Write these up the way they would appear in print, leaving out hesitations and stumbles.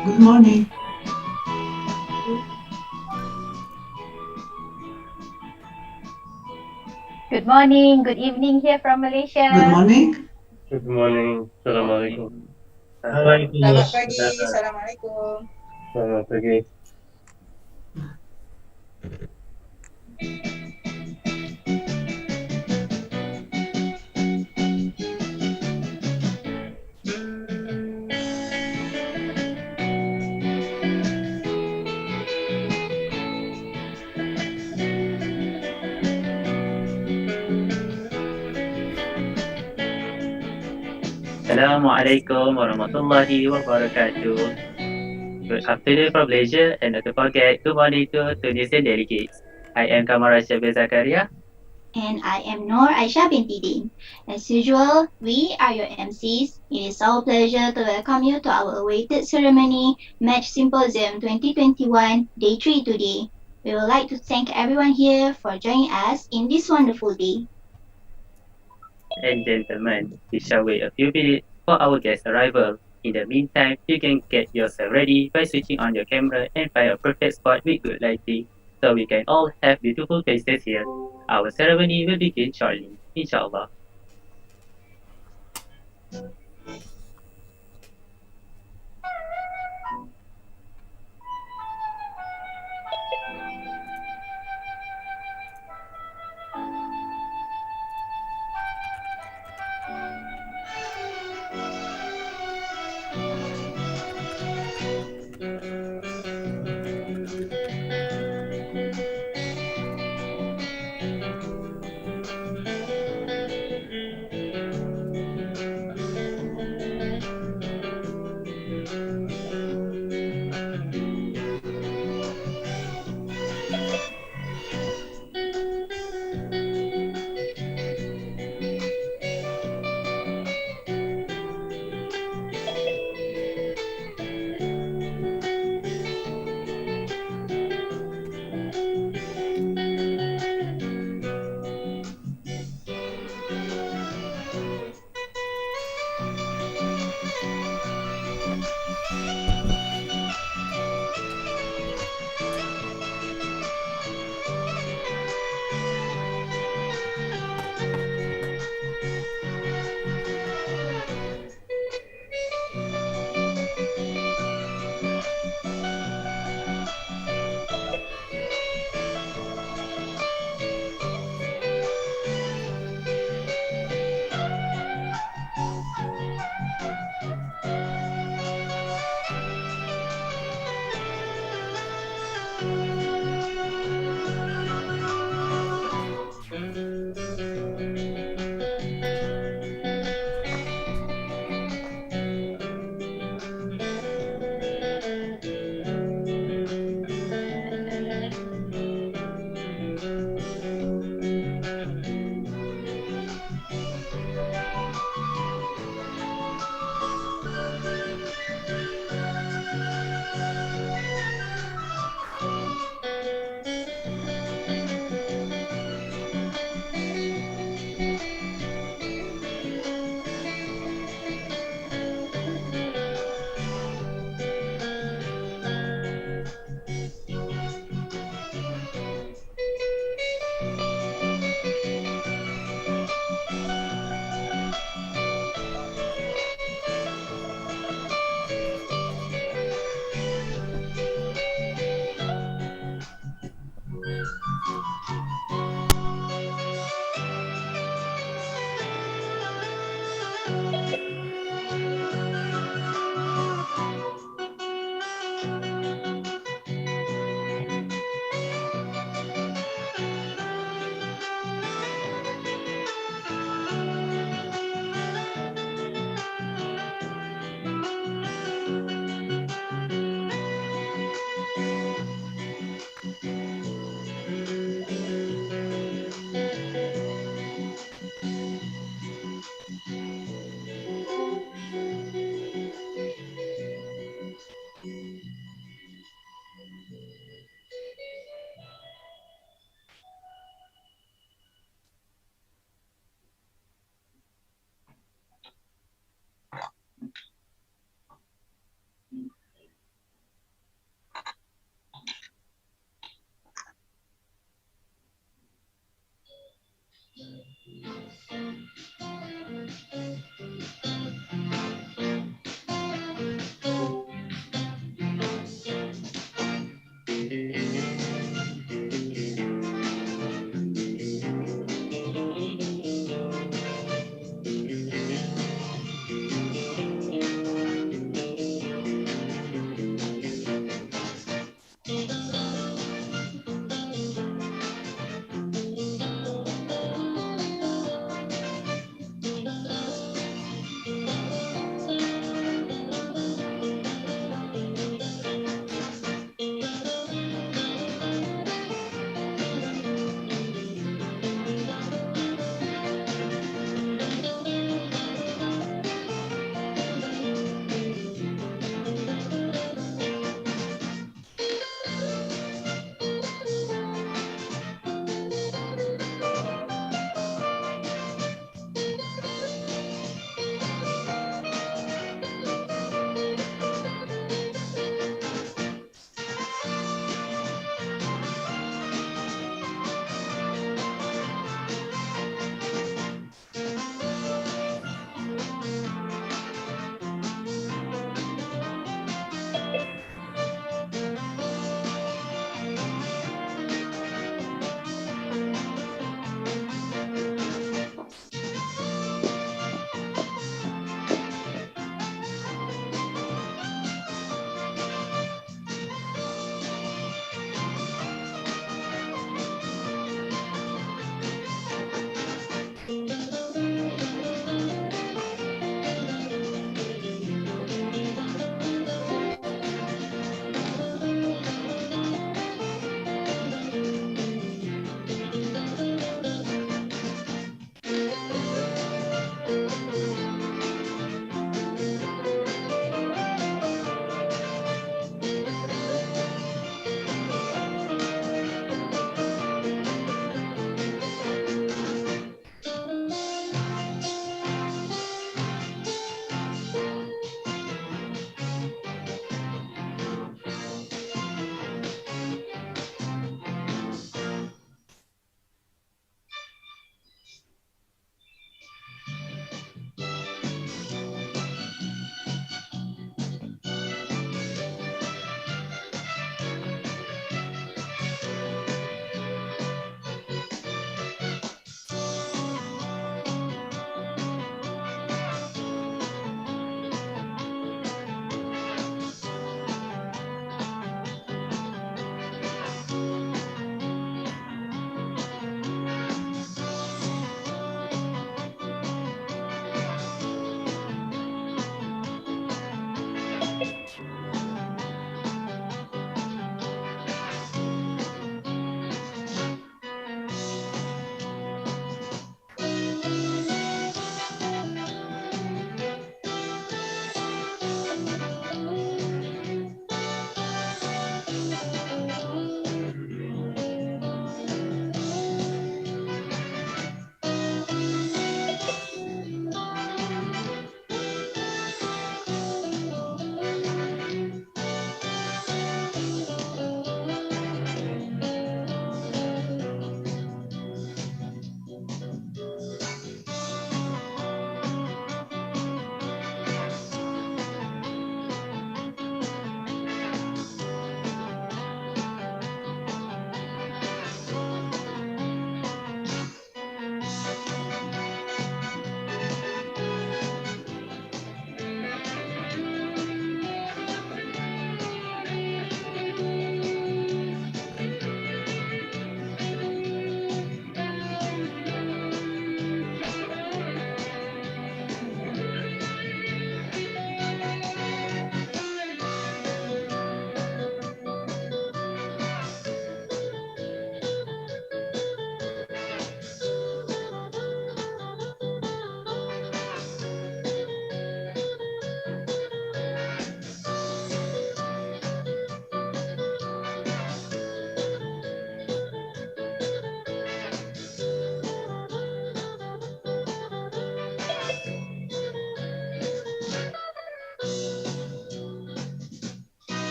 Good morning. Good morning, good evening here from Good Malaysia. morning. Good morning. Assalamualaikum. Selamat Waalaikumsalam. pagi, Assalamualaikum. Selamat pagi. Assalamualaikum warahmatullahi wabarakatuh. Good afternoon from Malaysia, and not to forget, good morning to Tunisian delegates. I am Kamara Shabir Zakaria. And I am Noor Aisha binti Din. As usual, we are your MCs. It is our pleasure to welcome you to our awaited ceremony, Match Symposium 2021, Day 3 today. We would like to thank everyone here for joining us in this wonderful day. And gentlemen, we shall wait a few minutes for our guest arrival. In the meantime, you can get yourself ready by switching on your camera and find a perfect spot with good lighting so we can all have beautiful faces here. Our ceremony will begin shortly, inshallah.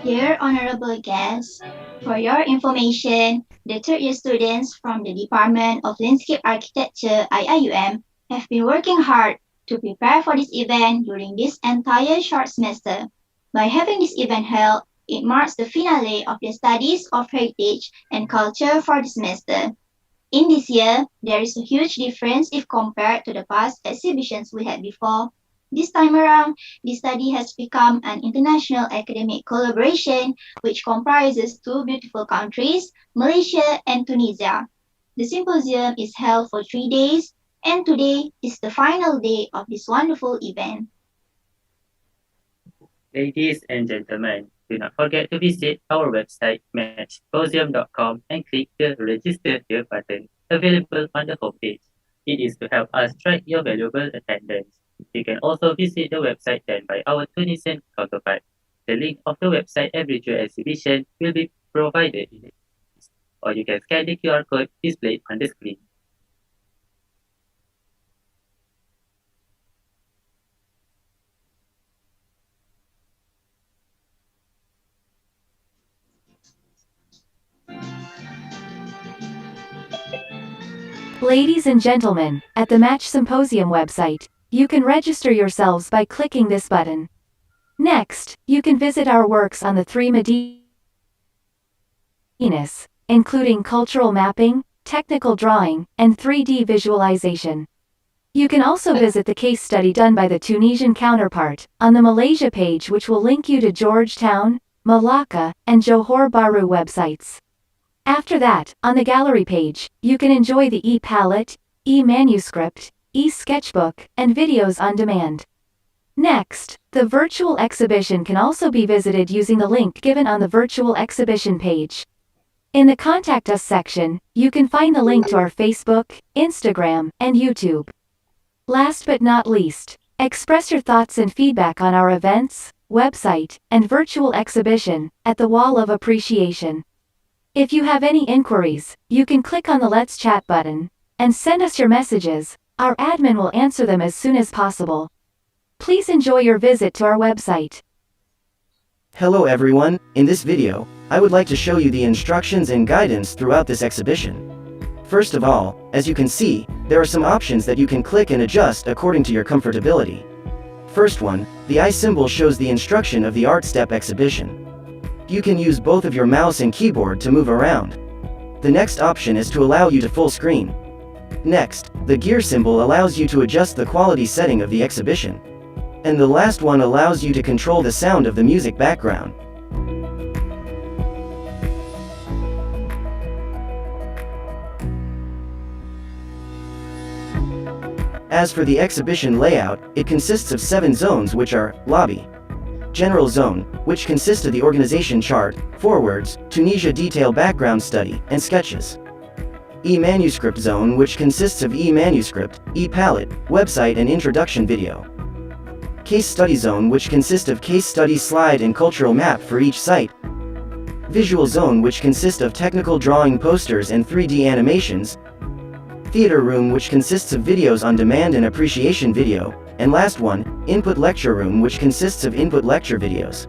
Dear honorable guests, for your information, the third year students from the Department of Landscape Architecture IIUM have been working hard to prepare for this event during this entire short semester. By having this event held, it marks the finale of the studies of heritage and culture for the semester. In this year, there is a huge difference if compared to the past exhibitions we had before. This time around, this study has become an international academic collaboration which comprises two beautiful countries, Malaysia and Tunisia. The symposium is held for 3 days, and today is the final day of this wonderful event. Ladies and gentlemen, do not forget to visit our website matchsymposium.com and click the Register Here button available on the homepage. It is to help us track your valuable attendance. You can also visit the website done by our Tunisian counterpart. The link of the website and virtual exhibition will be provided in the or you can scan the QR code displayed on the screen. Ladies and gentlemen, at the Match Symposium website, you can register yourselves by clicking this button. Next, you can visit our works on the three Medinas, including cultural mapping, technical drawing, and 3D visualization. You can also visit the case study done by the Tunisian counterpart on the Malaysia page, which will link you to Georgetown, Malacca, and Johor Bahru websites. After that, on the gallery page, you can enjoy the e-palette, e-manuscript, e-sketchbook, and videos on demand. Next, the virtual exhibition can also be visited using the link given on the virtual exhibition page. In the Contact Us section, you can find the link to our Facebook, Instagram, and YouTube. Last but not least, express your thoughts and feedback on our events, website, and virtual exhibition at the Wall of Appreciation. If you have any inquiries, you can click on the Let's Chat button and send us your messages. Our admin will answer them as soon as possible. Please enjoy your visit to our website. Hello everyone, in this video, I would like to show you the instructions and guidance throughout this exhibition. First of all, as you can see, there are some options that you can click and adjust according to your comfortability. First one, the eye symbol shows the instruction of the Art Step exhibition. You can use both of your mouse and keyboard to move around. The next option is to allow you to full screen. Next, the gear symbol allows you to adjust the quality setting of the exhibition. And the last one allows you to control the sound of the music background. As for the exhibition layout, it consists of 7 zones, which are Lobby, General Zone, which consists of the organization chart, Forwards, Tunisia Detail Background Study, and Sketches. E-Manuscript Zone, which consists of E-Manuscript, E-Palette, Website and Introduction Video. Case Study Zone, which consists of Case Study Slide and Cultural Map for each site. Visual Zone, which consists of technical drawing posters and 3D animations. Theater Room, which consists of videos on demand and appreciation video. And last one, Input Lecture Room, which consists of input lecture videos.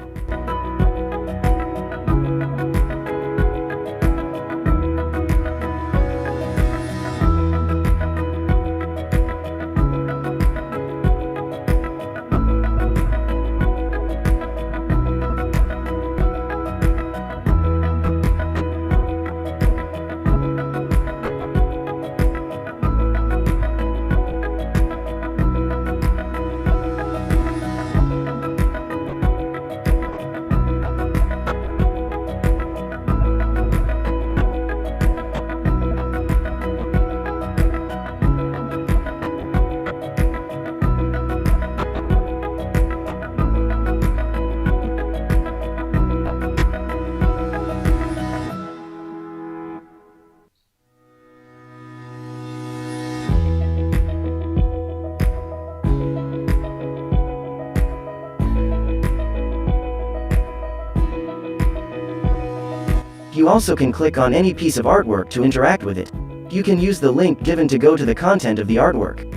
You also can click on any piece of artwork to interact with it. You can use the link given to go to the content of the artwork.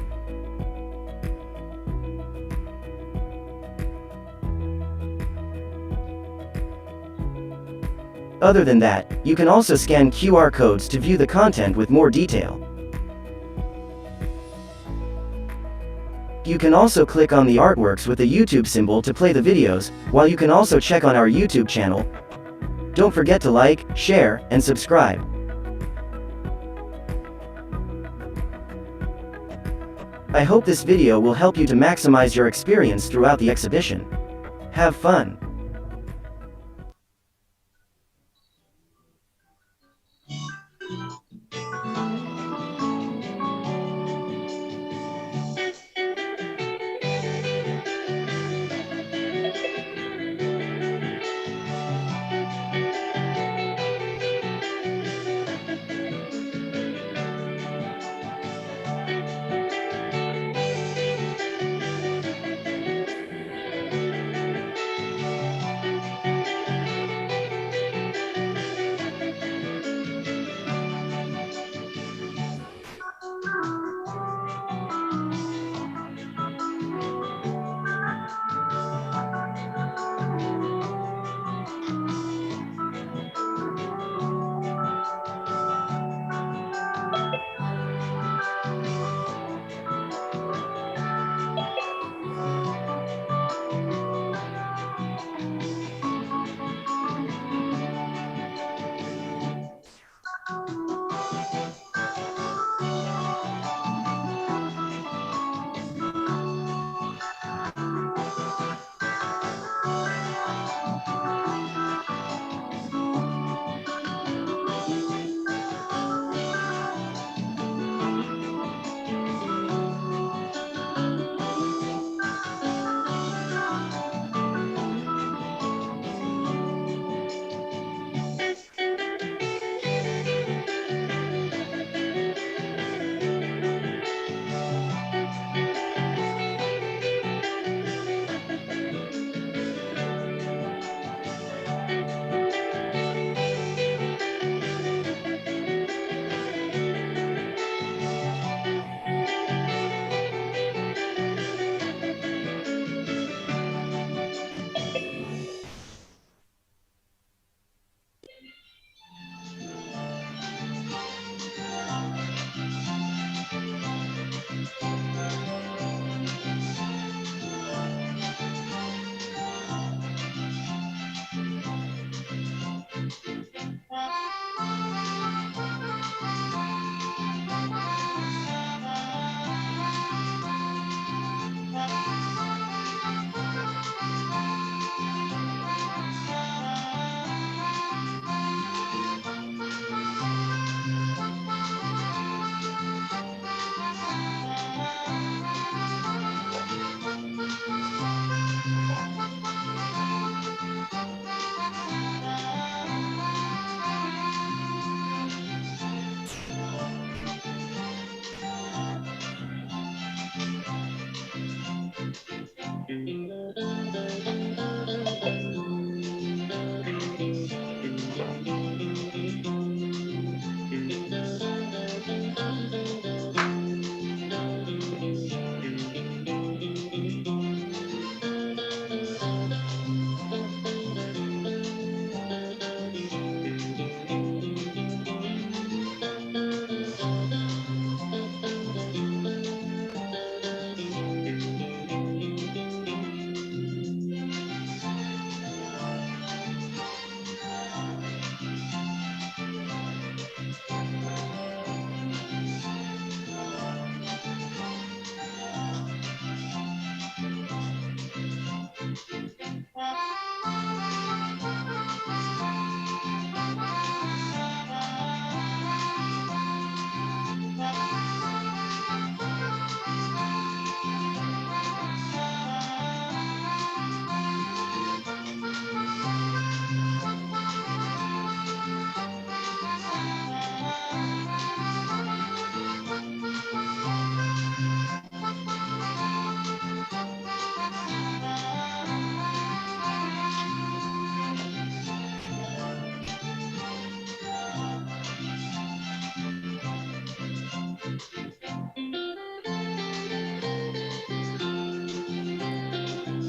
Other than that, you can also scan QR codes to view the content with more detail. You can also click on the artworks with the YouTube symbol to play the videos, while you can also check on our YouTube channel. Don't forget to like, share, and subscribe. I hope this video will help you to maximize your experience throughout the exhibition. Have fun!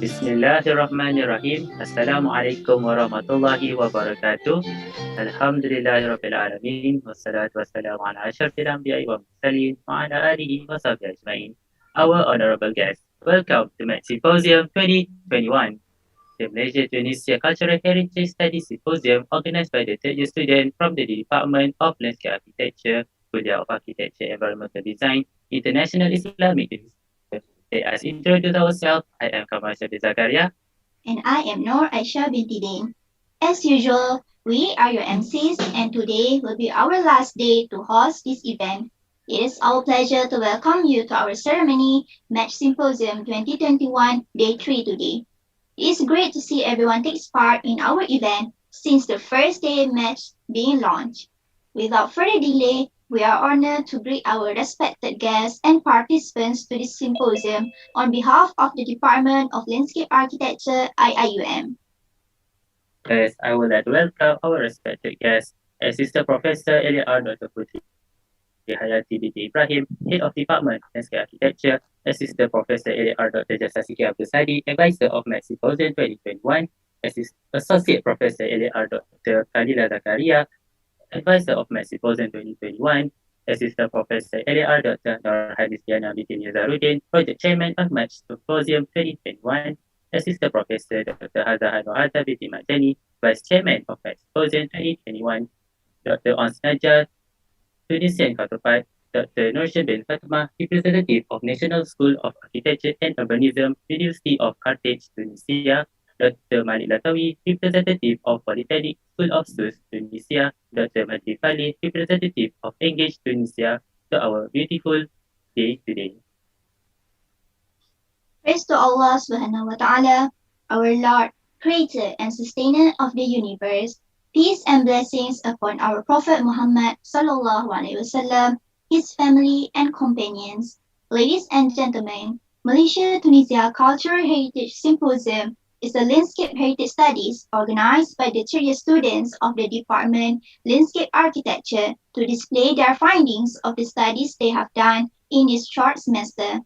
Bismillahirrahmanirrahim. Assalamualaikum warahmatullahi wabarakatuh. Alhamdulillahirabbil alamin wassalatu wassalamu ala asyrafil anbiya'i wal mursalin wa ala alihi wa sahbihi ajma'in. Our honorable guests, welcome to Symposium 2021, the Malaysia Tunisia Cultural Heritage Studies Symposium organized by the third year student from the Department of Landscape Architecture, Kuliah of Architecture and Environmental Design, International Islamic University. Let us introduce ourselves. I am Kamal Syabir Zakaria. And I am Noor Aisha binti Din. As usual, we are your MCs, and today will be our last day to host this event. It is our pleasure to welcome you to our ceremony, Match Symposium 2021, Day 3 today. It is great to see everyone takes part in our event since the first day match being launched. Without further delay, we are honored to greet our respected guests and participants to this symposium on behalf of the Department of Landscape Architecture, IIUM. First, I would like to welcome our respected guest, Assistant Professor LAR Dr. Putri Hayati binti Ibrahim, Head of Department Landscape Architecture, Assistant Professor LAR Dr. Jasasiki Abdul Sadi, Advisor of Match Symposium 2021, Associate Professor LAR Dr. Khalila Zakaria, Advisor of Match Symposium 2021, Assistant Professor LAR Dr. Nur Hadisiana binti Nizaruddin, Project Chairman of Match Symposium 2021, Assistant Professor Dr. Hazah Nohata binti Majani, Vice Chairman of Match Symposium 2021, Dr. Ons Najjar, Tunisian counterpart, Dr. Nurshin bin Fatimah, Representative of National School of Architecture and Urbanism, University of Carthage, Tunisia, Dr. Malik Latawi, Representative of Polytechnic School of Sus, Tunisia, Dr. Majid Fali, Representative of Engage, Tunisia, to our beautiful day today. Praise to Allah subhanahu wa ta'ala, our Lord, Creator and Sustainer of the universe. Peace and blessings upon our Prophet Muhammad sallallahu alaihi wasallam, his family and companions. Ladies and gentlemen, Malaysia-Tunisia Cultural Heritage Symposium is a landscape heritage studies organized by the third year students of the Department Landscape Architecture to display their findings of the studies they have done in this short semester.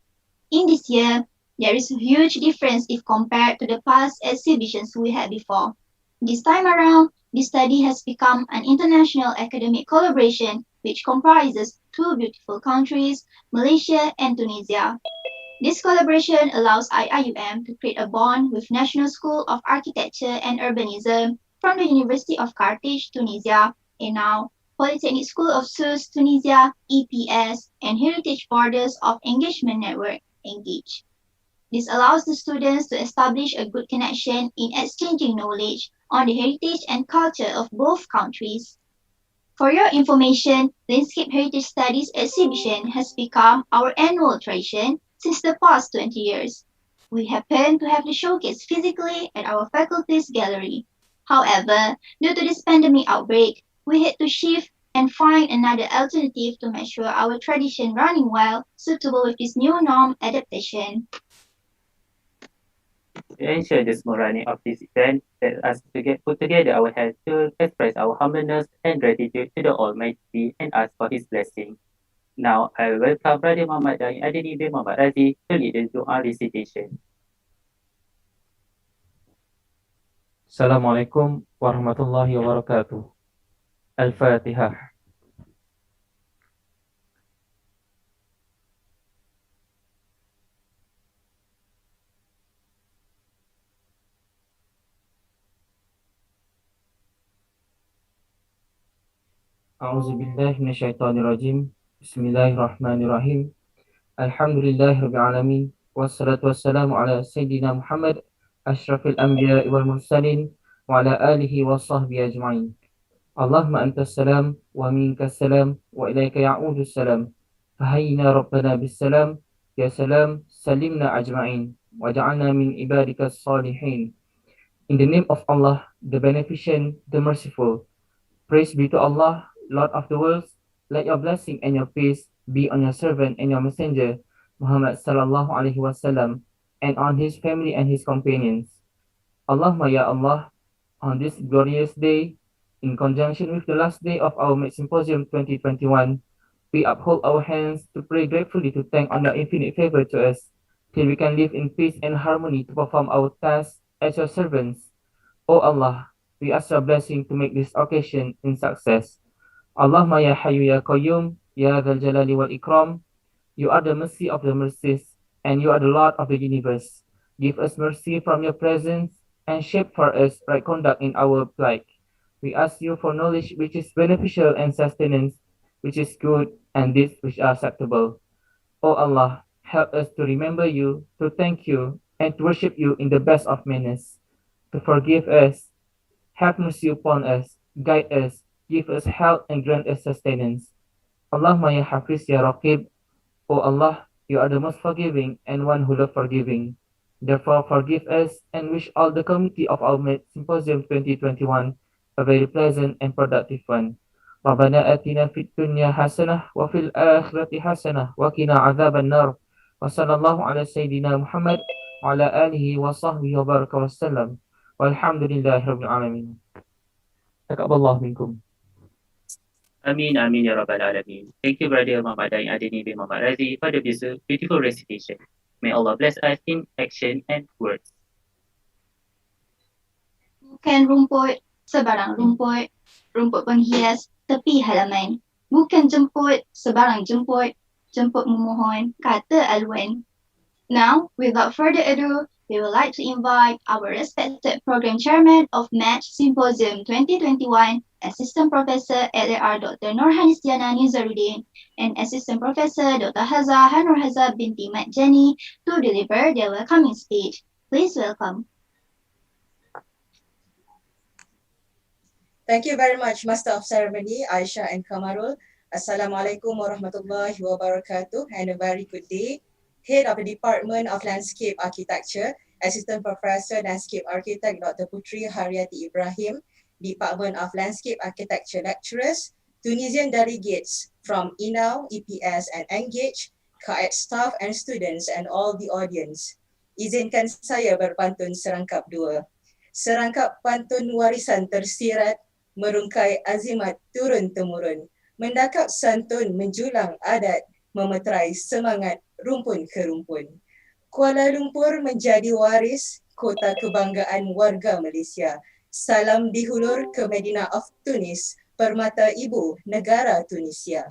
In this year, there is a huge difference if compared to the past exhibitions we had before. This time around, this study has become an international academic collaboration which comprises two beautiful countries, Malaysia and Tunisia. This collaboration allows IIUM to create a bond with National School of Architecture and Urbanism from the University of Carthage, Tunisia, and now Polytechnic School of Sus, Tunisia, EPS, and Heritage Borders of Engagement Network, Engage. This allows the students to establish a good connection in exchanging knowledge on the heritage and culture of both countries. For your information, Landscape Heritage Studies exhibition has become our annual tradition since the past 20 years. We happen to have the showcase physically at our faculty's gallery. However, due to this pandemic outbreak, we had to shift and find another alternative to make sure our tradition running well, suitable with this new norm adaptation. To ensure the smooth running of this event, let us put together our hands to express our humbleness and gratitude to the Almighty and ask for His blessing. Now, I will welcome Brother Muhammad Dain Adini bin Muhammad Razi to lead the Dua recitation. Assalamualaikum warahmatullahi wabarakatuh. Al-Fatihah. A'udzubillahi minasyaitonirrajim. Bismillahirrahmanirrahim. Alhamdulillahirabbil alamin. Wassalatu wassalamu ala sayyidina Muhammad asyrafil anbiya'i wal mursalin wa ala alihi wa sahbihi ajma'in. Allahumma antas salam wa minkas salam wa ilaika ya'udus salam. Fahayyina rabbana bis salam ya salam salimna ajma'in waj'alna min ibadikas salihin. In the name of Allah, the Beneficent, the Merciful. Praise be to Allah, Lord of the worlds. Let your blessing and your peace be on your servant and your messenger, Muhammad sallallahu alaihi wasallam, and on his family and his companions. Allahumma ya Allah, on this glorious day, in conjunction with the last day of our Symposium 2021, we uphold our hands to pray gratefully to thank on your infinite favor to us, till we can live in peace and harmony to perform our tasks as your servants. O Allah, we ask your blessing to make this occasion in success. Allahumma ya Hayyu ya Qayyum, ya Dhal Jalali wal Ikram, you are the mercy of the mercies, and you are the Lord of the universe. Give us mercy from your presence, and shape for us right conduct in our plight. We ask you for knowledge which is beneficial and sustenance which is good, and deeds which are acceptable. O Allah, help us to remember you, to thank you, and to worship you in the best of manners, to forgive us, have mercy upon us, guide us, give us health, and grant us sustenance. Allahumma ya Hafiz ya Raqib, O Allah, you are the most forgiving and one who loves forgiving. Therefore, forgive us and wish all the community of our Symposium 2021 a very pleasant and productive one. ربنا آتنا في الدنيا حسنة وفي الآخرة حسنة وقنا عذاب النار وصلى الله على سيدنا محمد وعلى آله وصحبه وبارك وسلم والحمد لله رب العالمين. تقبل الله منكم. Amin, amin, ya Rabbal Alameen. Thank you, Brother Muhammad Dain Adini bin Muhammad Razi, for the beautiful recitation. May Allah bless us in action and words. Bukan rumput sebarang rumput, rumput penghias tepi halaman. Bukan jemput sebarang jemput, jemput memohon, kata Alwan. Now, without further ado, we would like to invite our respected Program Chairman of Match Symposium 2021, Assistant Professor LAR Dr. Nurhanistiana Nizaruddin, and Assistant Professor Dr. Haza Hanurhaza binti Mat Jani to deliver their welcoming speech. Please welcome. Thank you very much, Master of Ceremony, Aisha and Kamarul. Assalamualaikum warahmatullahi wabarakatuh, and a very good day. Head of the Department of Landscape Architecture, Assistant Professor Landscape Architect Dr. Putri Haryati Ibrahim, Department of Landscape Architecture lecturers, Tunisian delegates from INAU, EPS and Engage, KAED staff and students, and all the audience. Izinkan saya berpantun serangkap dua. Serangkap pantun warisan tersirat, merungkai azimat turun-temurun, mendakap santun menjulang adat, memeterai semangat rumpun ke rumpun. Kuala Lumpur menjadi waris kota kebanggaan warga Malaysia. Salam dihulur ke Medina of Tunis, permata ibu negara Tunisia.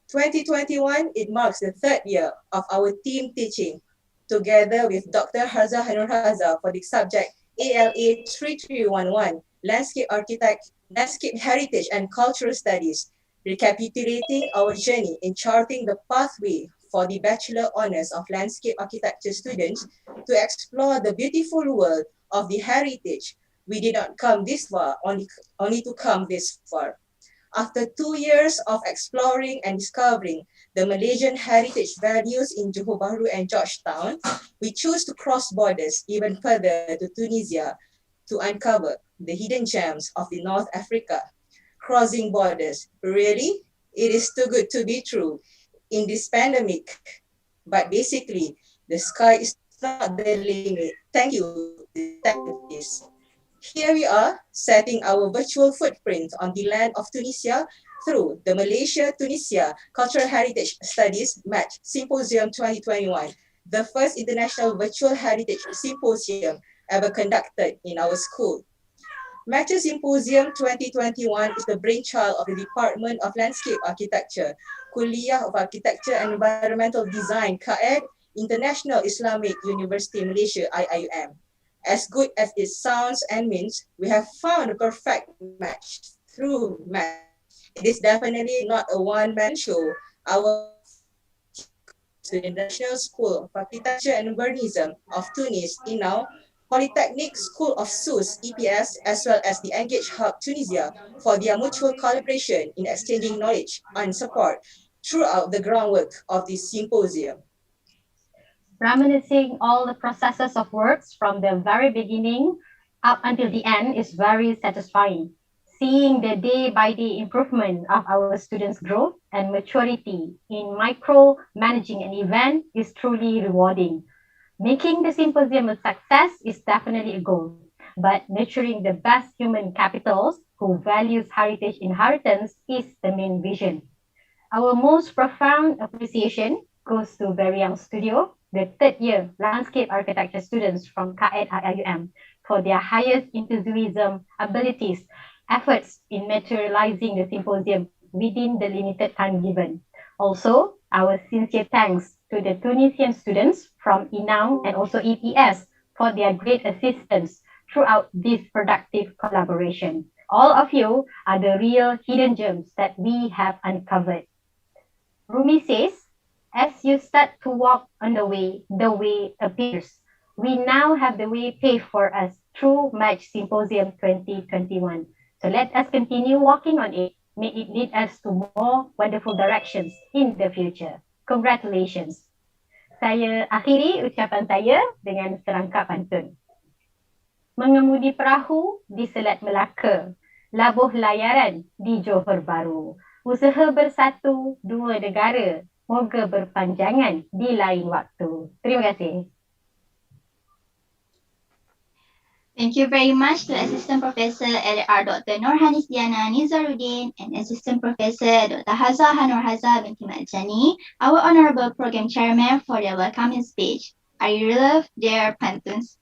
2021, it marks the third year of our team teaching together with Dr. Haza Hanurhaza for the subject ALA 3311, Landscape Heritage and Cultural Studies, recapitulating our journey in charting the pathway for the Bachelor Honours of Landscape Architecture students to explore the beautiful world of the heritage. We did not come this far, only to come this far. After 2 years of exploring and discovering the Malaysian heritage values in Johor Bahru and Georgetown, we choose to cross borders even further to Tunisia to uncover the hidden gems of the North Africa. Crossing borders, really? It is too good to be true in this pandemic. But basically, the sky is not the limit. Thank you. Here we are, setting our virtual footprint on the land of Tunisia through the Malaysia-Tunisia Cultural Heritage Studies Match Symposium 2021, the first international virtual heritage symposium ever conducted in our school. Match Symposium 2021 is the brainchild of the Department of Landscape Architecture, Kuliah of Architecture and Environmental Design, KAED, International Islamic University Malaysia, IIUM. As good as it sounds and means, we have found a perfect match through match. It is definitely not a one-man show. Our the National School of Architecture and Urbanism of Tunis, INAU, Polytechnic School of SUS, EPS, as well as the Engage Hub Tunisia for their mutual collaboration in exchanging knowledge and support throughout the groundwork of this symposium. Reminiscing all the processes of works from the very beginning up until the end is very satisfying. Seeing the day-by-day improvement of our students' growth and maturity in micro-managing an event is truly rewarding. Making the symposium a success is definitely a goal, but nurturing the best human capitals who values heritage inheritance is the main vision. Our most profound appreciation goes to very young studio, the third year landscape architecture students from KNIIUM for their highest enthusiasm abilities, efforts in materializing the symposium within the limited time given. Also, our sincere thanks to the Tunisian students from INAU and also EPS for their great assistance throughout this productive collaboration. All of you are the real hidden gems that we have uncovered. Rumi says, as you start to walk on the way appears. We now have the way paved for us through Match Symposium 2021. So let us continue walking on it. May it lead us to more wonderful directions in the future. Congratulations. Saya akhiri ucapan saya dengan serangkap pantun. Mengemudi perahu di Selat Melaka, labuh layaran di Johor Bahru. Usaha bersatu dua negara, moga berpanjangan di lain waktu. Terima kasih. Thank you very much to Assistant Professor LR Dr. Nurhanis Diana Nizaruddin and Assistant Professor Dr. Hazza Hanur Hazza binti Majani, our Honorable Program Chairman, for their welcoming speech. I love their pantuns.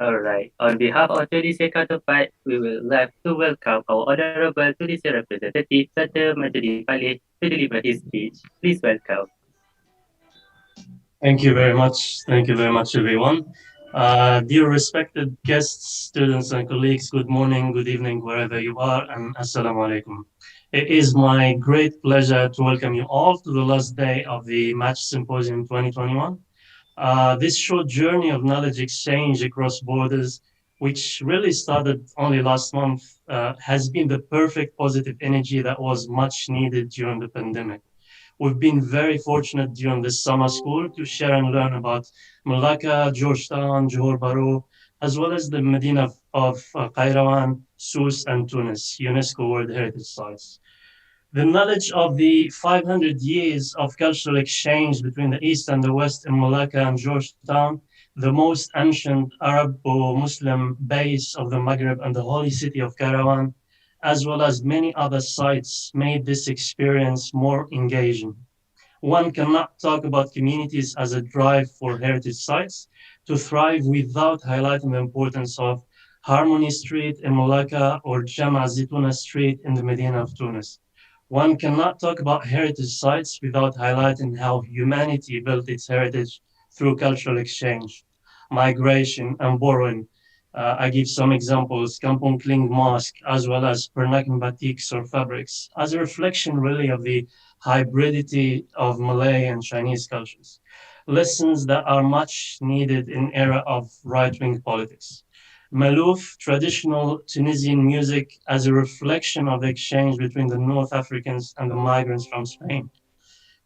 Alright, on behalf of Tunisia counterpart, we will like to welcome our Honorable Tunisia representative, Dr. Majdi Palih, to deliver his speech. Please welcome. Thank you very much. Thank you very much, everyone. Dear respected guests, students, and colleagues, good morning, good evening, wherever you are, and assalamu alaikum. It is my great pleasure to welcome you all to the last day of the Match Symposium 2021. This short journey of knowledge exchange across borders, which really started only last month, has been the perfect positive energy that was much needed during the pandemic. We've been very fortunate during this summer school to share and learn about Malacca, Georgetown, Johor Bahru, as well as the Medina of Qayrawan, Sousse, and Tunis, UNESCO World Heritage Sites. The knowledge of the 500 years of cultural exchange between the East and the West in Malacca and Georgetown, the most ancient Arab or Muslim base of the Maghreb and the holy city of Qayrawan, as well as many other sites, made this experience more engaging. One cannot talk about communities as a drive for heritage sites to thrive without highlighting the importance of Harmony Street in Malacca or Jama Zitouna Street in the Medina of Tunis. One cannot talk about heritage sites without highlighting how humanity built its heritage through cultural exchange, migration, and borrowing. I give some examples, Kampong Kling Mosque, as well as Peranakan batiks or fabrics, as a reflection really of the hybridity of Malay and Chinese cultures. Lessons that are much needed in era of right-wing politics. Malouf, traditional Tunisian music as a reflection of the exchange between the North Africans and the migrants from Spain.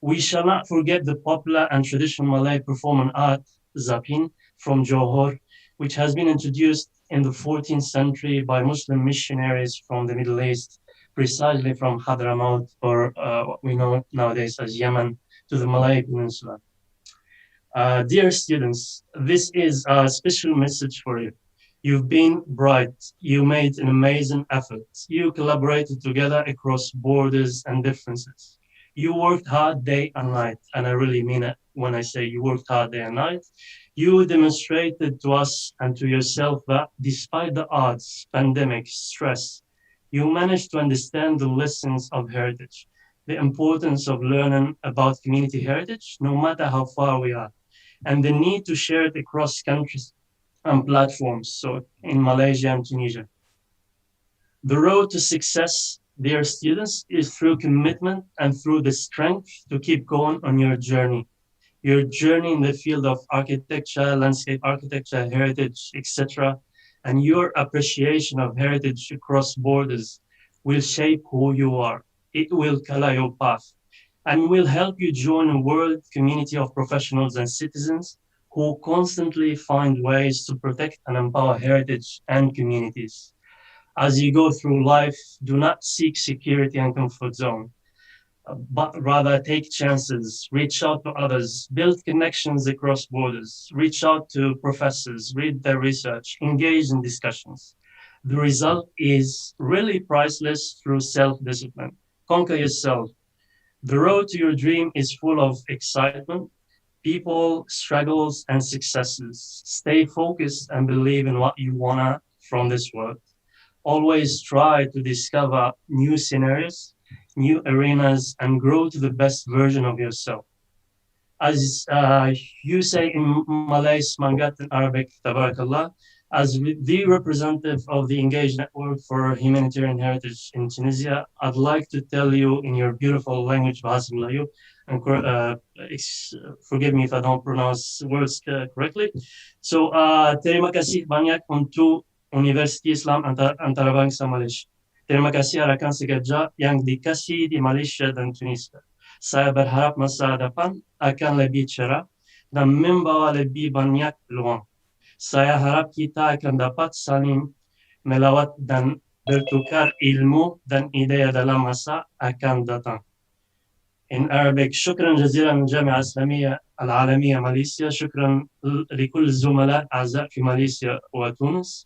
We shall not forget the popular and traditional Malay performing art, Zapin, from Johor, which has been introduced in the 14th century by Muslim missionaries from the Middle East, precisely from Hadramaut, or what we know nowadays as Yemen, to the Malay Peninsula. Dear students, this is a special message for you. You've been bright. You made an amazing effort. You collaborated together across borders and differences. You worked hard day and night, and I really mean it when I say you worked hard day and night. You demonstrated to us and to yourself that despite the odds, pandemic, stress, you managed to understand the lessons of heritage, the importance of learning about community heritage, no matter how far we are, and the need to share it across countries and platforms, so in Malaysia and Tunisia. The road to success, dear students, is through commitment and through the strength to keep going on your journey. Your journey in the field of architecture, landscape architecture, heritage, etc., and your appreciation of heritage across borders will shape who you are. It will color your path and will help you join a world community of professionals and citizens who constantly find ways to protect and empower heritage and communities. As you go through life, do not seek security and comfort zone, but rather take chances, reach out to others, build connections across borders, reach out to professors, read their research, engage in discussions. The result is really priceless through self-discipline. Conquer yourself. The road to your dream is full of excitement, people, struggles, and successes. Stay focused and believe in what you wanna from this world. Always try to discover new scenarios, new arenas, and grow to the best version of yourself. As you say in Malay, Mangat in Arabic, Tabarakallah, as the representative of the Engaged Network for Humanitarian Heritage in Tunisia, I'd like to tell you in your beautiful language, Bahasa Melayu, and forgive me if I don't pronounce words correctly. So, terima kasih banyak untuk Universiti Islam Antarabangsa Malaysia. Terima kasih rakan sekerja yang dikasih di Malaysia dan Tunisia. Saya berharap masa depan akan lebih cerah dan membawa lebih banyak peluang. Saya harap kita akan dapat saling melawat dan bertukar ilmu dan ide dalam masa akan datang. In Arabic, شكرا جزيلا للجامعة الإسلامية العالمية ماليزيا، شكرا لكل الزملاء الأعزاء في ماليزيا وتونس.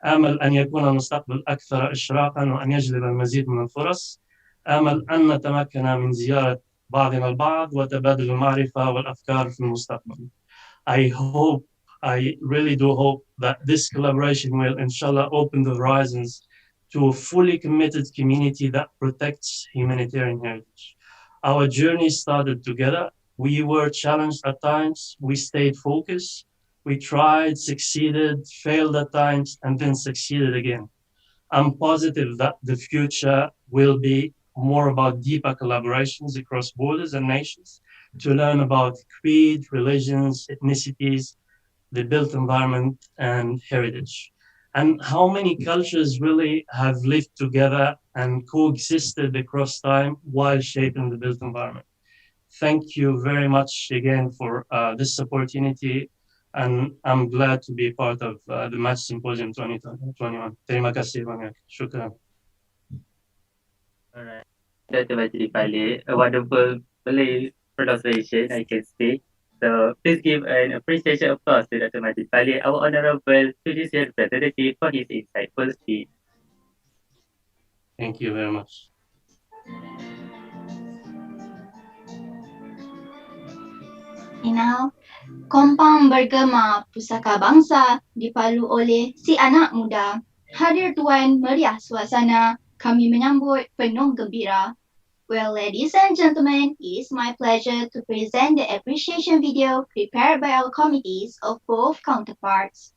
آمل أن يكون المستقبل أكثر إشراقا وأن يجلب المزيد من الفرص. آمل أن نتمكن من زيارة بعضنا البعض وتبادل المعرفة والأفكار في المستقبل. I really do hope that this collaboration will, inshallah, open the horizons to a fully committed community that protects humanitarian heritage. Our journey started together. We were challenged at times. We stayed focused. We tried, succeeded, failed at times, and then succeeded again. I'm positive that the future will be more about deeper collaborations across borders and nations to learn about creed, religions, ethnicities, the built environment, and heritage. And how many cultures really have lived together and coexisted across time while shaping the built environment. Thank you very much again for this opportunity. And I'm glad to be part of the Match Symposium 2021. Terima kasih banyak. Shukran. Alright. Dr. Majid Pali, a wonderful Malay pronunciation, I can say. So please give an appreciation applause to Dr. Majid Pali, our honorable Tunisian representative, for his insightful speech. Thank you very much. Now, kompang bergema pusaka bangsa dipalu oleh si anak muda. Hadir tuan meriah suasana, kami menyambut penuh gembira. Well, ladies and gentlemen, it is my pleasure to present the appreciation video prepared by our committees of both counterparts.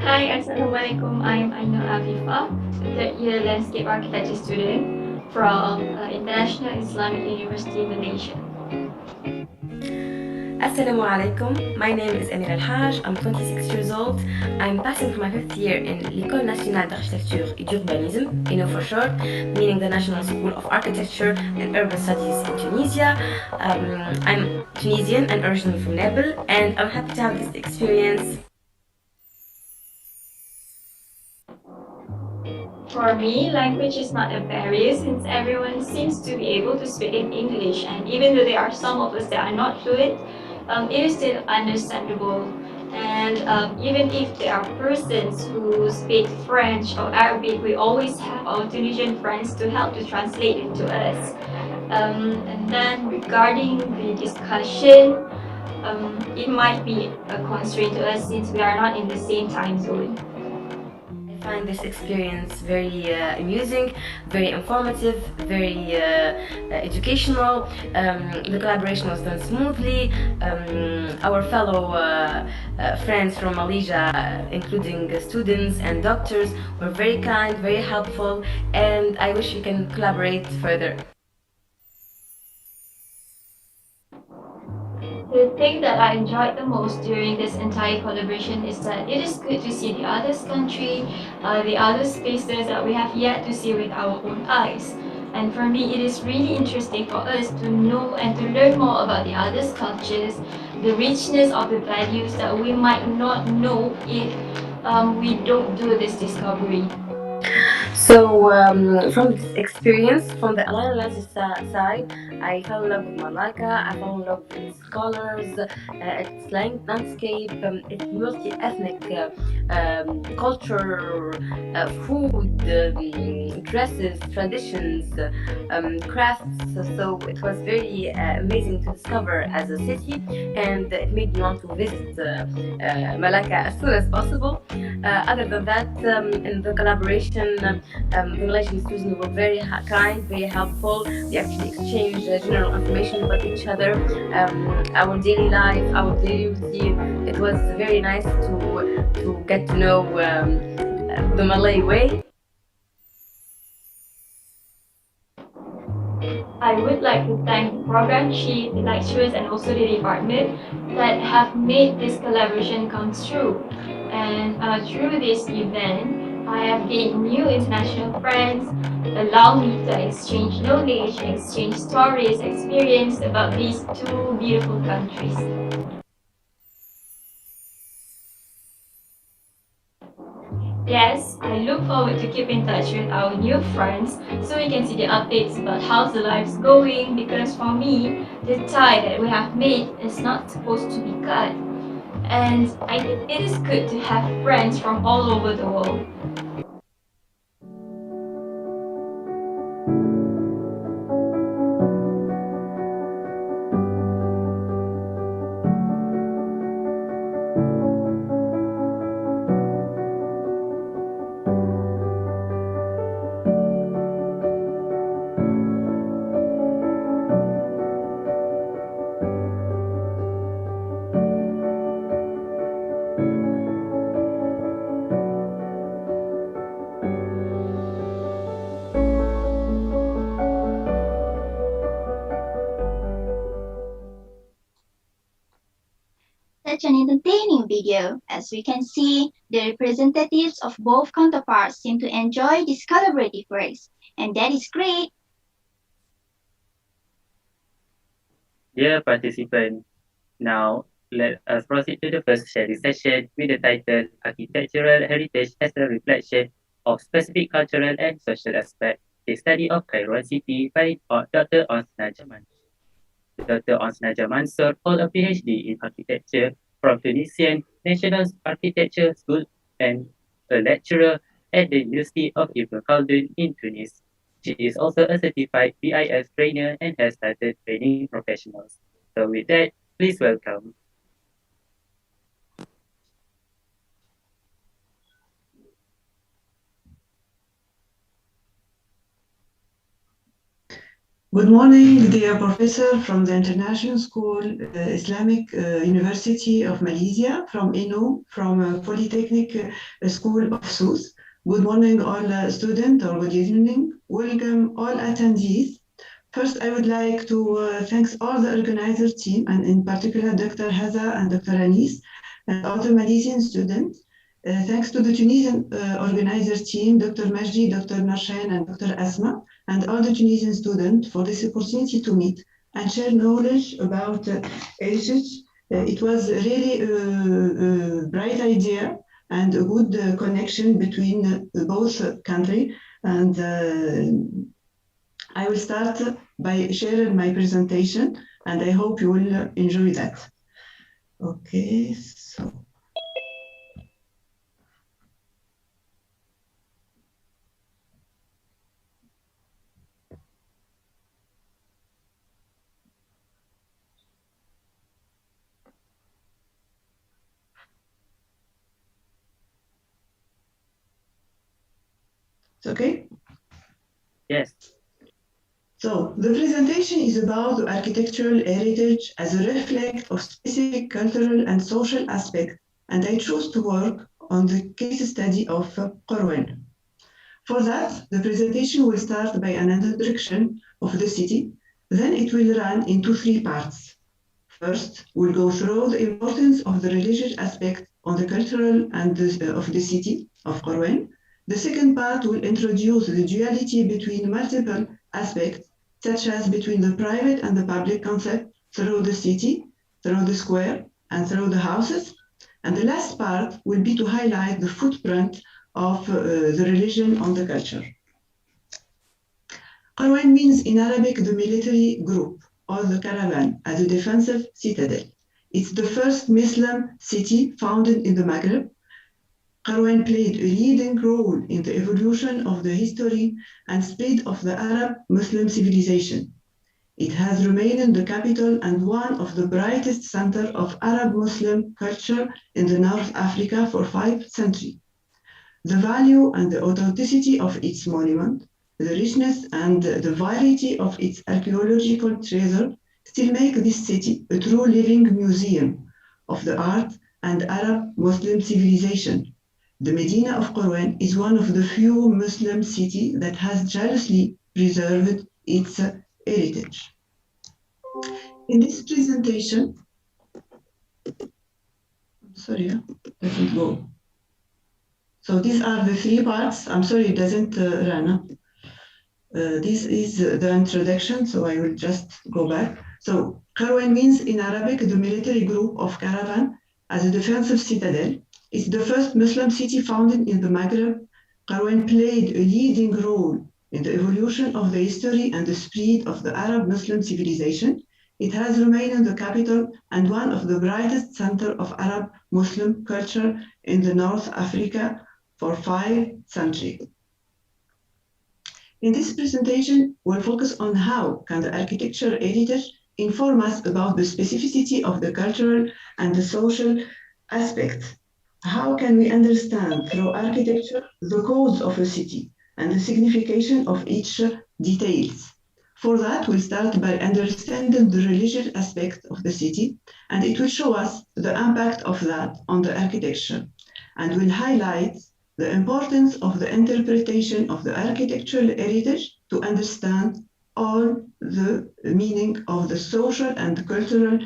Hi, Assalamualaikum. I'm Ainul Afifah, third year landscape architecture student from International Islamic University, Malaysia. Assalamu alaikum. My name is Amir Al-Haj. I'm 26 years old. I'm passing for my 5th year in l'École nationale d'architecture et d'urbanisme, for short, meaning the National School of Architecture and Urban Studies in Tunisia. I'm Tunisian and originally from Naples, and I'm happy to have this experience. For me, language is not a barrier since everyone seems to be able to speak in English, and even though there are some of us that are not fluent, it is still understandable. And even if there are persons who speak French or Arabic, we always have our Tunisian friends to help to translate it to us. And then regarding the discussion, it might be a constraint to us since we are not in the same time zone. I find this experience very amusing, very informative, very educational. The collaboration was done smoothly. Our fellow friends from Malaysia, including students and doctors, were very kind, very helpful, and I wish we can collaborate further. The thing that I enjoyed the most during this entire collaboration is that it is good to see the other's country, the other spaces that we have yet to see with our own eyes. And for me, it is really interesting for us to know and to learn more about the other's cultures, the richness of the values that we might not know if we don't do this discovery. So from this experience, from the Alliance Language side, I fell in love with Malacca. I fell in love with its colors, its landscape, its multi-ethnic culture, food, dresses, traditions, crafts. So it was very amazing to discover as a city, and it made me want to visit Malacca as soon as possible. Other than that, in the collaboration, the Malaysian students were very kind, very helpful. We actually exchanged general information about each other, our daily life, our daily routine. It was very nice to get to know the Malay way. I would like to thank the program chief, the lecturers, and also the department that have made this collaboration come true. And through this event, I have gained new international friends, allow me to exchange knowledge, exchange stories, experience about these two beautiful countries. Yes, I look forward to keep in touch with our new friends so we can see the updates about how the life's going, because for me, the tie that we have made is not supposed to be cut. And I think it is good to have friends from all over the world. Such an entertaining video. As we can see, the representatives of both counterparts seem to enjoy these collaborative works, and that is great. Dear participants, now let us proceed to the first sharing session with the title Architectural Heritage as a Reflection of Specific Cultural and Social Aspects, a study of Kairouan City by Dr. Onsna Jaman. Dr. Onsna Jaman hold a PhD in architecture from Tunisian National Architecture School and a lecturer at the University of Ibn Khaldun in Tunis. She is also a certified BIS trainer and has started training professionals. So with that, please welcome. Good morning, dear professor from the International School, Islamic University of Malaysia, from INU, from Polytechnic School of Sousse. Good morning, all students, or good evening. Welcome, all attendees. First, I would like to thank all the organizer team, and in particular, Dr. Haza and Dr. Anis, and all the Malaysian students. Thanks to the Tunisian organizer team, Dr. Majdi, Dr. Narshan, and Dr. Asma, and all the Tunisian students for this opportunity to meet and share knowledge about heritage. It was really a bright idea and a good connection between both countries. And I will start by sharing my presentation, and I hope you will enjoy that. Okay, so. It's okay? Yes. So the presentation is about architectural heritage as a reflection of specific cultural and social aspects, and I chose to work on the case study of Corwen. For that, the presentation will start by an introduction of the city, then it will run into three parts. First, we'll go through the importance of the religious aspect on the cultural and of the city of Corwen. The second part will introduce the duality between multiple aspects, such as between the private and the public concept through the city, through the square, and through the houses. And the last part will be to highlight the footprint of the religion on the culture. Qarwan means in Arabic the military group or the caravan as a defensive citadel. It's the first Muslim city founded in the Maghreb. Qarwan played a leading role in the evolution of the history and spread of the Arab-Muslim civilization. It has remained the capital and one of the brightest centers of Arab-Muslim culture in the North Africa for 5 centuries. The value and the authenticity of its monument, the richness and the variety of its archaeological treasure still make this city a true living museum of the art and Arab-Muslim civilization. The Medina of Qarwan is one of the few Muslim cities that has jealously preserved its heritage. In this presentation, doesn't go. So these are the 3 parts. I'm sorry, it doesn't run. This is the introduction, so I will just go back. So Qarwan means in Arabic the military group of caravan as a defensive citadel. It's the first Muslim city founded in the Maghreb. Qarwan played a leading role in the evolution of the history and the spread of the Arab-Muslim civilization. It has remained the capital and one of the brightest centers of Arab-Muslim culture in the North Africa for 5 centuries. In this presentation, we'll focus on how can the architectural heritage inform us about the specificity of the cultural and the social aspects. How can we understand through architecture the cause of a city and the signification of each details? For that, we'll start by understanding the religious aspect of the city, and it will show us the impact of that on the architecture, and will highlight the importance of the interpretation of the architectural heritage to understand all the meaning of the social and cultural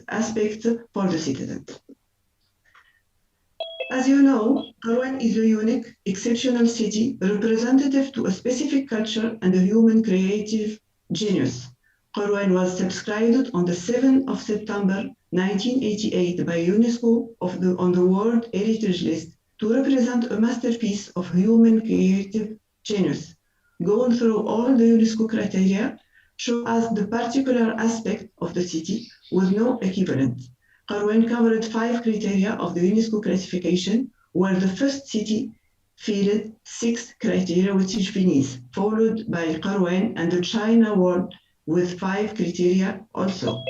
aspects for the citizens. As you know, Qarwan is a unique, exceptional city representative to a specific culture and a human creative genius. Qarwan was subscribed on the 7th of September 1988 by UNESCO on the World Heritage List to represent a masterpiece of human creative genius. Going through all the UNESCO criteria show us the particular aspect of the city with no equivalent. Qarwan covered 5 criteria of the UNESCO classification, where the first city filled 6 criteria, which is Venice, followed by Qarwan and the China world with 5 criteria also.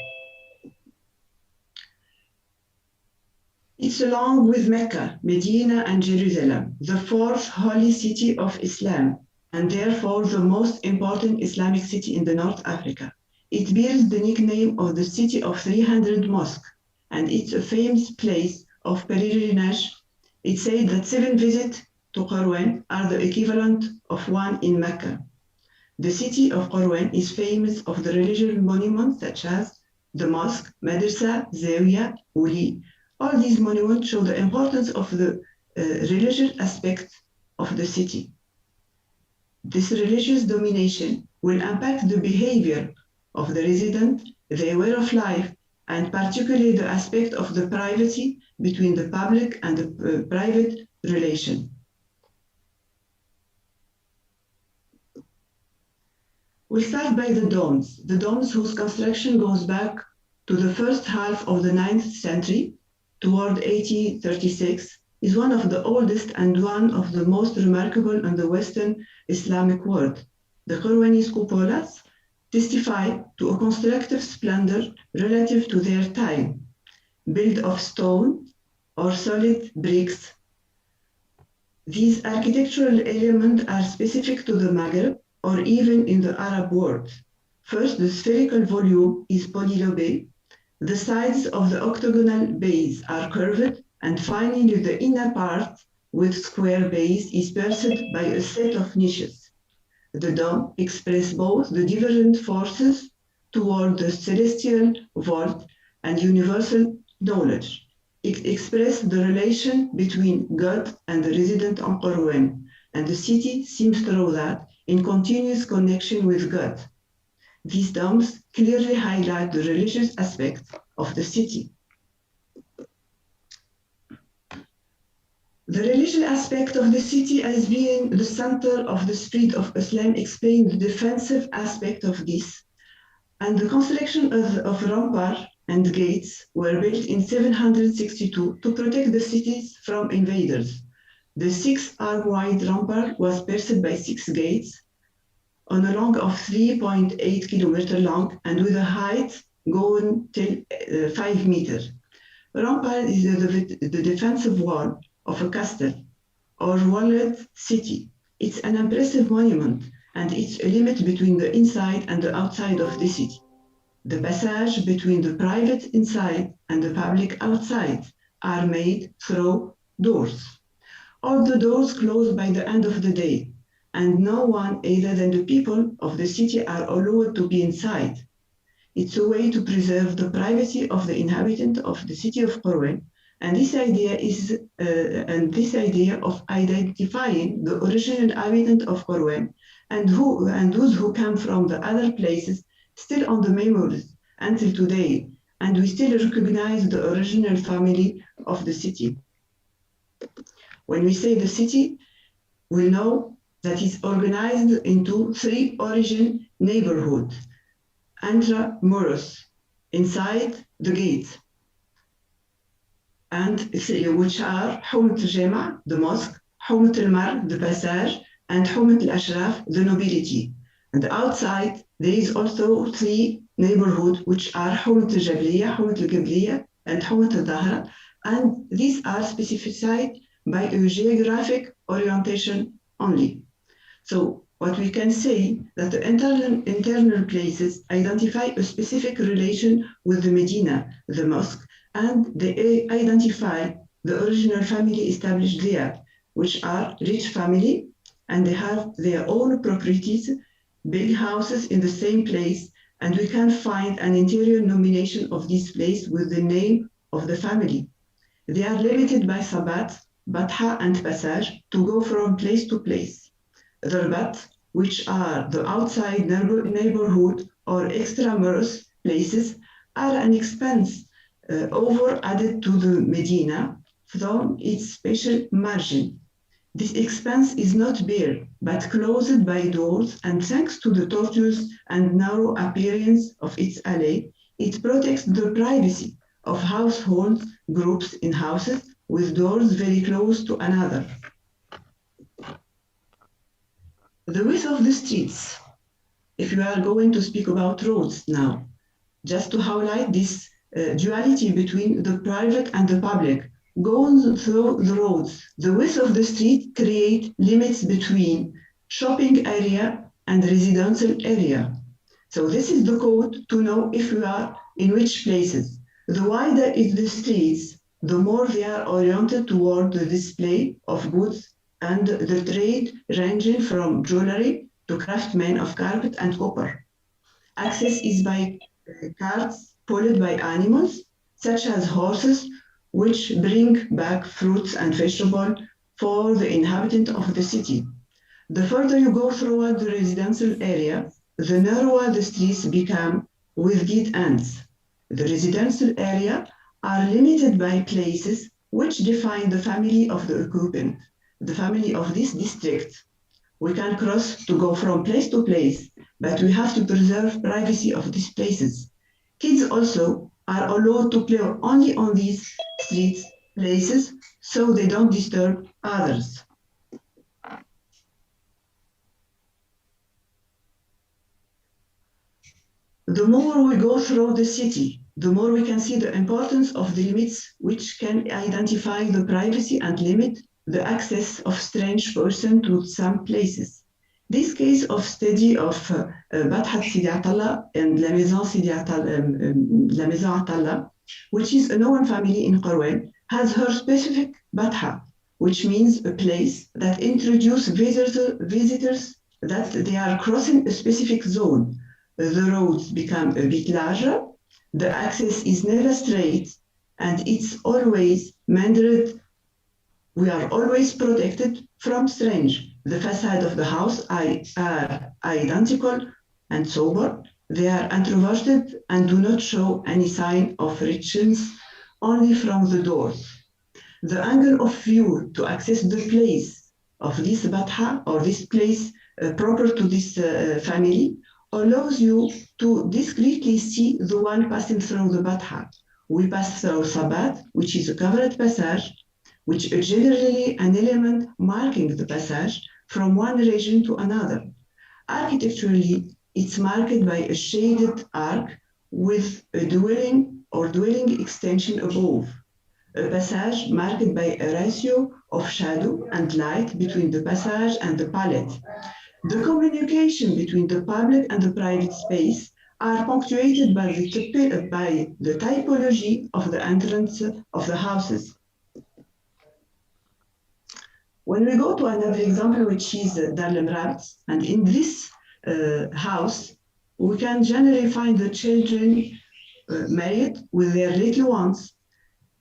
It's along with Mecca, Medina, and Jerusalem, the 4th holy city of Islam, and therefore the most important Islamic city in the North Africa. It bears the nickname of the city of 300 mosques, and it's a famous place of pilgrimage. It's said that 7 visits to Qarwan are the equivalent of 1 in Mecca. The city of Qarwan is famous of the religious monuments such as the mosque, madrasa, zawiya, uli. All these monuments show the importance of the religious aspect of the city. This religious domination will impact the behavior of the resident, their way of life, and particularly the aspect of the privacy between the public and the private relation. We'll start by the domes whose construction goes back to the first half of the 9th century, toward 1836, is one of the oldest and one of the most remarkable in the Western Islamic world. The Qarwanese cupolas testify to a constructive splendor relative to their time, built of stone or solid bricks. These architectural elements are specific to the Maghreb or even in the Arab world. First, the spherical volume is polylobate. The sides of the octagonal base are curved, and finally the inner part with square base is pierced by a set of niches. The dome expresses both the divergent forces toward the celestial vault and universal knowledge. It expresses the relation between God and the resident on Qarwan, and the city seems through that in continuous connection with God. These domes clearly highlight the religious aspect of the city. The religious aspect of the city as being the center of the spread of Islam explains the defensive aspect of this, and the construction of rampart and gates were built in 762 to protect the cities from invaders. The 6-arm wide rampart was pierced by 6 gates on a long of 3.8 kilometers long and with a height going till 5 meters. Rampart is the defensive wall of a castle or walled city. It's an impressive monument and it's a limit between the inside and the outside of the city. The passage between the private inside and the public outside are made through doors. All the doors close by the end of the day, and no one other than the people of the city are allowed to be inside. It's a way to preserve the privacy of the inhabitant of the city of Qorwen, and this idea of identifying the original inhabitant of Qorwen and those who come from the other places still on the memories until today, and we still recognize the original family of the city. When we say the city, we know that it's organized into 3 origin neighborhoods. Intramuros, inside the gate, and which are Houmet al-Jama, the mosque, Houmet al-Mar, the passage, and Houmet al-Ashraf, the nobility. And outside, there is also 3 neighborhoods, which are Houmet al-Jabliya, Houmet al-Qibliya, and Houmet al-Dahra, and these are specified by a geographic orientation only. So what we can say that the internal places identify a specific relation with the Medina, the mosque, and they identify the original family established there, which are rich family, and they have their own properties, big houses in the same place, and we can find an interior nomination of this place with the name of the family. They are limited by Sabat, Batha, and Passage to go from place to place. The Rabat, which are the outside neighborhood or extramuros places, are an expense over added to the Medina from its special margin. This expense is not bare, but closed by doors, and thanks to the tortuous and narrow appearance of its alley, it protects the privacy of household groups in houses with doors very close to another. The width of the streets, if you are going to speak about roads now, just to highlight this duality between the private and the public, goes through the roads. The width of the street create limits between shopping area and residential area. So this is the code to know if you are in which places. The wider is the streets, the more they are oriented toward the display of goods and the trade ranging from jewelry to craftsmen of carpet and copper. Access is by carts pulled by animals, such as horses, which bring back fruits and vegetables for the inhabitant of the city. The further you go throughout the residential area, the narrower the streets become with dead ends. The residential area are limited by places which define the family of the occupant, the family of this district. We can cross to go from place to place, but we have to preserve privacy of these places. Kids also are allowed to play only on these streets, places, so they don't disturb others. The more we go through the city, the more we can see the importance of the limits which can identify the privacy and limit the access of strange person to some places. This case of study of Bathat Sidi Atallah and La Maison Atallah, which is a known family in Qorwen, has her specific Batha, which means a place that introduces visitors that they are crossing a specific zone. The roads become a bit larger, the access is never straight, and it's always mandated. We are always protected from strange. The facade of the house are identical and sober. They are introverted and do not show any sign of richness, only from the doors. The angle of view to access the place of this batha or this place proper to this family allows you to discreetly see the one passing through the batha. We pass through Sabat, which is a covered passage, which is generally an element marking the passage from one region to another. Architecturally, it's marked by a shaded arc with a dwelling extension above. A passage marked by a ratio of shadow and light between the passage and the palette. The communication between the public and the private space are punctuated by the typology of the entrance of the houses. When we go to another example, which is Dar al-Mrabt, and in this house, we can generally find the children married with their little ones.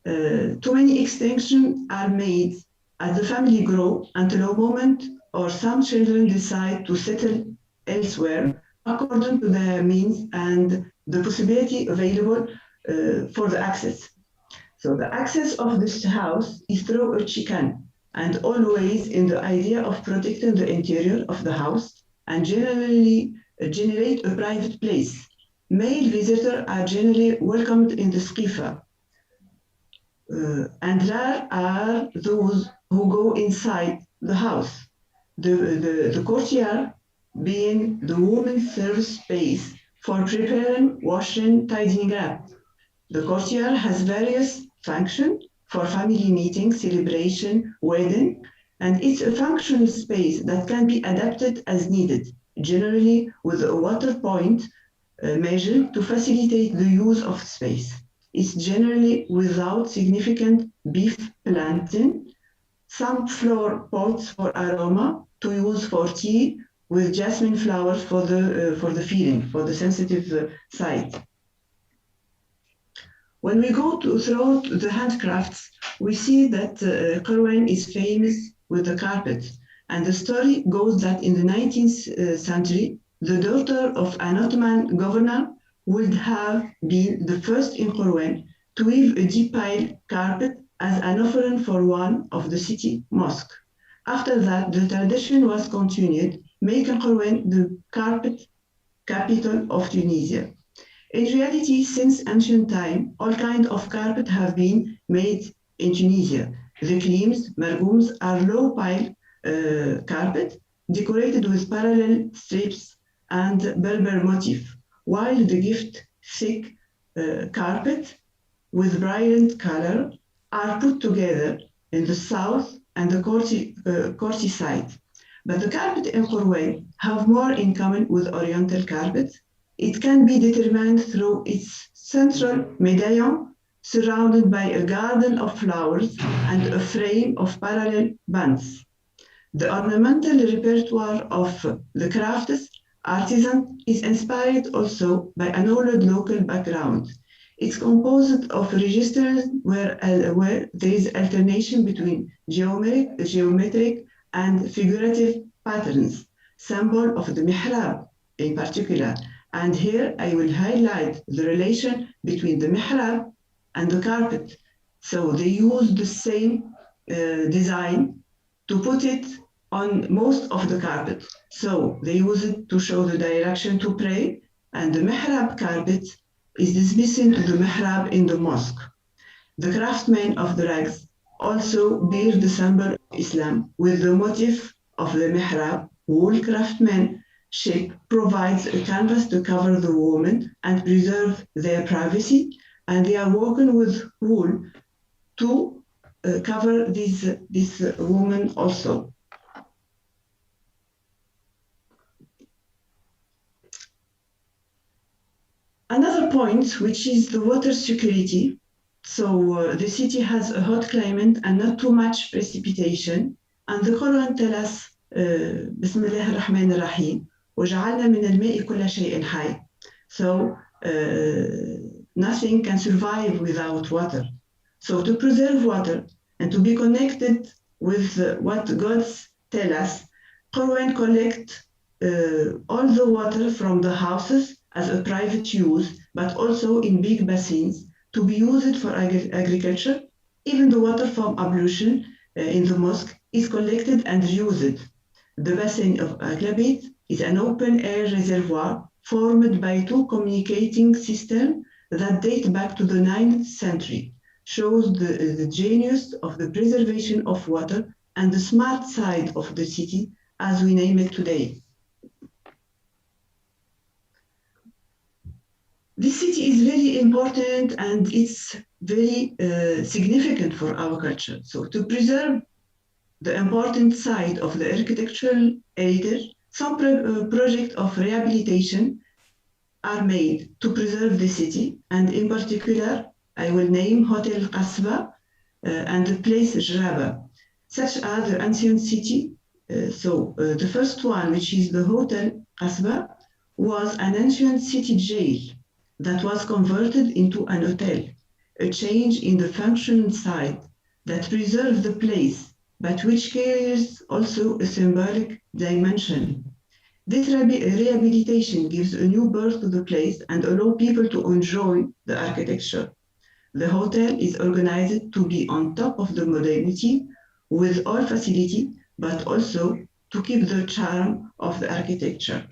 Too many extensions are made as the family grow until a moment or some children decide to settle elsewhere according to their means and the possibility available for the access. So the access of this house is through a chicane and always in the idea of protecting the interior of the house and generally generate a private place. Male visitors are generally welcomed in the skifa. And rare are those who go inside the house. The courtyard being the woman's service space for preparing, washing, tidying up. The courtyard has various functions for family meetings, celebration, wedding, and it's a functional space that can be adapted as needed, generally with a water point measure to facilitate the use of space. It's generally without significant beef planting, some flower pots for aroma to use for tea with jasmine flowers for the feeling, for the sensitive side. When we go through the handcrafts, we see that Corwen is famous with the carpet. And the story goes that in the 19th century, the daughter of an Ottoman governor would have been the first in Corwen to weave a deep pile carpet as an offering for one of the city mosques. After that, the tradition was continued, making Corwen the carpet capital of Tunisia. In reality, since ancient time, all kinds of carpet have been made in Tunisia. The klims, margooms are low-pile carpet decorated with parallel strips and Berber motif, while the gift thick carpet with brilliant color are put together in the south and the Corti side. But the carpet in Corwen have more in common with Oriental carpets. It can be determined through its central medallion surrounded by a garden of flowers and a frame of parallel bands. The ornamental repertoire of the crafts artisan is inspired also by an old local background. It's composed of registers where there is alternation between geometric and figurative patterns, symbol of the mihrab in particular. And here I will highlight the relation between the mihrab and the carpet. So they use the same design to put it on most of the carpet. So they use it to show the direction to pray, and the mihrab carpet is dismissing to the mihrab in the mosque. The craftsmen of the rags also bear the symbol of Islam with the motif of the mihrab. Wool craftsmanship provides a canvas to cover the woman and preserve their privacy, and they are working with wool to cover this woman also. Another point, which is the water security. So the city has a hot climate and not too much precipitation. And the Quran tells us, بسم الله الرحمن الرحيم, وجعلنا من الماء كل شيء حي. So nothing can survive without water. So to preserve water and to be connected with what gods tell us, Quran collect all the water from the houses as a private use, but also in big basins to be used for agriculture, Even the water from ablution in the mosque is collected and reused. The basin of Aglabit is an open-air reservoir formed by two communicating systems that date back to the 9th century, shows the genius of the preservation of water and the smart side of the city as we name it today. This city is very important and it's very significant for our culture. So to preserve the important side of the architectural heritage, some projects of rehabilitation are made to preserve the city, and in particular, I will name Hotel Qasba and the place Jraba, such as the ancient city. The first one, which is the Hotel Qasba, was an ancient city jail that was converted into an hotel, a change in the function side that preserves the place, but which carries also a symbolic dimension. This rehabilitation gives a new birth to the place and allows people to enjoy the architecture. The hotel is organized to be on top of the modernity with all facility, but also to keep the charm of the architecture.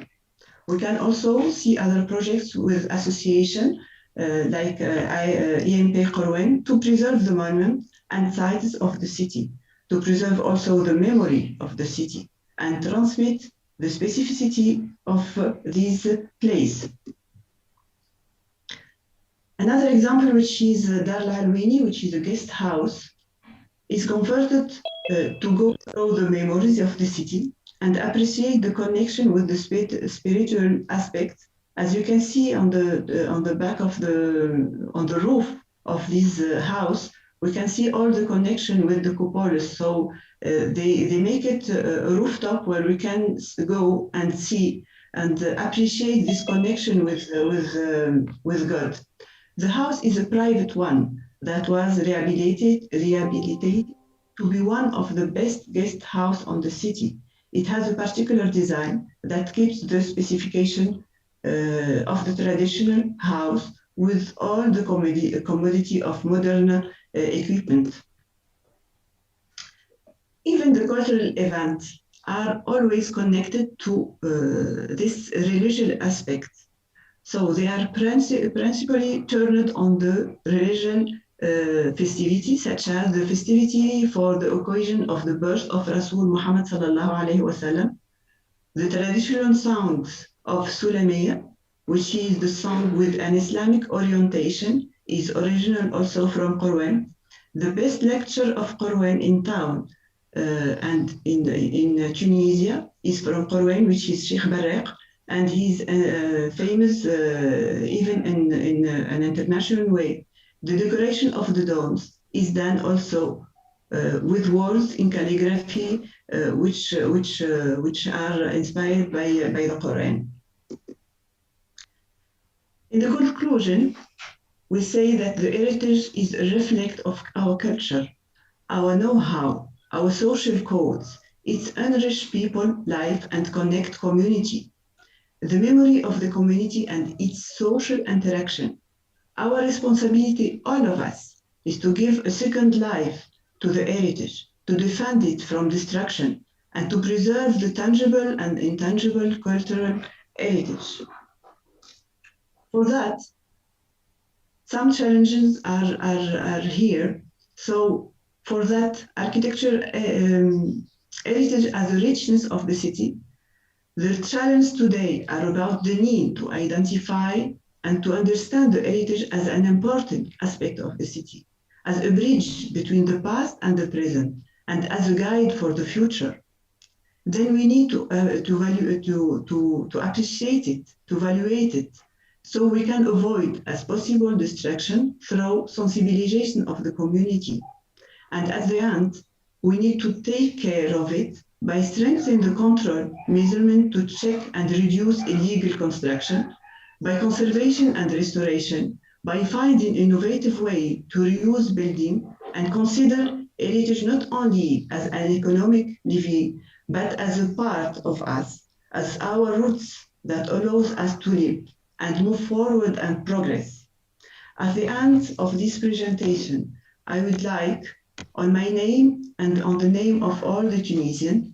We can also see other projects with association like EMP Corwen to preserve the monuments and sites of the city, to preserve also the memory of the city and transmit the specificity of this place. Another example, which is Dar al-Halwini, which is a guest house, is converted to go through the memories of the city and appreciate the connection with the spiritual aspect. As you can see on the back of on the roof of this house, we can see all the connection with the cupolas. So they make it a rooftop where we can go and see and appreciate this connection with God. The house is a private one that was rehabilitated to be one of the best guest house on the city. It has a particular design that keeps the specification of the traditional house with all the commodity of modern equipment. Even the cultural events are always connected to this religious aspect. So they are principally turned on the religion festivity, such as the festivity for the occasion of the birth of Rasul Muhammad sallallahu alaihi wasallam, the traditional songs of Sulamiyya, which is the song with an Islamic orientation, is original also from Qur'an. The best lecture of Qur'an in town and in Tunisia is from Qur'an, which is Sheikh Barraq, and he's famous even in an international way. The decoration of the domes is done also with words in calligraphy, which are inspired by the Quran. In the conclusion, we say that the heritage is a reflect of our culture, our know-how, our social codes. It's enrich people life and connect community. The memory of the community and its social interaction. Our responsibility, all of us, is to give a second life to the heritage, to defend it from destruction, and to preserve the tangible and intangible cultural heritage. For that, some challenges are here. So for that, architecture heritage as a richness of the city. The challenges today are about the need to identify and to understand the heritage as an important aspect of the city, as a bridge between the past and the present, and as a guide for the future. Then we need to appreciate it, to evaluate it, so we can avoid as possible distraction through sensibilization of the community. And at the end, we need to take care of it by strengthening the control measurement to check and reduce illegal construction, by conservation and restoration, by finding innovative way to reuse building and consider heritage not only as an economic levy, but as a part of us, as our roots that allows us to live and move forward and progress. At the end of this presentation, I would like, on my name and on the name of all the Tunisians,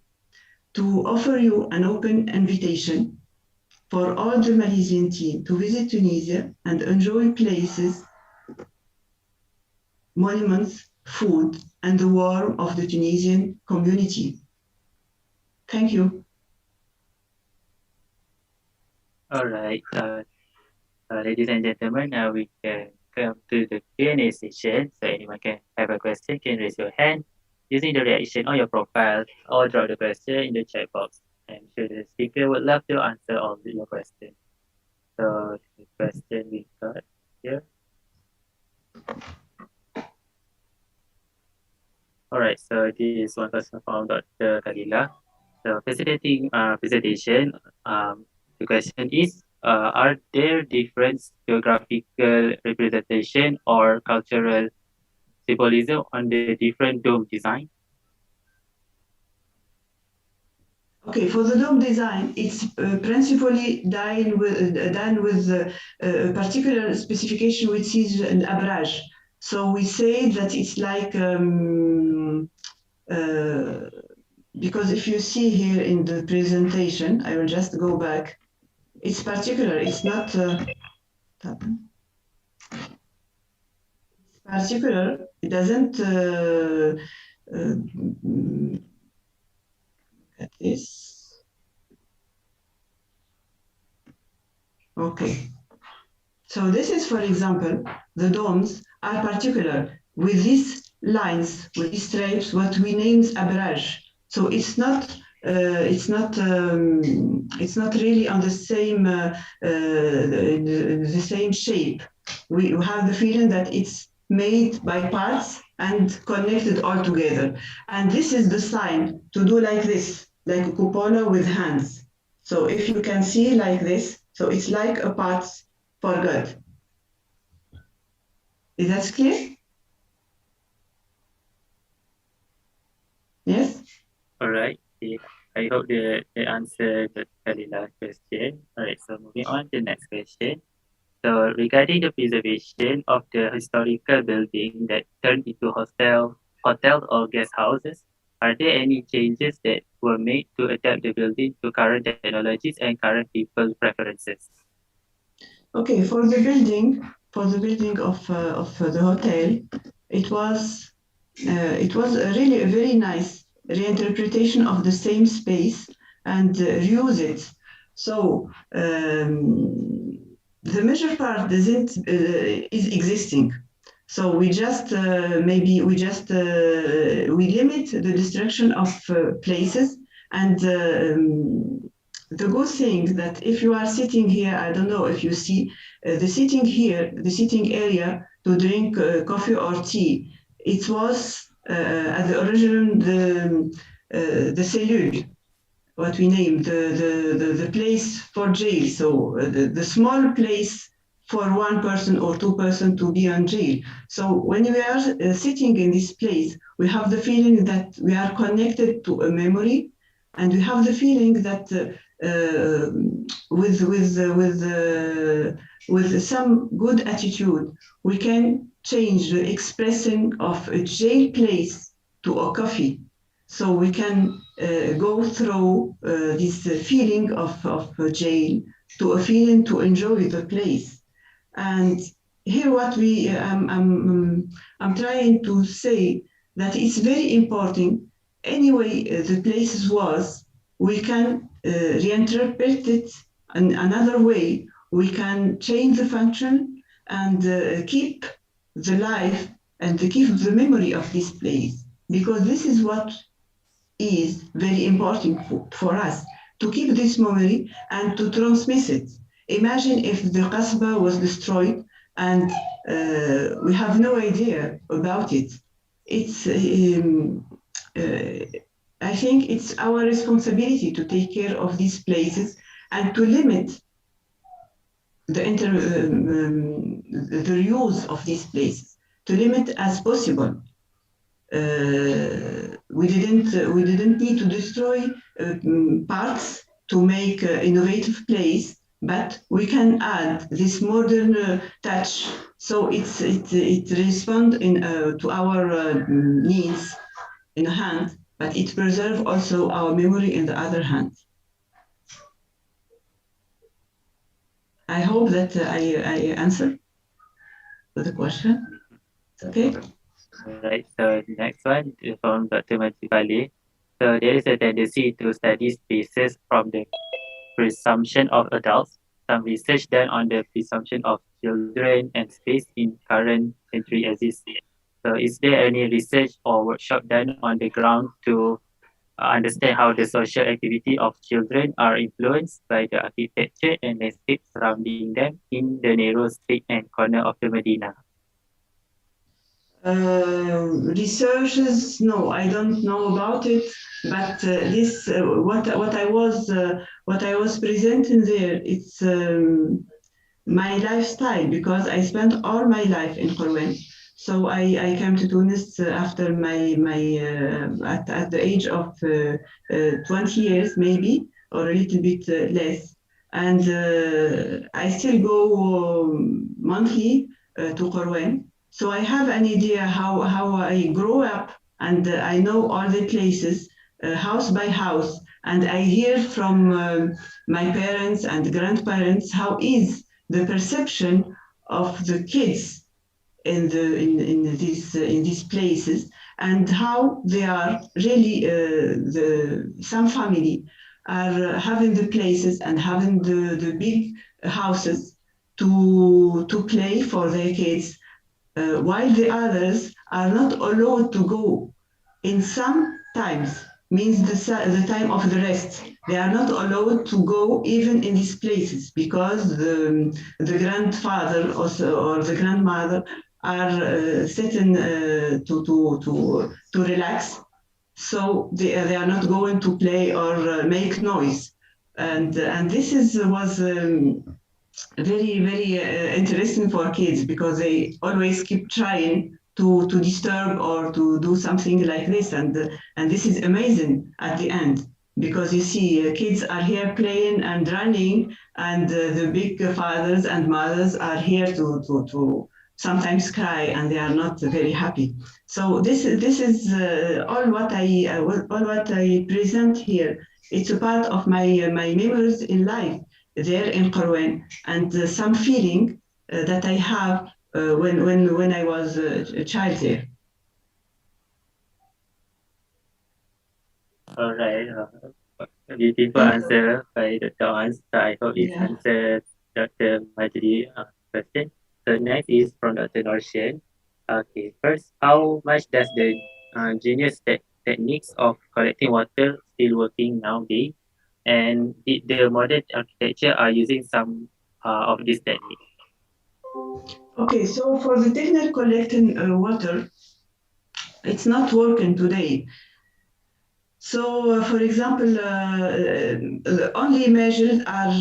to offer you an open invitation for all the Malaysian team to visit Tunisia and enjoy places, monuments, food, and the warmth of the Tunisian community. Thank you. All right. Ladies and gentlemen, now we can come to the Q&A session. So anyone can have a question, can raise your hand using the reaction on your profile or drop the question in the chat box. I'm sure the speaker would love to answer all your questions. So the question we got here. All right, so this one question from Dr. Kalila. So facilitating presentation, the question is, are there different geographical representation or cultural symbolism on the different dome design? Okay, for the dome design, it's principally done with a particular specification which is an abrage. So we say that it's like, because if you see here in the presentation, I will just go back. It's particular, it's not particular, it doesn't at this. Okay. So this is, for example, the domes are particular with these lines, with these stripes, what we named abrage. So it's not really on the same shape. We have the feeling that it's made by parts and connected all together. And this is the sign to do like this, like a cupola with hands. So if you can see like this, so it's like a part for God. Is that clear? Yes? All right. I hope they answered the Kalila question. All right, so moving on to the next question. So regarding the preservation of the historical building that turned into hotels or guest houses, are there any changes that were made to adapt the building to current technologies and current people preferences? Okay, for the building of the hotel, it was really a very nice reinterpretation of the same space and reuse it. So the major part doesn't is existing. So we just we limit the destruction of places, and the good thing that if you are sitting here, I don't know if you see the sitting area to drink coffee or tea. It was at the original the cellule, what we name the place for jail. So the small place for one person or two person to be on jail. So when we are sitting in this place, we have the feeling that we are connected to a memory, and we have the feeling that with some good attitude, we can change the expression of a jail place to a coffee. So we can go through this feeling of jail to a feeling to enjoy the place. And here what I'm trying to say that it's very important. Anyway, the places was, we can reinterpret it in another way. We can change the function and keep the life and to keep the memory of this place, because this is what is very important for us, to keep this memory and to transmit it. Imagine if the Qasba was destroyed and we have no idea about it. It's I think it's our responsibility to take care of these places and to limit the use of these places, to limit as possible. We didn't need to destroy parts to make innovative place, but we can add this modern touch, so it responds to our needs in a hand, but it preserves also our memory in the other hand. I hope that I answered the question. Okay. Right. So next one is from Dr. Majibale. So there is a tendency to study spaces from the presumption of adults. Some research done on the presumption of children and space in current century exists. So is there any research or workshop done on the ground to understand how the social activity of children are influenced by the architecture and landscape surrounding them in the narrow street and corner of the Medina? Researches, no, I don't know about it, but this what I was presenting there, it's my lifestyle, because I spent all my life in Corwen. So I came to Tunis after at the age of 20 years maybe, or a little bit less, and I still go monthly to Corwen. So I have an idea how I grew up, and I know all the places, house by house, and I hear from my parents and grandparents how is the perception of the kids in these places, and how they are really some family are having the places and having the big houses to play for their kids, while the others are not allowed to go in some times, means the time of the rest. They are not allowed to go even in these places, because the grandfather or the grandmother are sitting to relax. So they are not going to play or make noise. And this was very interesting for kids, because they always keep trying to disturb or to do something like this, and this is amazing at the end, because you see kids are here playing and running, and the big fathers and mothers are here to sometimes cry, and they are not very happy. So this is all what I present here. It's a part of my memories in life there in Corwen, and some feeling that I have when I was a child there. All right. Beautiful answer by Dr. Hans. So I hope it answers Dr. Majdi question. So next is from Dr. Norshan. Okay, first, how much does the genius techniques of collecting water still working nowadays? And did the modern architecture are using some of this technique? Okay, so for the technical collecting water, it's not working today. So, for example, only measures are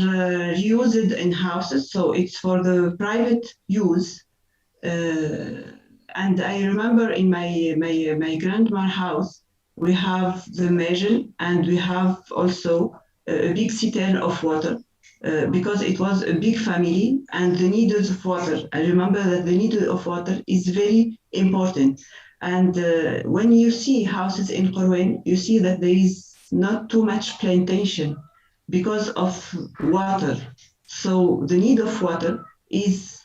used in houses, so it's for the private use. And I remember in my grandma's house, we have the measure, and we have also a big cistern of water, because it was a big family, and the needs of water. I remember that the need of water is very important. And when you see houses in Corwen, you see that there is not too much plantation because of water. So the need of water is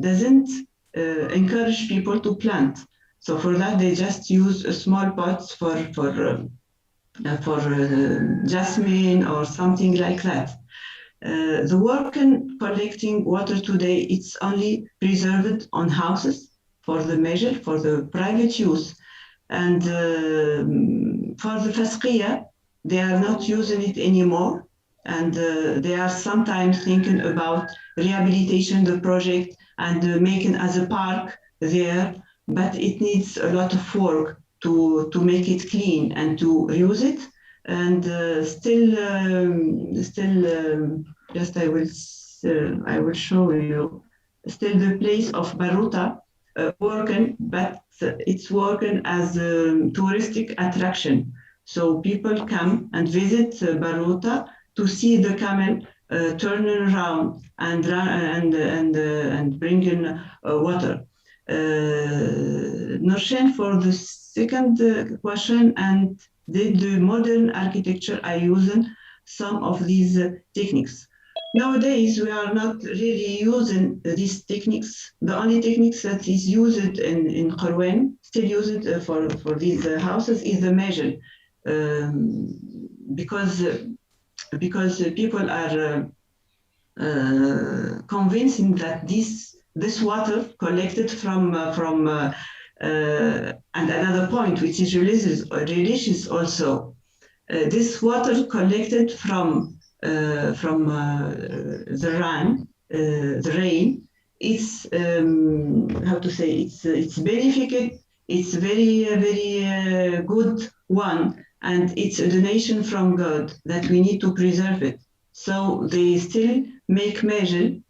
doesn't encourage people to plant. So for that, they just use small pots for jasmine or something like that. The work in collecting water today, it's only preserved on houses for the measure, for the private use. And for the fasqiya, they are not using it anymore. And they are sometimes thinking about rehabilitation the project and making as a park there, but it needs a lot of work to make it clean and to reuse it. And just I will show you. Still, the place of Baruta working, but it's working as a touristic attraction. So people come and visit Baruta to see the camel turning around and bring in water. Norshen, for the second question, and did the modern architecture are using some of these techniques? Nowadays, we are not really using these techniques. The only techniques that is used in Qarwan, still used for these houses, is the measure. Because people are convincing that this water collected from and another point which is religious also, this water collected from the rain, it's how to say, it's benefited, it's very good one, and it's a donation from God that we need to preserve it. So they still make measure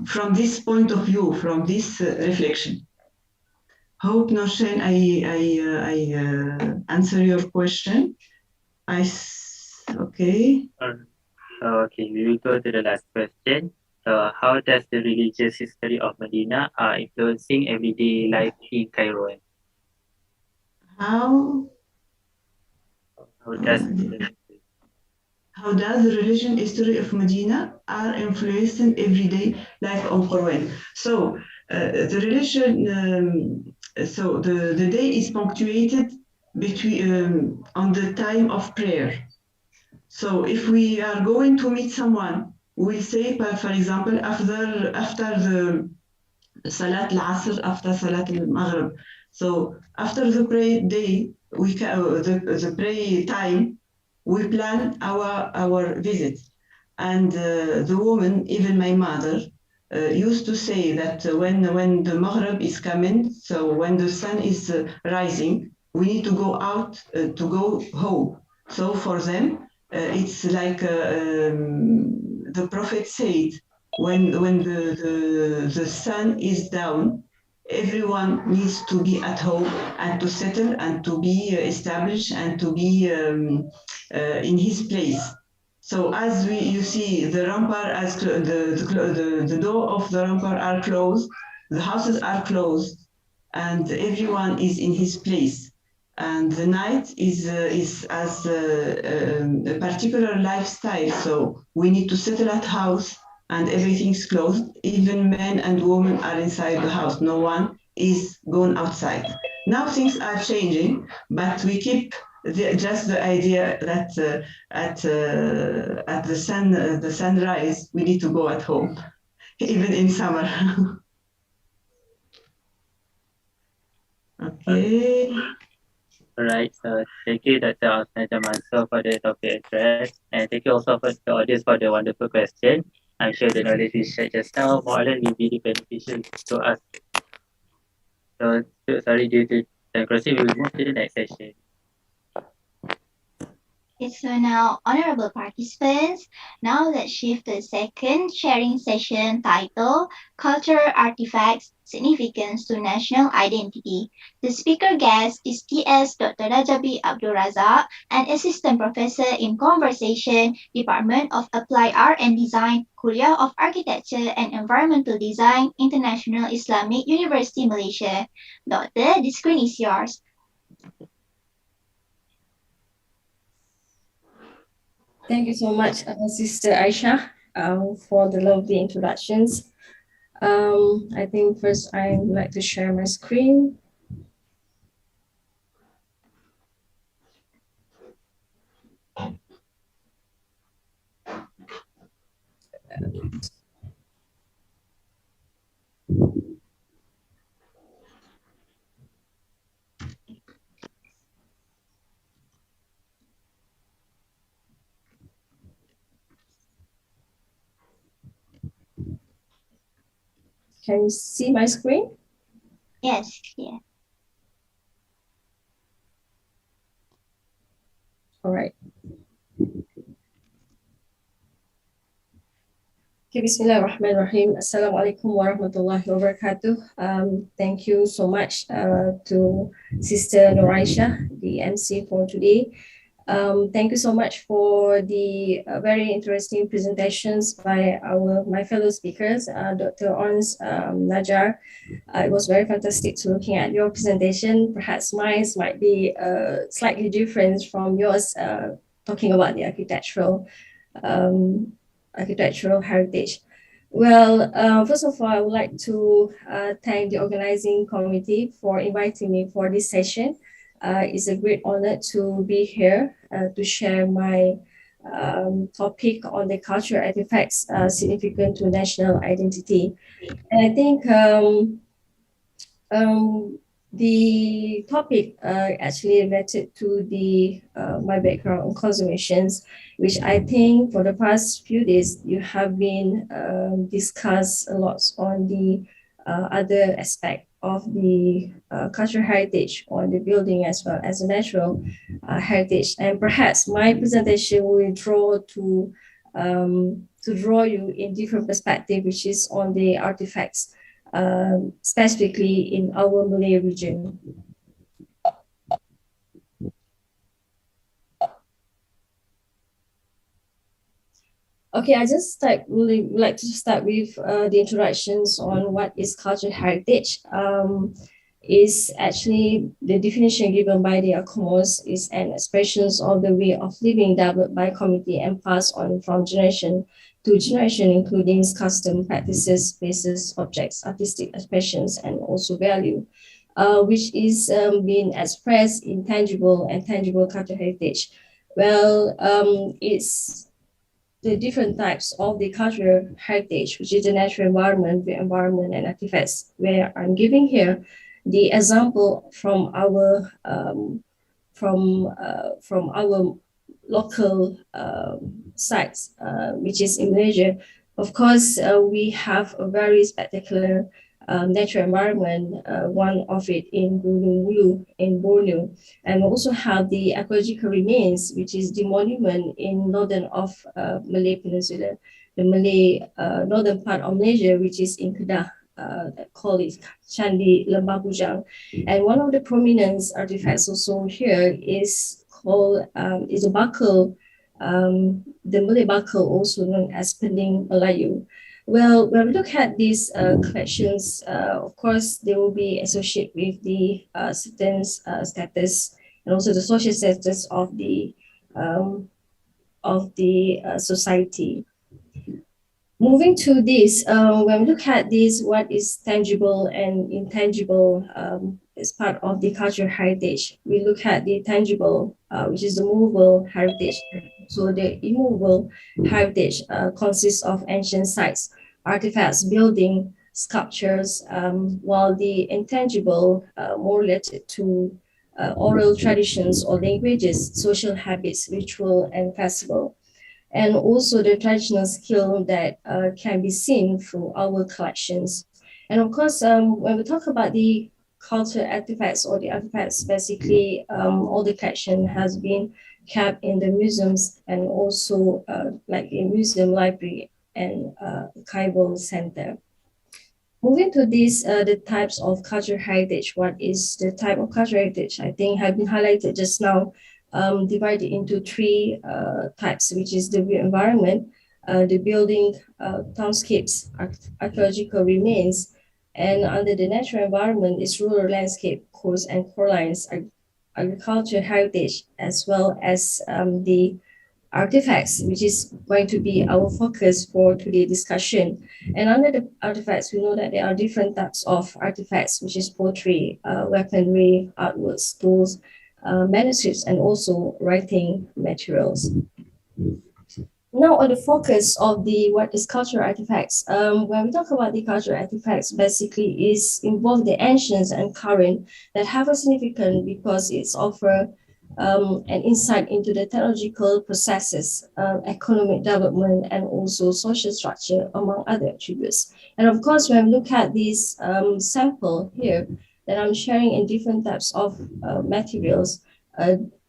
from this point of view, from this reflection. Hope, Norshen, I answer your question. Okay. Okay, we will go to the last question. So, how does the religious history of Medina influencing everyday life in Cairo? How does the religion history of Medina are influencing everyday life of Qarwan? So the religion, so the day is punctuated between on the time of prayer. So if we are going to meet someone, we'll say, for example, after the Salat al-Asr, after Salat al-Maghrib. So after the prayer day, the prayer time, we plan our visit. And the woman, even my mother, used to say that when the Maghrib is coming, so when the sun is rising, we need to go out to go home. So for them, it's like the Prophet said, when the sun is down, everyone needs to be at home and to settle and to be established and to be in his place. So as you see, the rampart, as the door of the rampart are closed, the houses are closed, and everyone is in his place. And the night is as a particular lifestyle. So we need to settle at house, and everything's closed. Even men and women are inside the house. No one is going outside. Now things are changing, but we keep just the idea that at the sunrise we need to go at home, even in summer. Okay. All right, so thank you, Dr. Osman for the topic address, and thank you also for the audience for the wonderful question. I'm sure the knowledge we shared just now more than will be beneficial to us. So, sorry, due to time crossing, we will move to the next session. Okay, so now, honorable participants, now let's shift to the second sharing session titled Cultural Artifacts Significance to National Identity. The speaker guest is T.S. Dr. Rajabi Abdul Razak, an assistant professor in Conversation, Department of Applied Art and Design, Kuliah of Architecture and Environmental Design, International Islamic University, Malaysia. Doctor, the screen is yours. Thank you so much, Sister Aisha, for the lovely introductions. I think first I would like to share my screen. Can you see my screen? Yes, yeah. All right. Okay, Bismillahirrahmanirrahim. Assalamualaikum warahmatullahi wabarakatuh. Thank you so much to Sister Noraisha, the MC for today. Thank you so much for the very interesting presentations by my fellow speakers, Dr. Ons, Najar. It was very fantastic to looking at your presentation. Perhaps mine might be slightly different from yours, talking about the um, architectural heritage. Well, first of all, I would like to thank the organizing committee for inviting me for this session. It's a great honor to be here to share my topic on the cultural artifacts significant to national identity. And I think the topic actually related to my background on conservations, which I think for the past few days you have been discussed a lot on the other aspect of the cultural heritage on the building as well as the natural heritage. And perhaps my presentation will draw you in different perspective, which is on the artifacts specifically in our Malay region. Okay, I just really like to start with the introductions on what is cultural heritage. Is actually the definition given by the Acomos is an expression of the way of living developed by community and passed on from generation to generation, including custom, practices, places, objects, artistic expressions, and also value, which is being expressed in tangible and tangible cultural heritage. Well, it's the different types of the cultural heritage, which is the natural environment, the environment, and artifacts, where I'm giving here the example from our local sites, which is in Malaysia. Of course, we have a very spectacular natural environment, one of it in Gunung Bulu in Borneo. And we also have the archaeological remains, which is the monument in northern of Malay Peninsula, the Malay northern part of Malaysia, which is in Kedah. Called it Candi Lembah Bujang. And one of the prominent artifacts also here is called is a buckle, the Malay buckle, also known as Pening Melayu. Well, when we look at these collections, of course, they will be associated with the certain status and also the social status of the society. Moving to this, when we look at this, what is tangible and intangible as part of the cultural heritage, we look at the tangible, which is the movable heritage. So the immovable heritage consists of ancient sites, artifacts, building, sculptures, while the intangible more related to oral traditions or languages, social habits, ritual, and festival, and also the traditional skill that can be seen through our collections. And of course, when we talk about the cultural artifacts or the artifacts, basically all the collection has been kept in the museums and also like in museum, library, and archival center. Moving to this, the types of cultural heritage. What is the type of cultural heritage? I think have been highlighted just now, divided into three types, which is the environment, the building, townscapes, archaeological remains, and under the natural environment is rural landscape, coast and corelines, agricultural heritage, as well as the artifacts, which is going to be our focus for today's discussion. And under the artifacts, we know that there are different types of artifacts, which is pottery, weaponry, artworks, tools, manuscripts, and also writing materials. Now on the focus of what is cultural artifacts, when we talk about the cultural artifacts, basically is involve the ancients and current that have a significance because it's offer an insight into the technological processes, economic development, and also social structure, among other attributes. And of course, when we look at this sample here that I'm sharing in different types of materials,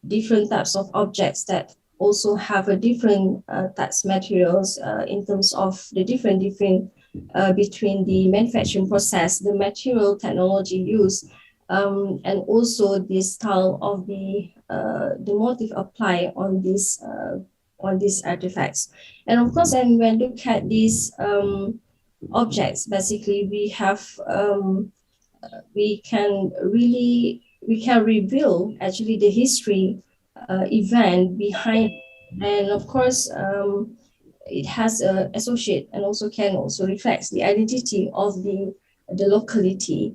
different types of objects that also have a different types materials in terms of the different between the manufacturing process, the material technology used, and also the style of the motif applied on these artifacts. And of course, and when we look at these objects, basically we can reveal actually the history event behind, and of course it has a associate and also can also reflects the identity of the locality.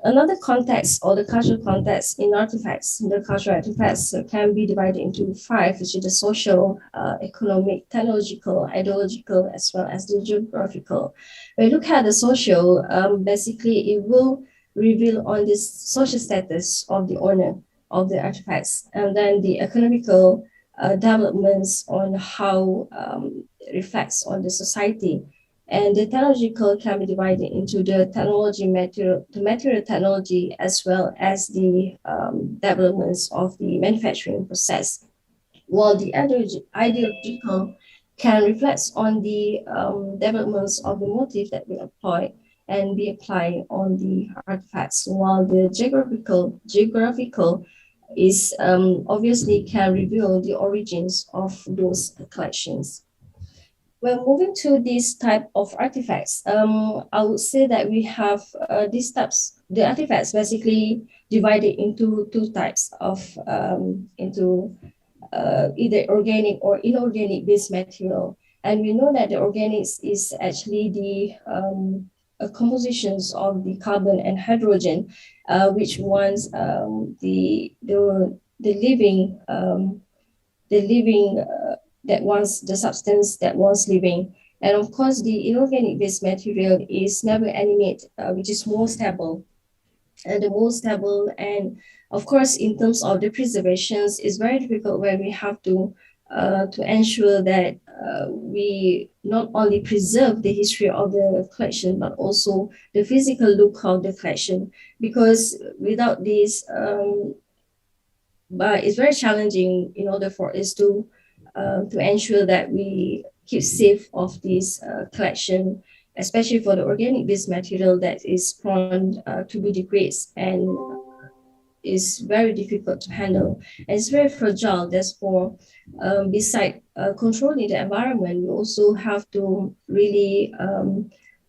Another context or the cultural context in artifacts, the cultural artifacts can be divided into five, which is the social, economic, technological, ideological, as well as the geographical. When you look at the social, basically it will reveal on this social status of the owner of the artifacts, and then the economical developments on how it reflects on the society. And the technological can be divided into the material technology, as well as the developments of the manufacturing process. While the ideological can reflect on the developments of the motif that we employ and be applied on the artifacts, while the geographical is obviously can reveal the origins of those collections. Well, moving to this type of artifacts, I would say that we have these types. The artifacts basically divided into two types of into either organic or inorganic based material. And we know that the organics is actually the compositions of the carbon and hydrogen, which ones the living that wants the substance that was living. And of course, the inorganic based material is never animate, which is more stable. And the most stable, and of course, in terms of the preservations, is very difficult where we have to ensure that we not only preserve the history of the collection, but also the physical look of the collection. Because without this, but it's very challenging in order for us to ensure that we keep safe of this collection, especially for the organic based material that is prone to be degraded and is very difficult to handle. And it's very fragile. Therefore, beside controlling the environment, we also have to really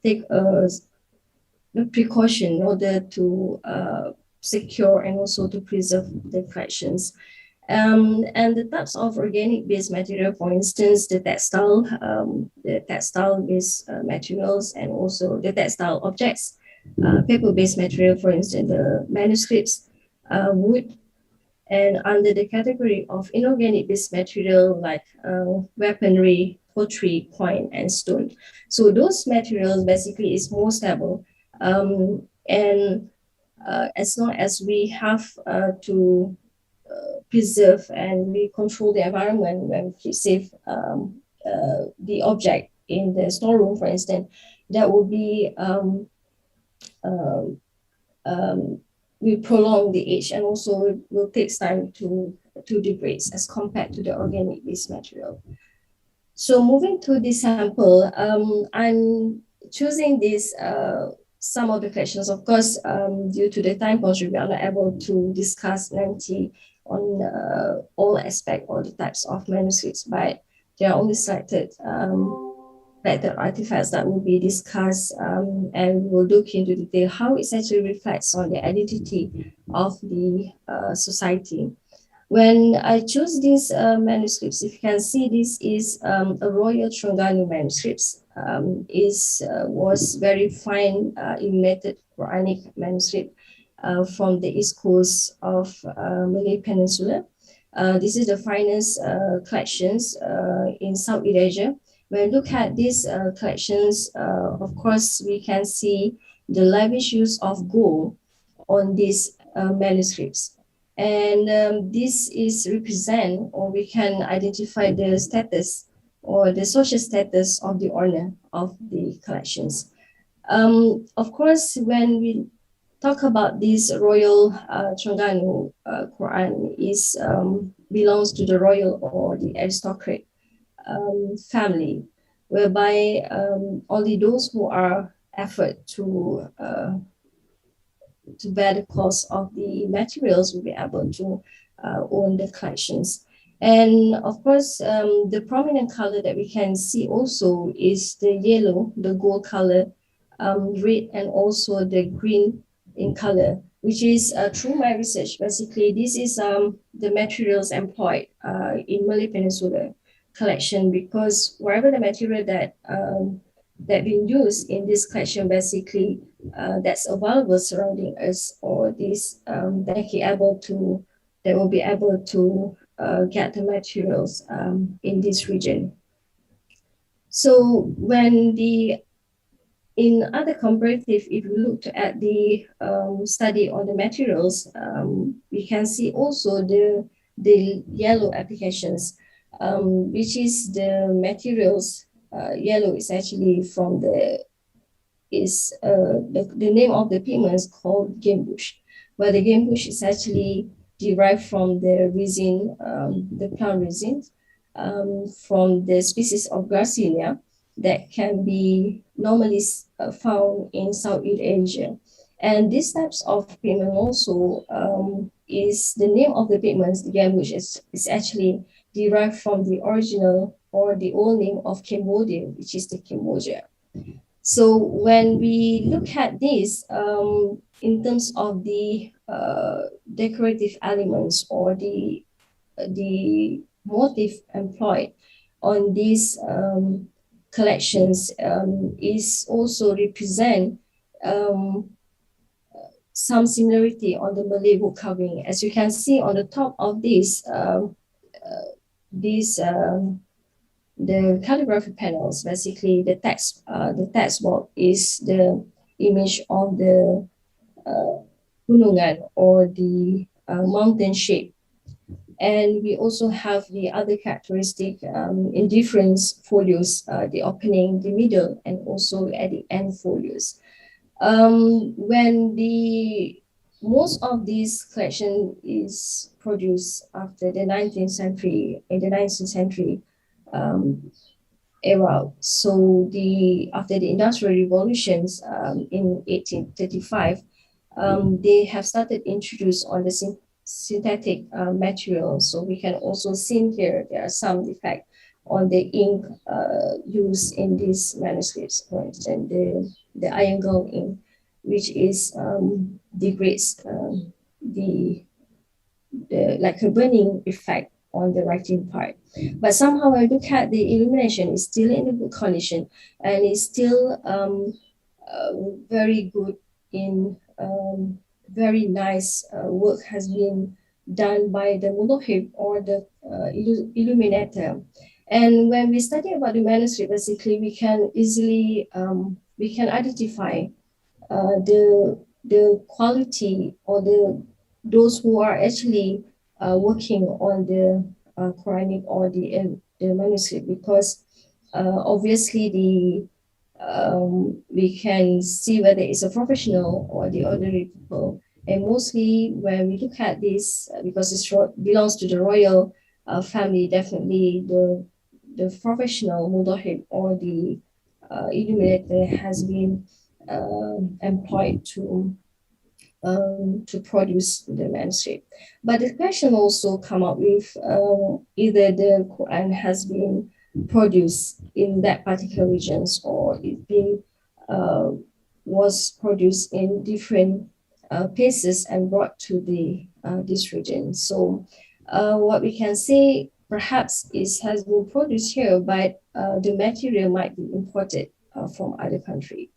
take a precaution in order to secure and also to preserve the collections. And the types of organic-based material, for instance, the textile-based materials, and also the textile objects, paper-based material, for instance, the manuscripts, wood, and under the category of inorganic-based material like weaponry, pottery, coin, and stone. So those materials basically is more stable, and as long as we have to preserve and we control the environment when we save the object in the storeroom, for instance, that will be will prolong the age, and also will take time to degrade as compared to the organic based material. So moving to the sample, I'm choosing this some of the questions. Of course, due to the time constraint, we are not able to discuss lengthy on all aspects or the types of manuscripts, but there are only selected artifacts that will be discussed, and we will look into detail how it actually reflects on the identity of the society. When I chose these manuscripts, if you can see, this is a Royal Terengganu manuscripts. Was very fine illuminated Quranic manuscript from the east coast of Malay Peninsula. This is the finest collections in Southeast Asia. When we look at these collections, of course, we can see the lavish use of gold on these manuscripts. And this is represent, or we can identify the status or the social status of the owner of the collections. Of course, when we talk about this Royal Terengganu Quran, is belongs to the royal or the aristocratic family, whereby only those who are effort to bear the cost of the materials will be able to own the collections. And of course, the prominent color that we can see also is the yellow, the gold color, red, and also the green in color, which is through my research. Basically, this is the materials employed in Malay Peninsula collection, because wherever the material that being used in this collection, basically that's available surrounding us, or this they will be able to get the materials in this region. So when in other comparative, if you look at the study on the materials, we can see also the yellow applications, which is the materials. Yellow is actually from the name of the pigment is called game bush, where the game bush is actually derived from the resin, the plant resin, from the species of Garcinia that can be normally found in Southeast Asia. And these types of pigment also is the name of the pigments, the game bush, is actually derived from the original or the old name of Cambodia, which is the Cambodia. So when we look at this in terms of the decorative elements or the motif employed on these collections is also represent some similarity on the Malay wood carving. As you can see on the top of this, the calligraphy panels, basically the text box is the image of the gunungan or the mountain shape. And we also have the other characteristic in different folios, the opening, the middle, and also at the end folios. When most of this collection is produced after the 19th century, in the 19th century era. So after the Industrial Revolutions in 1835, they have started introduce on the synthetic materials. So we can also see here there are some defect on the ink used in these manuscripts. For instance, the iron gall ink, which is degrades the like a burning effect on the writing part. But somehow I look at the illumination is still in a good condition, and it's still very good in very nice work has been done by the mulohib or the illuminator. And when we study about the manuscript, basically we can easily we can identify the quality or those who are actually working on the Quranic or the manuscript, because obviously we can see whether it's a professional or the ordinary people. And mostly when we look at this, because it belongs to the royal family, definitely the professional mudahib or the illuminator has been employed to produce the manuscript. But the question also come up with either the Quran has been produced in that particular regions, or it been was produced in different places and brought to this region. So what we can say perhaps has been produced here, but the material might be imported from other country.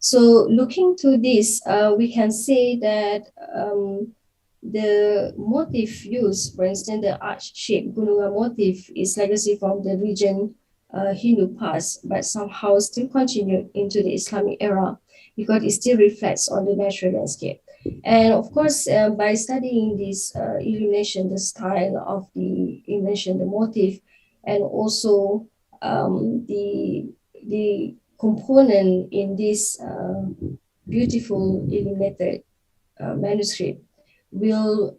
So looking to this, we can say that the motif used, for instance, the arch-shaped gunungan motif is legacy from the region Hindu past, but somehow still continued into the Islamic era because it still reflects on the natural landscape. And of course, by studying this illumination, the style of the illumination, the motif, and also the component in this beautiful illuminated manuscript will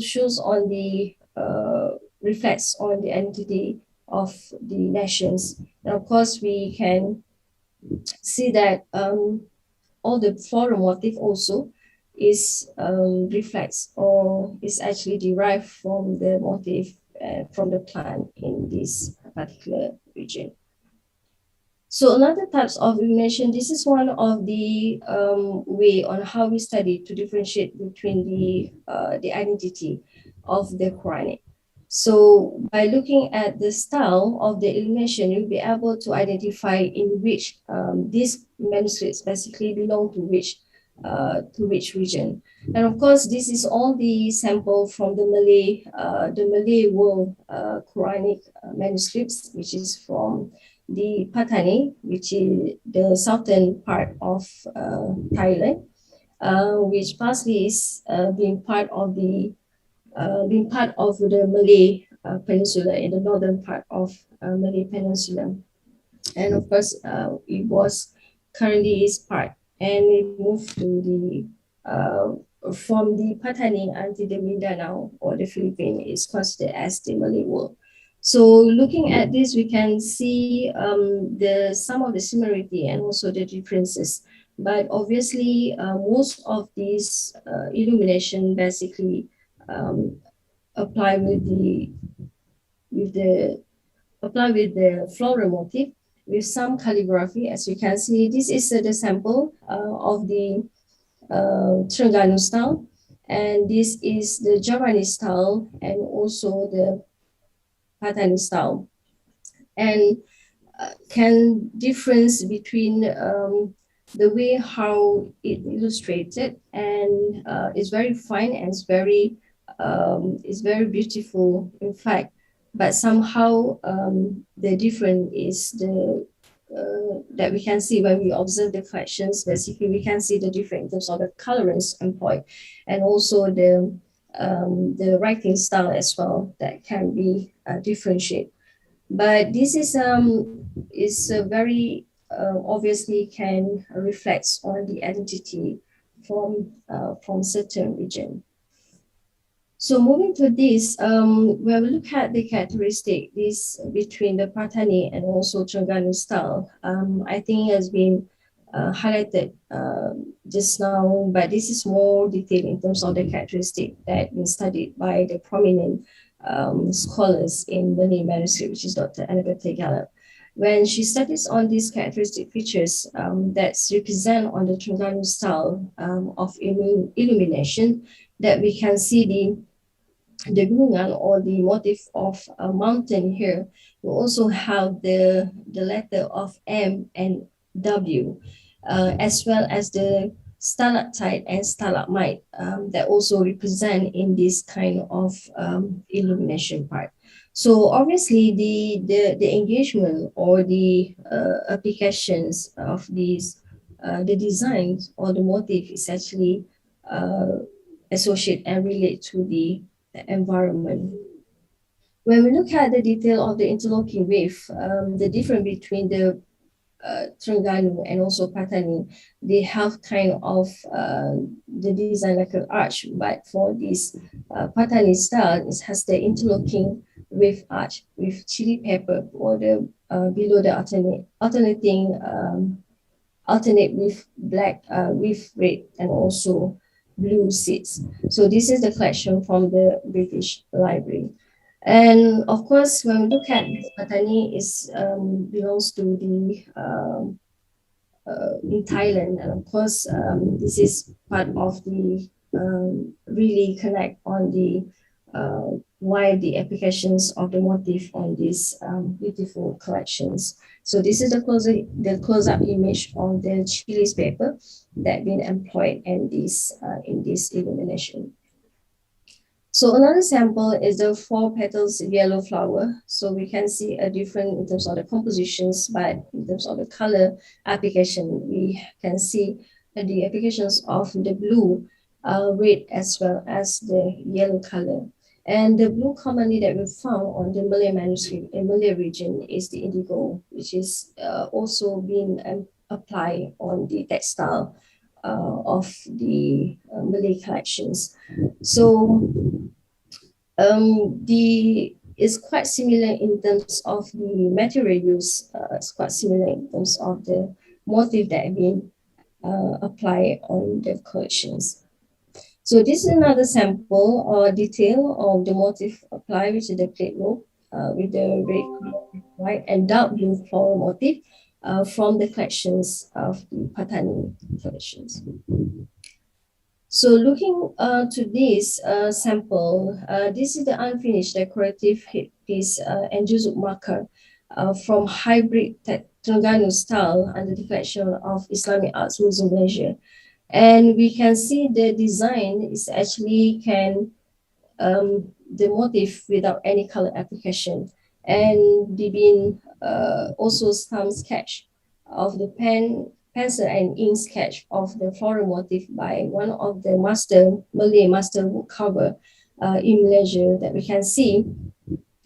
shows on the reflects on the identity of the nations. And of course, we can see that all the floral motif also is reflects or is actually derived from the motif from the plant in this particular region. So another types of illumination, this is one of the way on how we study to differentiate between the identity of the Quranic. So by looking at the style of the illumination, you'll be able to identify in which these manuscripts basically belong to which region. And of course, this is all the sample from the Malay world Quranic manuscripts, which is from the Patani, which is the southern part of Thailand, which partly is being part of the Malay Peninsula in the northern part of Malay Peninsula. And of course, it was currently is part, and it moved to the from the Patani until the Mindanao or the Philippines is considered as the Malay world. So looking at this, we can see the some of the similarity and also the differences. But obviously, most of these illumination basically apply with the with the floral motif with some calligraphy. As you can see, this is the sample of the Terengganu style, and this is the Javanese style and also the Patani style. And can difference between the way how it illustrated, and it's very fine and it's very beautiful in fact, but somehow the difference is the that we can see when we observe the collections. Basically, we can see the difference in terms of the colorants employed, and also the writing style as well that can be differentiated. But this is a very obviously can reflects on the identity from certain region. So moving to this, when we look at the characteristic this between the Patani and also Terengganu style, I think has been highlighted just now, but this is more detailed in terms of the characteristic that been studied by the prominent scholars in Malay manuscript, which is Dr. Annabeth Gallup. When she studies on these characteristic features that's represent on the Terengganu style of illumination, that we can see the gunungan or the motif of a mountain here. We also have the letter of M and W, as well as the stalactite and stalagmite that also represent in this kind of illumination part. So obviously the engagement or the applications of these the designs or the motif is actually associate and relate to the environment. When we look at the detail of the interlocking wave, the difference between the Terengganu and also Patani, they have kind of the design like an arch, but for this Patani style, it has the interlocking wave arch with chili pepper or the below the alternating alternate with black, with red, and also blue seeds. So this is the collection from the British Library. And of course, when we look at this Patani, is belongs to the in Thailand, and of course, this is part of the really connect on the why the applications of the motif on these beautiful collections. So this is the close-up image of the Chilis paper that been employed in this illumination. So another sample is the 4 petals yellow flower. So we can see a different in terms of the compositions, but in terms of the color application, we can see the applications of the blue, red, as well as the yellow color. And the blue commonly that we found on the Malay manuscript in Malay region is the indigo, which is also being applied on the textile of the Malay collections. So the is quite similar in terms of the material use. It's quite similar in terms of the motif that have been applied on the collections. So this is another sample or detail of the motif applied, which is the plate rope with the red, white, and dark blue floral motif from the collections of the Patani collections. So looking to this sample, this is the unfinished decorative headpiece and juzuk marker from hybrid Terengganu style under the collection of Islamic Arts Museum Malaysia. And we can see the design is actually the motif without any color application. And the been also some sketch of the pencil and ink sketch of the floral motif by one of the Malay master woodcarver in Malaysia that we can see.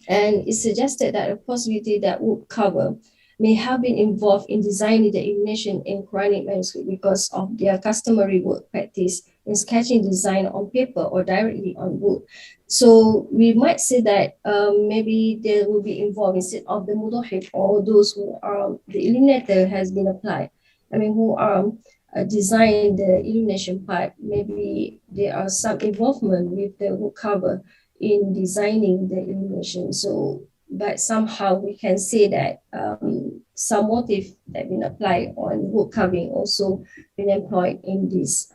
And it suggested that a possibility that woodcarver may have been involved in designing the illumination in Quranic manuscript because of their customary work practice in sketching design on paper or directly on wood. So we might say that maybe they will be involved instead of the mudahib or those who are the illuminator has been applied. I mean, who are design the illumination part. Maybe there are some involvement with the wood cover in designing the illumination. So, but somehow we can say that some motif that been applied on wood carving also been employed in this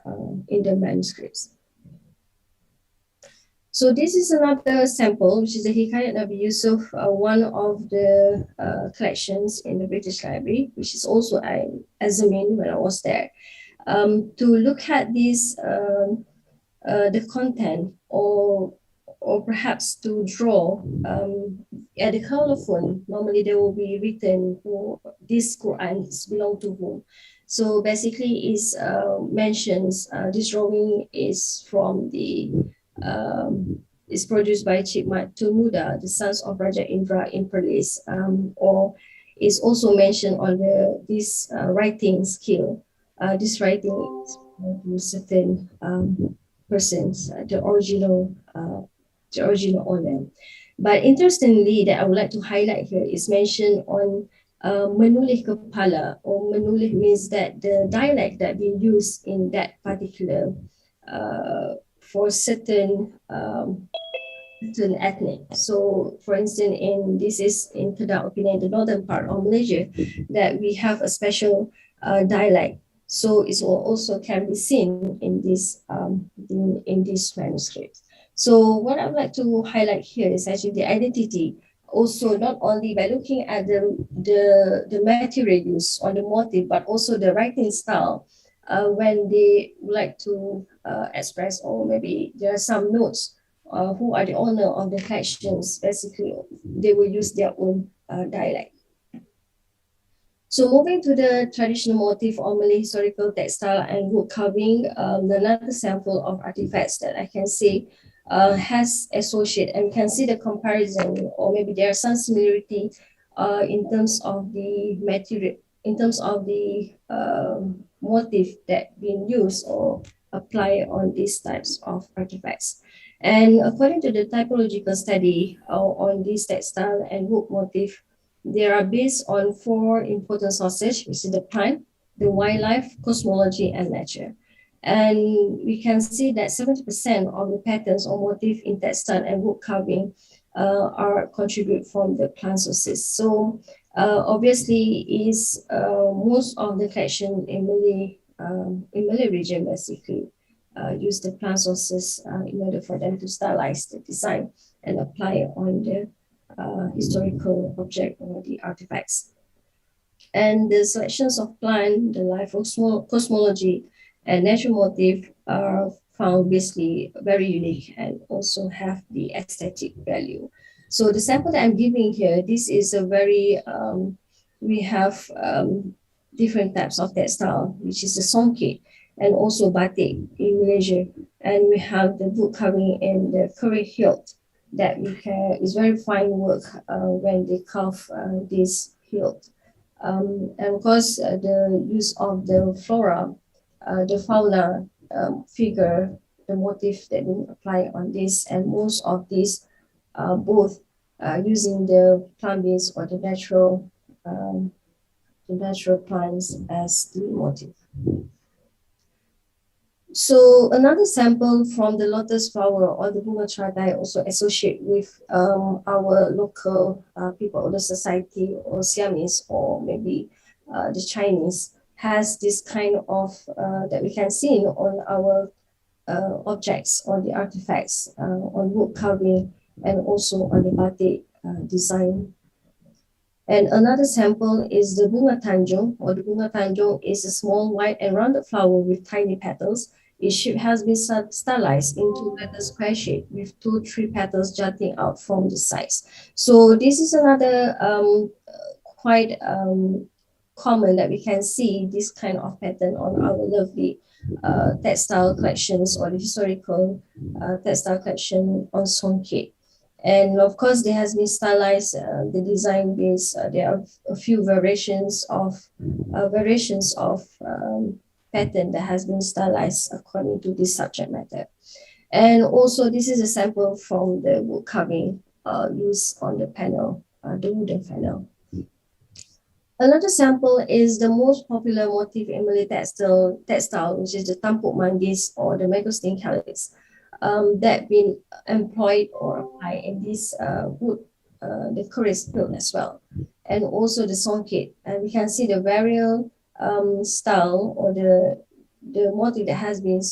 in the manuscripts. So this is another sample, which is the Hikayat Nabi Yusuf, one of the collections in the British Library, which is also I examined when I was there. To look at this, the content, or perhaps to draw at the colophon. Normally there will be written who this Quran belong to whom. So basically, it mentions this drawing is from the is produced by Chikmat Tumuda, the sons of Raja Indra in Perlis, or is also mentioned on this writing skill. This writing is from certain persons, the original owner. But interestingly, that I would like to highlight here is mentioned on menulih kepala, or menulih means that the dialect that we use in that particular for certain ethnic. So, for instance, this is in Kedah opinion, the northern part of Malaysia, that we have a special dialect. So it also can be seen in this manuscript. So what I would like to highlight here is actually the identity. Also, not only by looking at the material use on the motif, but also the writing style. When they would like to express, or maybe there are some notes who are the owner of the collections, basically they will use their own dialect. So moving to the traditional motif or Malay historical textile and wood carving, another sample of artifacts that I can say has associated, and we can see the comparison, or maybe there are some similarity in terms of the material, in terms of the motif that being used or applied on these types of artifacts. And according to the typological study on this textile and wood motif, they are based on 4 important sources, which is the plant, the wildlife, cosmology, and nature. And we can see that 70% of the patterns or motif in textile and wood carving are contributed from the plant sources. So obviously, is most of the collection in Malay region basically use the plant sources in order for them to stylize the design and apply on the historical object or the artifacts. And the selections of plant, the life of cosmology, and natural motif are found basically very unique and also have the aesthetic value. So the sample that I'm giving here, this is a very, we have different types of textile, which is the songket and also batik in Malaysia. And we have the wood carving and the curry hilt that we can, is very fine work when they carve this hilt. And of course, the use of the flora, the fauna figure, the motif that we apply on this, and most of these both using the plant-based or the natural the natural plants as the motif. So another sample from the lotus flower or the bunga chardai also associate with our local people or the society or Siamese or maybe the Chinese has this kind of that we can see on our objects or the artifacts on wood carving and also on the batik design. And another sample is the bunga tanjung, or the bunga tanjung is a small white and rounded flower with tiny petals. Its shape has been stylized into letter square shape with 2-3 petals jutting out from the sides. So this is another quite common that we can see this kind of pattern on our lovely textile collections or the historical textile collection on Songket. And of course, there has been stylized the design base. There are a few variations of pattern that has been stylized according to this subject matter. And also, this is a sample from the wood carving used on the panel, the wooden panel. Another sample is the most popular motif in Malay textile, which is the tampuk manggis or the mangosteen calyx, that been employed or applied in this wood, the chorus quilt as well, and also the songket. And we can see the various style or the motif that has been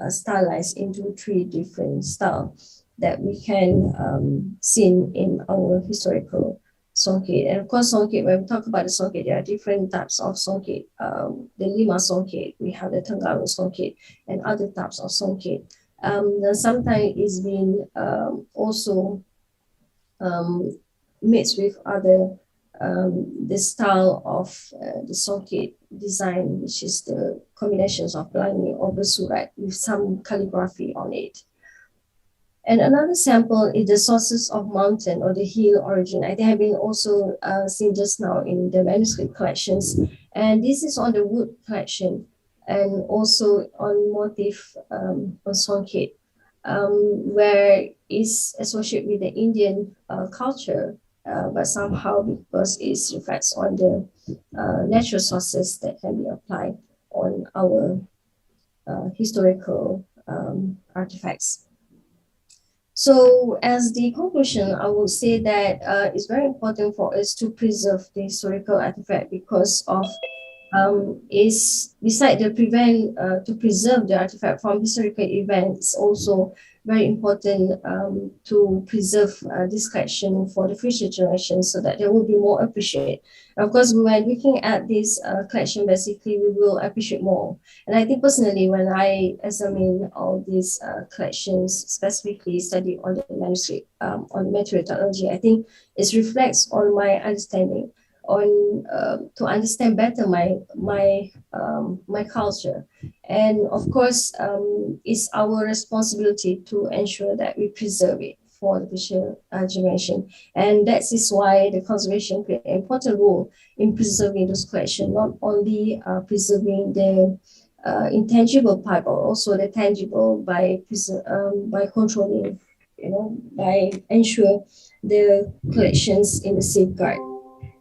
stylized into 3 different styles that we can see in our historical songket. And of course, songket, when we talk about the songket, there are different types of songket. The Lima songket, we have the Tenggara songket, and other types of songket. Sometimes it's been also mixed with other the style of the songket design, which is the combinations of pelangi or bersurat with some calligraphy on it. And another sample is the sources of mountain or the hill origin. I think have been also seen just now in the manuscript collections. And this is on the wood collection and also on motif on songket, where it's associated with the Indian culture, but somehow because it reflects on the natural sources that can be applied on our historical artifacts. So as the conclusion, I will say that it's very important for us to preserve the historical artifact because of is beside the to preserve the artifact from historical events, also very important to preserve this collection for the future generations so that they will be more appreciated. Of course, when looking at this collection, basically we will appreciate more. And I think personally, when I examine all these collections, specifically study on the manuscript, on material technology, I think it reflects on my understanding on to understand better my culture. And of course, it's our responsibility to ensure that we preserve it for the future generation. And that is why the conservation plays an important role in preserving those collections, not only preserving the intangible part, but also the tangible by controlling, by ensure the collections in the safeguard.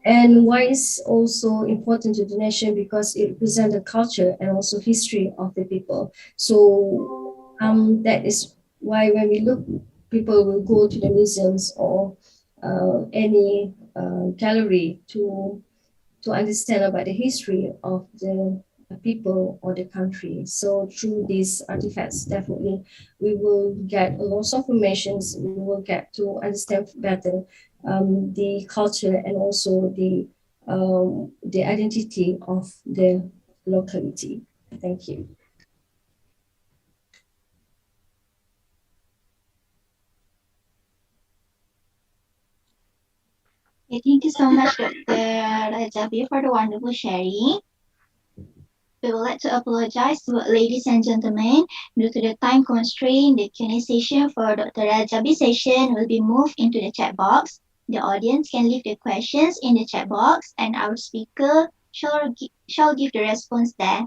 And why it's also important to the nation because it represents the culture and also history of the people. So that is why when we look, people will go to the museums or any gallery to understand about the history of the people or the country. So through these artifacts, definitely we will get a lot of information. We will get to understand better the culture and also the identity of the locality. Thank you. Okay, thank you so much, Dr. Rajabi, for the wonderful sharing. We would like to apologize to ladies and gentlemen. Due to the time constraint, the Q&A session for Dr. Rajabi session will be moved into the chat box. The audience can leave their questions in the chat box and our speaker shall give the response there.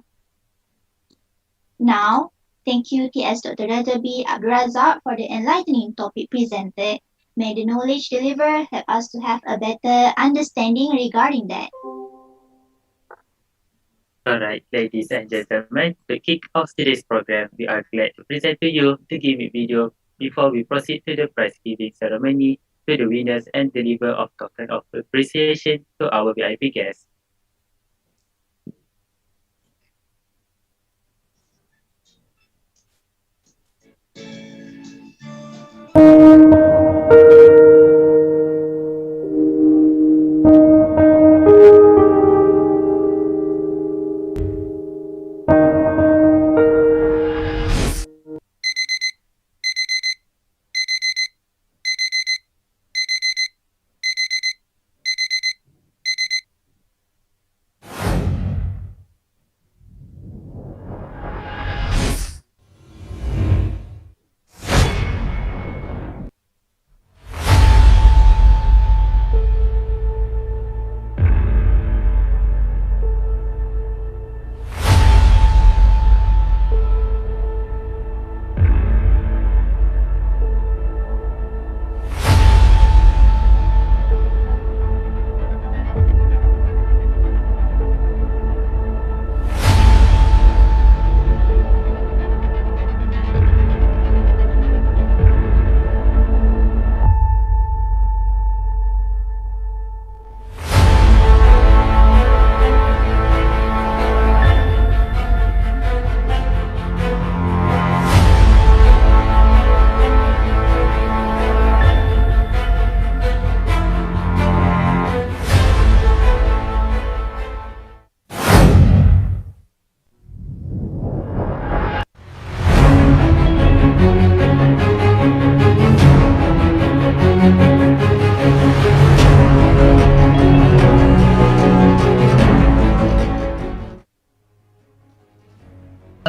Now, thank you TS Dr. Rajabi Abdurazak for the enlightening topic presented. May the knowledge delivered help us to have a better understanding regarding that. Alright, ladies and gentlemen, to kick off today's program, we are glad to present to you the gimmick video before we proceed to the prize giving ceremony to the winners and deliver of token of appreciation to our VIP guests.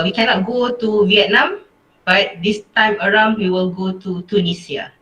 We cannot go to Vietnam, but this time around we will go to Tunisia.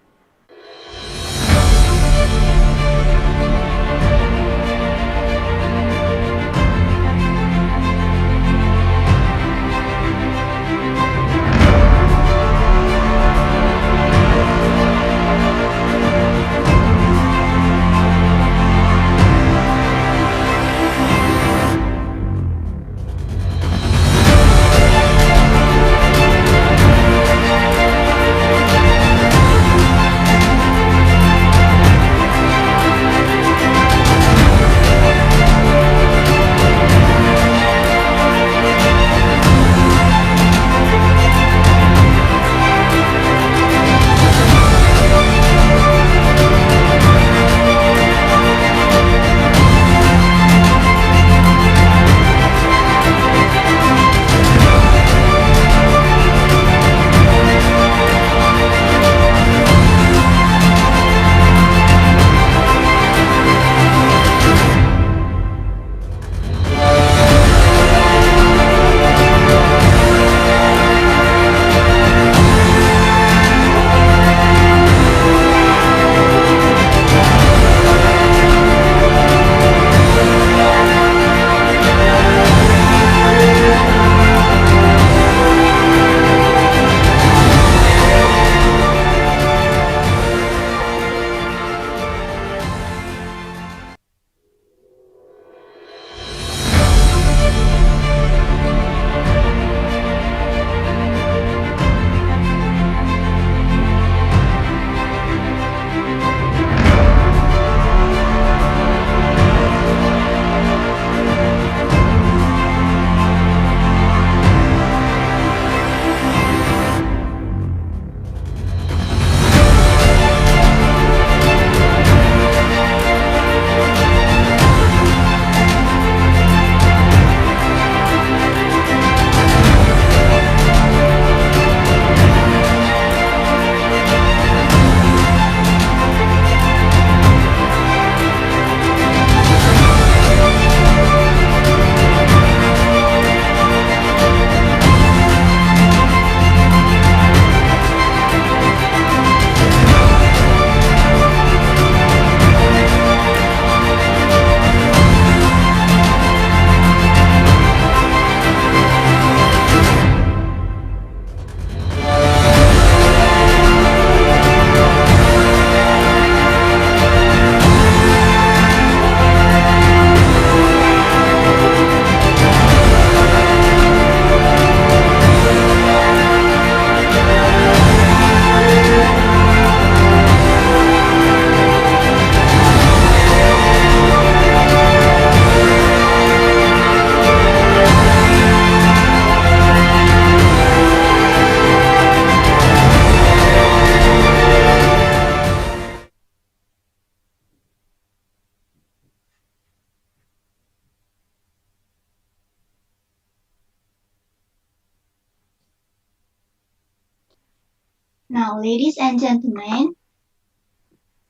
Now, ladies and gentlemen,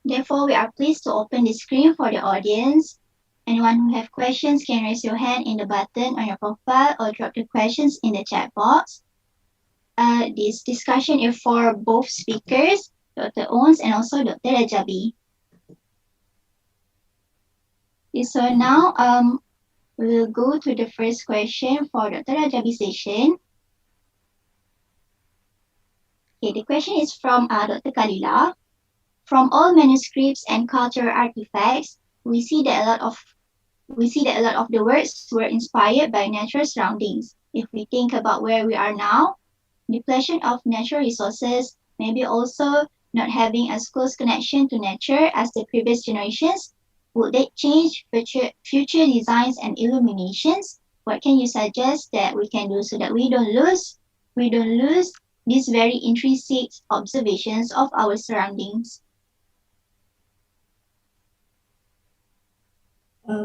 therefore we are pleased to open the screen for the audience. Anyone who have questions can raise your hand in the button on your profile or drop the questions in the chat box. This discussion is for both speakers, Dr. Owens and also Dr. Rajabi. Okay, so now we'll go to the first question for Dr. Rajabi session. Okay, the question is from Dr. Kalila. From all manuscripts and cultural artifacts, we see that a lot of the works were inspired by natural surroundings. If we think about where we are now, depletion of natural resources, maybe also not having as close connection to nature as the previous generations, would they change future designs and illuminations? What can you suggest that we can do so that we don't lose these very intrinsic observations of our surroundings?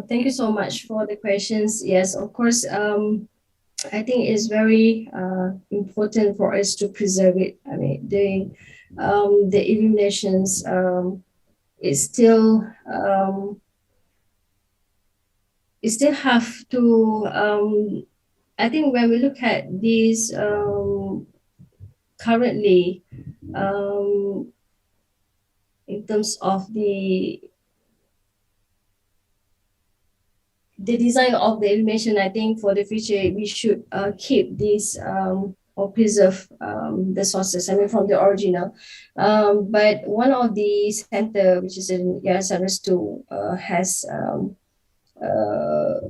Thank you so much for the questions. Yes, of course. I think it's very important for us to preserve it. I mean, the illuminations it still have to. I think when we look at these currently, in terms of the design of the illumination, I think for the future we should keep this or preserve the sources, I mean, from the original. But one of the center, which is in Yayasan Restu, has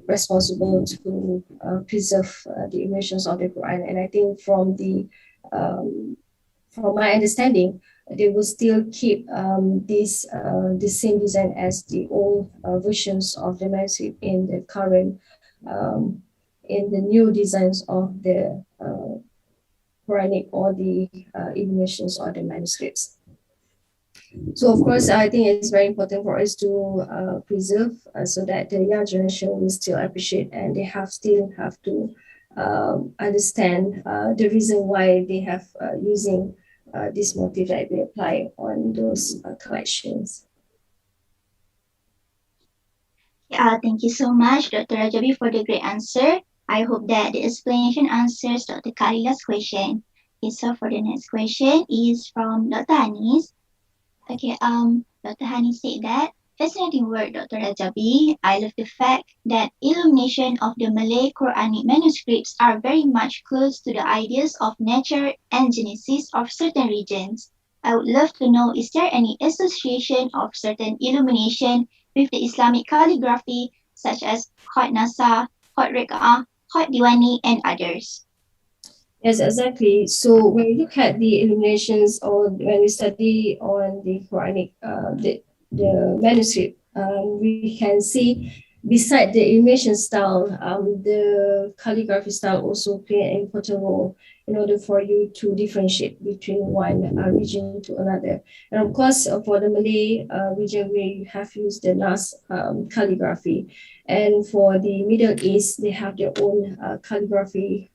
responsible to preserve the illuminations of the Quran. And I think from my understanding, they will still keep the same design as the old versions of the manuscript in the current in the new designs of the Quranic or the illuminations or the manuscripts. So of course, I think it's very important for us to preserve so that the young generation will still appreciate, and they still have to understand the reason why they have using this motif that we apply on those collections. Thank you so much, Dr. Rajabi, for the great answer. I hope that the explanation answers Dr. Kalila's question. Okay, so for the next question is from Dr. Hanis. Okay, Dr. Hanis said that, fascinating work, Dr. Rajabi. I love the fact that illumination of the Malay Quranic manuscripts are very much close to the ideas of nature and genesis of certain regions. I would love to know, is there any association of certain illumination with the Islamic calligraphy, such as Khat Nasa, Khat Reka'ah, Khat Diwani, and others? Yes, exactly. So when we look at the illuminations, or when we study on the Quranic, the manuscript, we can see beside the illumination style, the calligraphy style also play an important role in order for you to differentiate between one region to another. And of course, for the Malay region, we have used the Nas calligraphy. And for the Middle East, they have their own calligraphy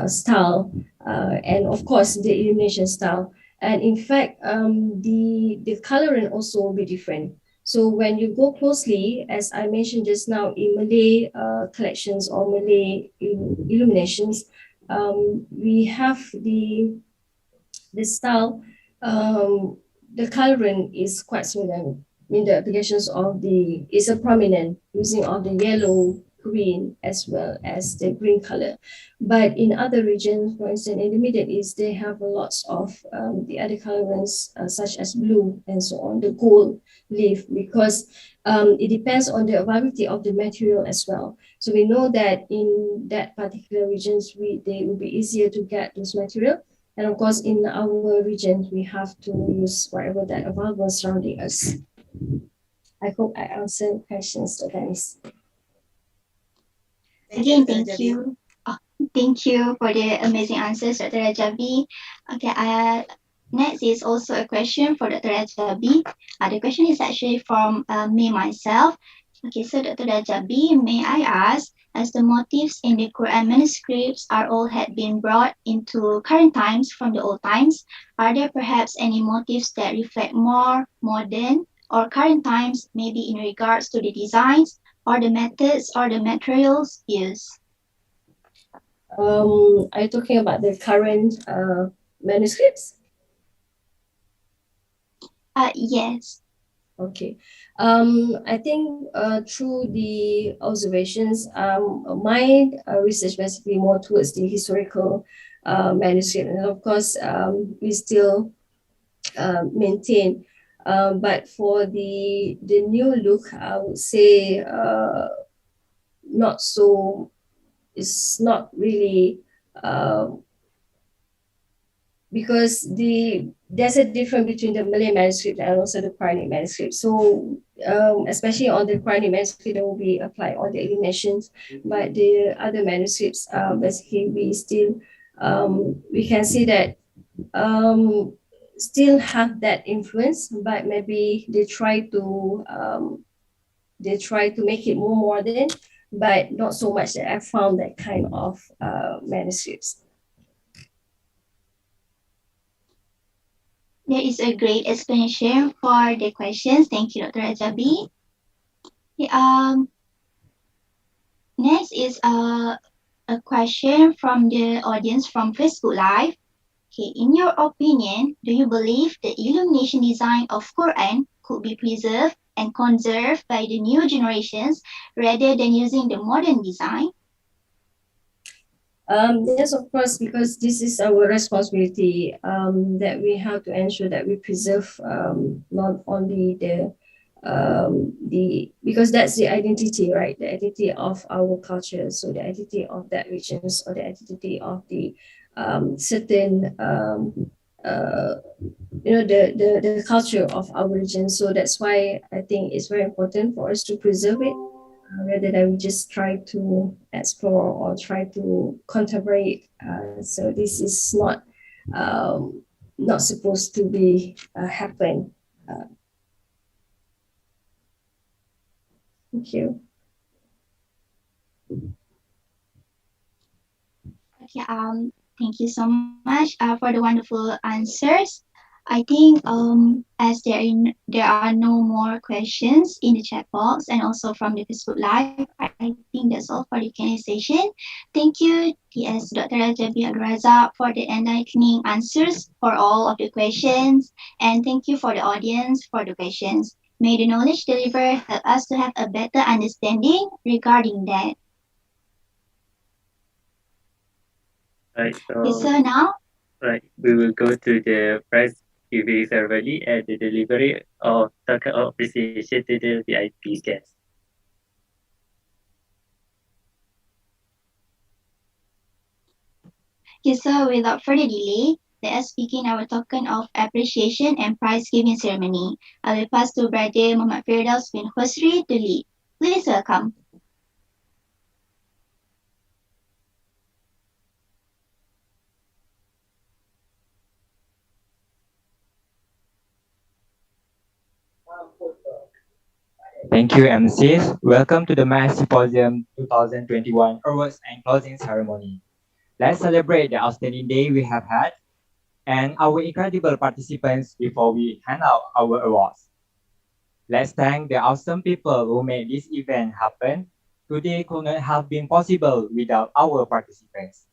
style, and of course the illumination style. And in fact, the coloring also will be different. So when you go closely, as I mentioned just now, in Malay collections or Malay illuminations, we have the style, the coloring is quite similar. In the applications of is a prominent using of the yellow, green, as well as the green color. But in other regions, for instance, in the Middle East, they have lots of the other colorants, such as blue and so on, the gold leaf, because it depends on the availability of the material as well. So we know that in that particular regions, they will be easier to get this material. And of course, in our region, we have to use whatever that available surrounding us. I hope I answered questions, Dr. Dennis. Again, thank you. Thank you for the amazing answers, Dr. Rajabi. Okay, next is also a question for Dr. Rajabi. The question is actually from me myself. Okay, so Dr. Rajabi, may I ask, as the motifs in the Quran manuscripts are all had been brought into current times from the old times, are there perhaps any motifs that reflect more modern or current times, maybe in regards to the designs or the methods or the materials used? Are you talking about the current manuscripts? Yes. Okay. I think through the observations, my research basically more towards the historical manuscript, and of course, we still maintain. But for the new look, I would say not so. It's not really because there's a difference between the Malay manuscript and also the Quranic manuscript. So especially on the Quranic manuscript, that will be applied all the eliminations, but the other manuscripts, basically we can see that still have that influence, but maybe they try to make it more modern, but not so much that I found that kind of manuscripts. There is a great explanation for the questions. Thank you, Dr. Rajabi. Okay, next is a question from the audience from Facebook Live. Okay, in your opinion, do you believe the illumination design of Quran could be preserved and conserved by the new generations rather than using the modern design? Yes, of course, because this is our responsibility, that we have to ensure that we preserve not only because that's the identity, right? The identity of our culture. So the identity of that regions or the identity of the certain the culture of our region. So that's why I think it's very important for us to preserve it rather than just try to explore or try to contemporary. So this is not supposed to be happen. Thank you. Okay, thank you so much for the wonderful answers. I think there are no more questions in the chat box and also from the Facebook Live. I think that's all for the Q&A session. Thank you, TS Dr. Rajabi Raza, for the enlightening answers for all of the questions, and thank you for the audience for the questions. May the knowledge delivered help us to have a better understanding regarding that. Right, Yes, sir, now right, we will go to the prize giving ceremony and the delivery of token of appreciation to the VIP guests. Yes, sir, without further delay, let us begin our token of appreciation and prize giving ceremony. I will pass to Brother Muhammad Firdaus bin Khosri to lead. Please welcome. Thank you, MCs. Welcome to the Mass Symposium 2021 Awards and Closing Ceremony. Let's celebrate the outstanding day we have had and our incredible participants before we hand out our awards. Let's thank the awesome people who made this event happen. Today could not have been possible without our participants.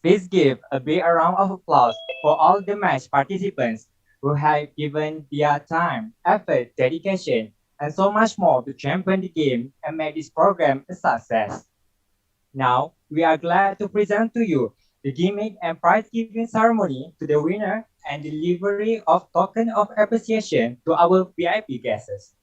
Please give a big round of applause for all the match participants who have given their time, effort, dedication, and so much more to champion the game and make this program a success. Now, we are glad to present to you the gimmick and prize giving ceremony to the winner and delivery of token of appreciation to our VIP guests.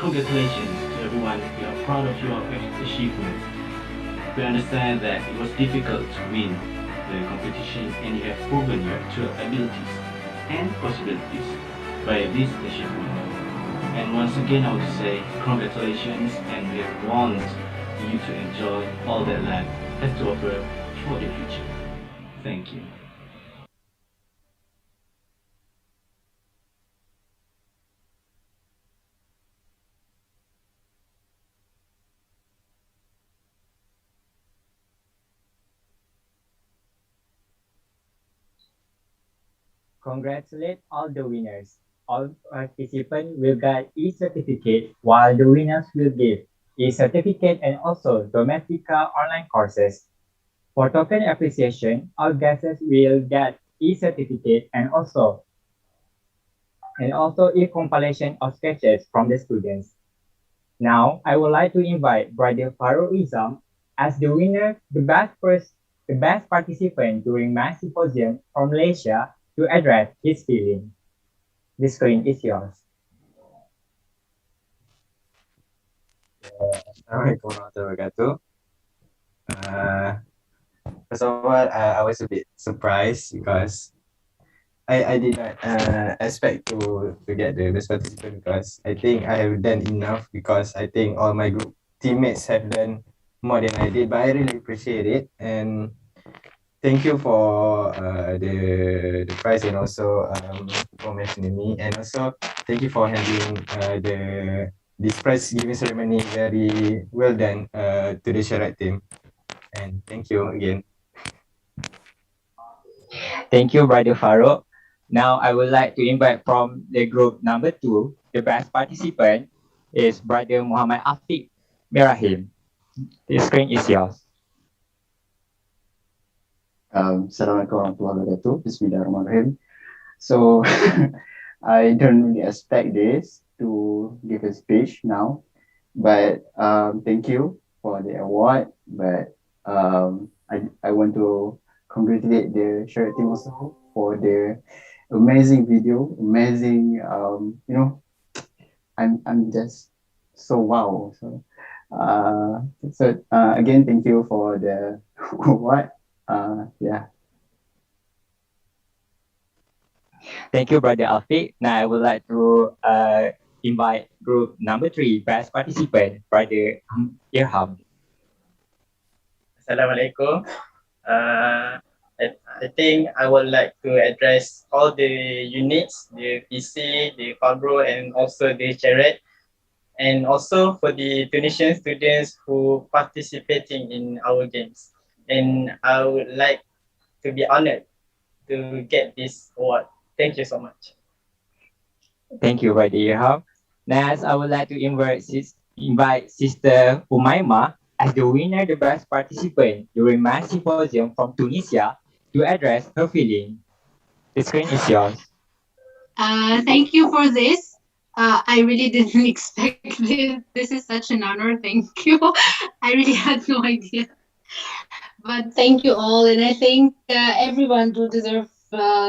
congratulations to everyone. We are proud of your achievement. We understand that it was difficult to win the competition and you have proven your true abilities and possibilities by this achievement. And once again, I would say congratulations and we want you to enjoy all that life has to offer for the future. Thank you. Congratulate all the winners. All participants will get e-certificate while the winners will give e-certificate and also Dometica online courses. For token appreciation, all guests will get e-certificate and also e-compilation of sketches from the students. Now, I would like to invite Brother Farul Izam as the winner, the best participant during Math Symposium from Malaysia to address his feeling. The screen is yours. Assalamualaikum warahmatullahi wabarakatuh. First of all, I was a bit surprised because I did not expect to get the best participant because I think I have done enough because I think all my group teammates have done more than I did, but I really appreciate it and thank you for the prize and also for mentioning me and also thank you for handling this prize giving ceremony very well done to the Sharat team and thank you again. Thank you, Brother Farooq. Now, I would like to invite from the group number 2, the best participant is Brother Muhammad Afiq Mirahim. The screen is yours. Assalamualaikum warahmatullahi wabarakatuh. Bismillahirrahmanirrahim. So I don't really expect this to give a speech now, but thank you for the award. But I want to congratulate the Sharat team also for the amazing video, amazing I'm just so wow. So again, thank you for the award. Yeah. Thank you, Brother Afiq. Now, I would like to invite group number 3, best participant, Brother Irham. Assalamualaikum. I think I would like to address all the units, the PC, the Fabro, and also the Charet, and also for the Tunisian students who participating in our games. And I would like to be honored to get this award. Thank you so much. Thank you, Brother Irham. Next, I would like to invite Sister Umaima as the winner, the best participant during Math Symposium from Tunisia to address her feeling. The screen is yours. Thank you for this. I really didn't expect this. This is such an honor. Thank you. I really had no idea. But thank you all. And I think everyone do deserve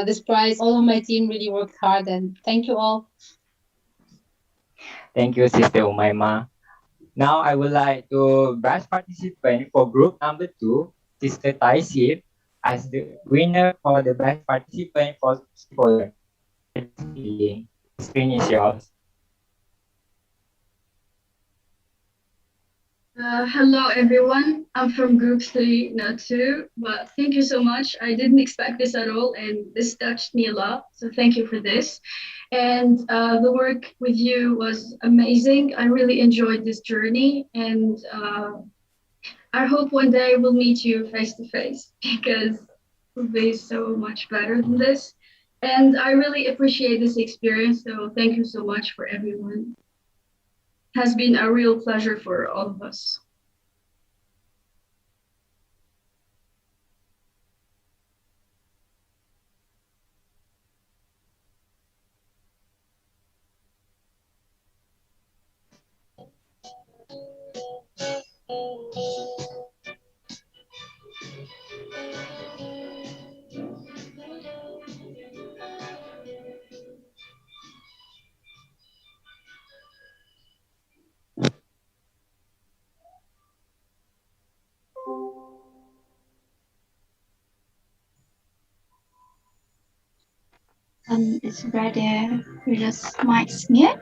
this prize. All of my team really worked hard. And thank you all. Thank you, Sister Umaima. Now, I would like to best participant for group number 2, Sister Taisir, as the winner for the best participant for Symposium. The screen is yours. Hello everyone, I'm from group 3, not 2, but thank you so much. I didn't expect this at all and this touched me a lot, so thank you for this. And the work with you was amazing. I really enjoyed this journey and I hope one day we'll meet you face to face because it will be so much better than this. And I really appreciate this experience, so thank you so much for everyone. Has been a real pleasure for all of us. Is brother Rila's mic's mute?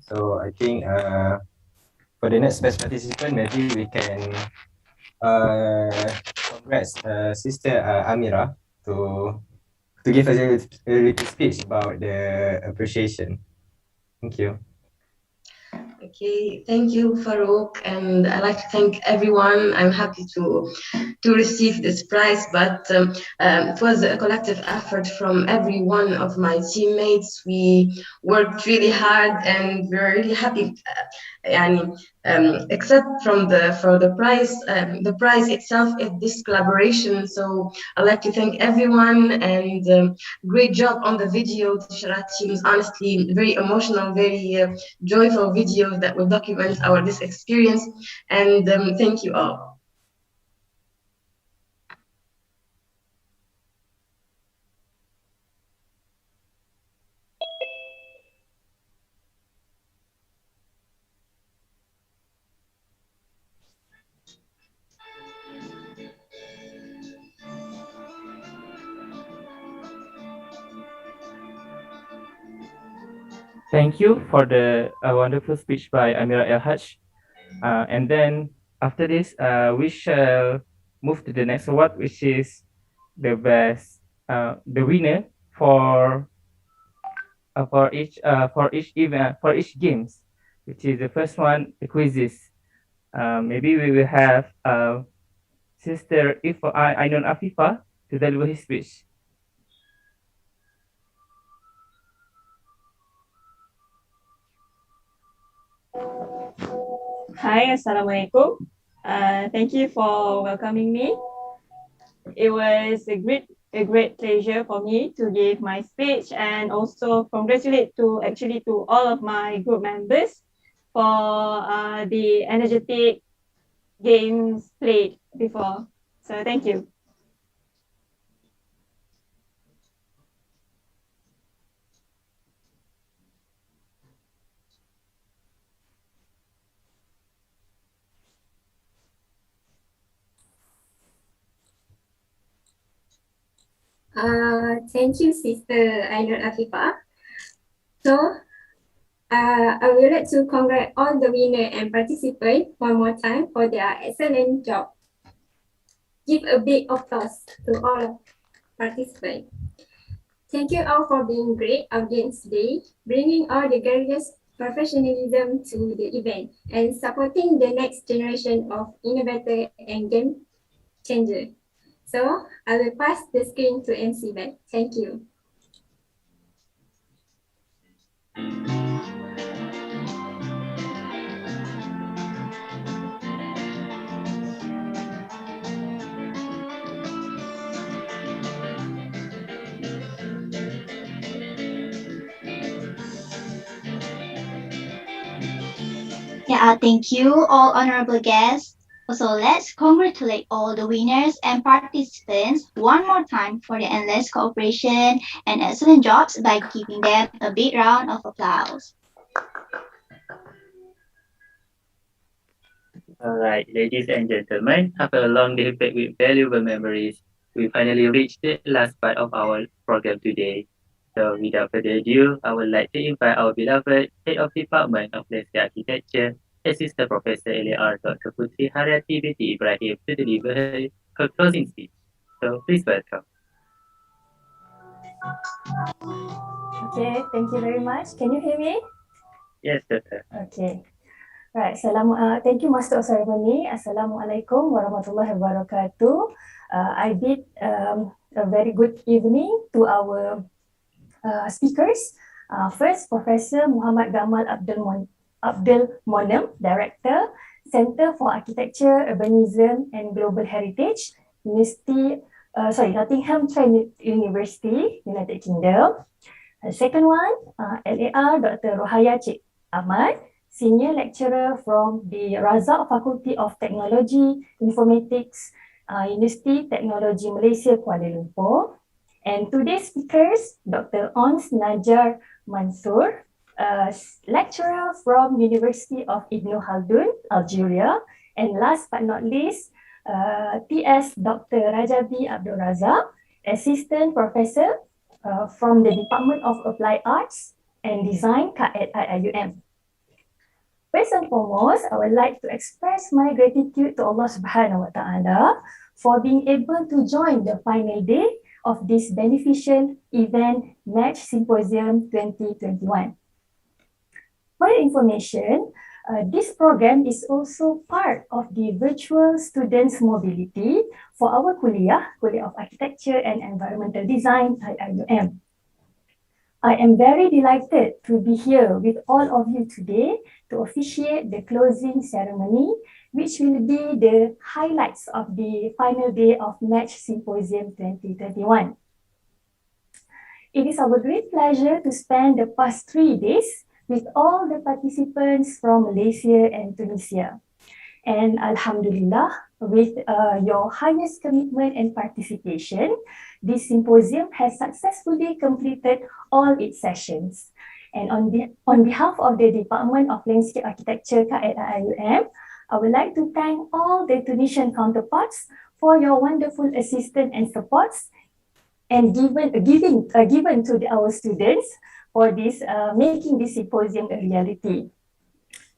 So I think for the next best participant, maybe we can congrats Sister Amira to give us a little speech about the appreciation. Thank you. Okay, thank you, Farouk, and I'd like to thank everyone. I'm happy to receive this prize, but it was a collective effort from every one of my teammates. We worked really hard, and we're really happy. And except for the prize itself is this collaboration. So I'd like to thank everyone, and great job on the video, Tisharat teams. Honestly, very emotional, very joyful videos that will document our this experience. And thank you all. Thank you for the wonderful speech by Amira El Haj. And then after this, we shall move to the next award, which is the best, the winner for each event, for each games, which is the first one, the quizzes. Maybe we will have Sister Ifa, Ainun Afifa to deliver his speech. Hi, Assalamualaikum. Thank you for welcoming me. It was a great pleasure for me to give my speech, and also congratulate to all of my group members for the energetic games played before. So thank you. Thank you, Sister Ainul Afifa. So, I would like to congratulate all the winner and participants one more time for their excellent job. Give a big applause to all participants. Thank you all for being great audience today, bringing all the various professionalism to the event and supporting the next generation of innovator and game changer. So I will pass the screen to MC back. Thank you. Yeah, thank you, all honorable guests. Also, let's congratulate all the winners and participants one more time for their endless cooperation and excellent jobs by giving them a big round of applause. All right, ladies and gentlemen, after a long day filled with valuable memories, we finally reached the last part of our program today. So without further ado, I would like to invite our beloved Head of Department of Landscape Architecture, Assistant Professor LAR Dr. Putri Haryati binti Ibrahim to deliver her closing speech. So please welcome. Okay, thank you very much. Can you hear me? Yes, Doctor. Okay. Right. Thank you, Master of Ceremony. Assalamualaikum warahmatullahi wabarakatuh. I bid a very good evening to our speakers. First, Professor Muhammad Gamal Abdul Monem, Director, Center for Architecture, Urbanism and Global Heritage, Nottingham Trent University, United Kingdom. Second one, LAR Dr. Rohaya Cik Ahmad, Senior Lecturer from the Razak Faculty of Technology, Informatics, University Technology Malaysia, Kuala Lumpur. And today's speakers, Dr. Ons Najar Mansour, Lecturer from University of Ibn Khaldun, Algeria, And last but not least, TS Dr. Rajabi Abdul Razak, Assistant Professor from the Department of Applied Arts and Design at IIUM. First and foremost, I would like to express my gratitude to Allah Subhanahu wa Ta'ala for being able to join the final day of this beneficial event, Match Symposium 2021. For your information, this program is also part of the virtual students mobility for our Kuliah of Architecture and Environmental Design at IUM. I am very delighted to be here with all of you today to officiate the closing ceremony, which will be the highlights of the final day of Match Symposium 2021. It is our great pleasure to spend the past 3 days with all the participants from Malaysia and Tunisia. And Alhamdulillah, with your highest commitment and participation, this symposium has successfully completed all its sessions. And on behalf of the Department of Landscape Architecture at IUM, I would like to thank all the Tunisian counterparts for your wonderful assistance and supports and given to our students for this making this symposium a reality.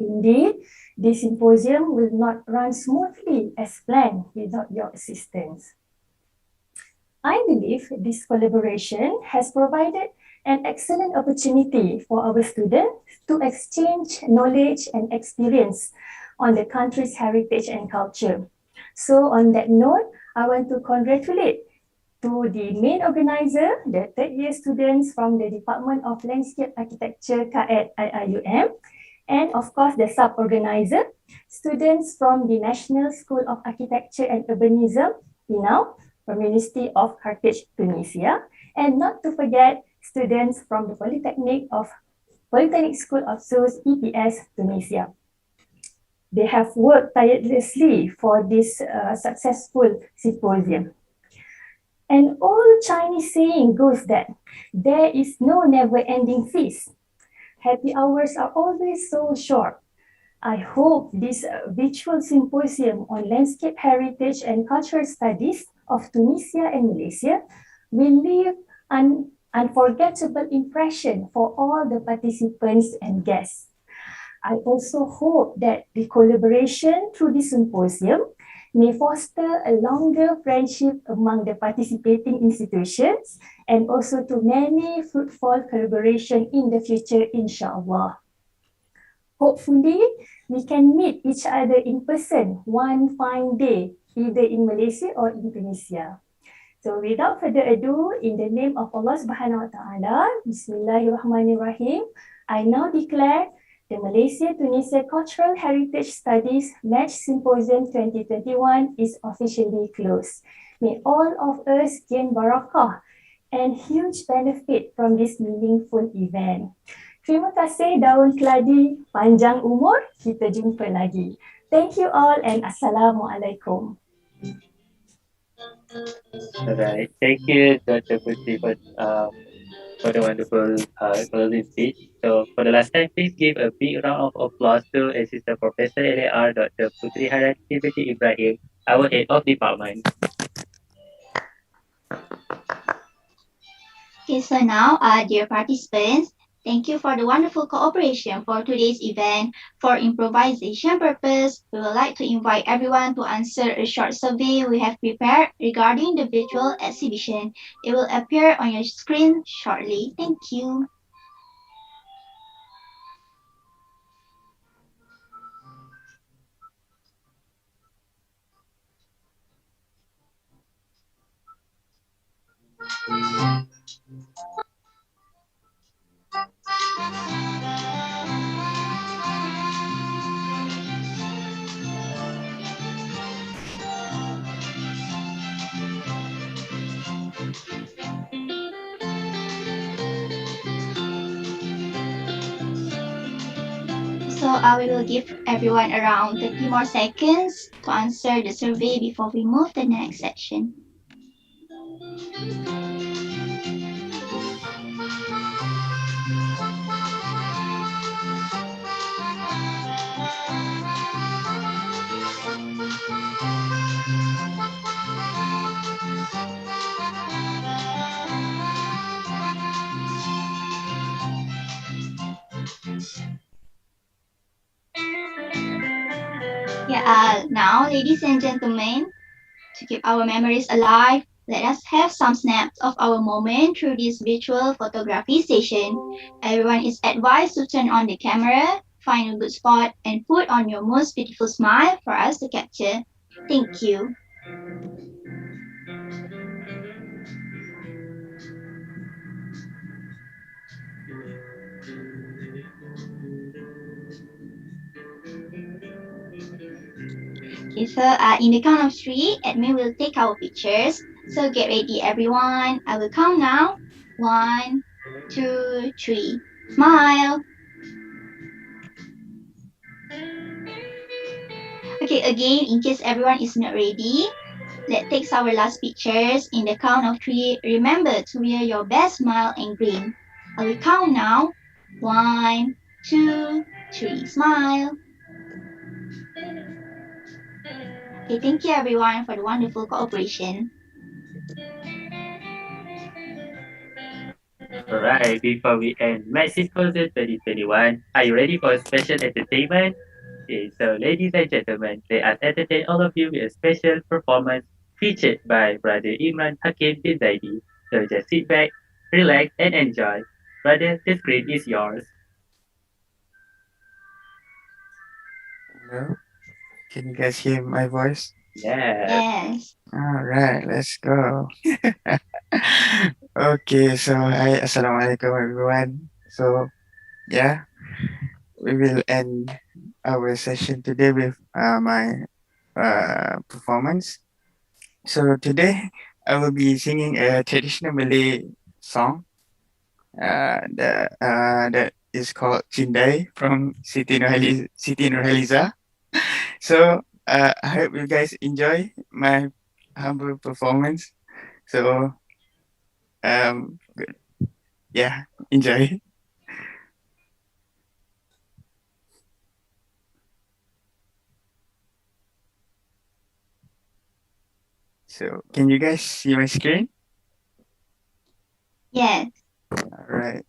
Indeed, this symposium will not run smoothly as planned without your assistance. I believe this collaboration has provided an excellent opportunity for our students to exchange knowledge and experience on the country's heritage and culture. So on that note, I want to congratulate to the main organizer, the third year students from the Department of Landscape Architecture at IIUM, and of course the sub-organizer, students from the National School of Architecture and Urbanism, INAU, from University of Carthage, Tunisia, and not to forget students from the Polytechnic School of Sus, EPS, Tunisia. They have worked tirelessly for this successful symposium. An old Chinese saying goes that there is no never-ending feast. Happy hours are always so short. I hope this virtual symposium on landscape heritage and cultural studies of Tunisia and Malaysia will leave an unforgettable impression for all the participants and guests. I also hope that the collaboration through this symposium may foster a longer friendship among the participating institutions and also to many fruitful collaboration in the future, inshallah. Hopefully, we can meet each other in person one fine day, either in Malaysia or in Tunisia. So without further ado, in the name of Allah Subhanahu wa Ta'ala, Bismillahirrahmanirrahim, I now declare the Malaysia-Tunisia Cultural Heritage Studies Match Symposium 2021 is officially closed. May all of us gain barakah and huge benefit from this meaningful event. Terima kasih daun keladi, panjang umur, kita jumpa lagi. Thank you all and Assalamualaikum. Alright, thank you, Dr. Putri, for the wonderful closing speech. So for the last time, please give a big round of applause to Assistant Professor LAR Dr. Putri Harati binti Ibrahim, our head of department. Okay, so now, dear participants, thank you for the wonderful cooperation for today's event. For improvisation purpose, we would like to invite everyone to answer a short survey we have prepared regarding the virtual exhibition. It will appear on your screen shortly. Thank you. So we will give everyone around 30 more seconds to answer the survey before we move to the next section. Now, ladies and gentlemen, to keep our memories alive, let us have some snaps of our moment through this virtual photography session. Everyone is advised to turn on the camera, find a good spot, and put on your most beautiful smile for us to capture. Thank you. Okay, so in the count of three, admin will take our pictures. So get ready, everyone. I will count now. 1, 2, 3. Smile. Okay, again, in case everyone is not ready, let's take our last pictures. In the count of three, remember to wear your best smile and grin. I will count now. 1, 2, 3. Smile. Okay, thank you everyone for the wonderful cooperation. Alright, before we end Match Symposium 2021, are you ready for a special entertainment? Okay, so ladies and gentlemen, let us entertain all of you with a special performance featured by Brother Imran Hakim bin Zaidi. So just sit back, relax, and enjoy. Brother, the screen is yours. Hello, can you guys hear my voice? Yes. Yes. All right, let's go. Okay, so hi, assalamualaikum everyone. So yeah, we will end our session today with my performance. So today I will be singing a traditional Malay song that is called Cindai from Siti Nurhaliza. So I hope you guys enjoy my humble performance. So good. Yeah, enjoy. So can you guys see my screen? Yes. All right.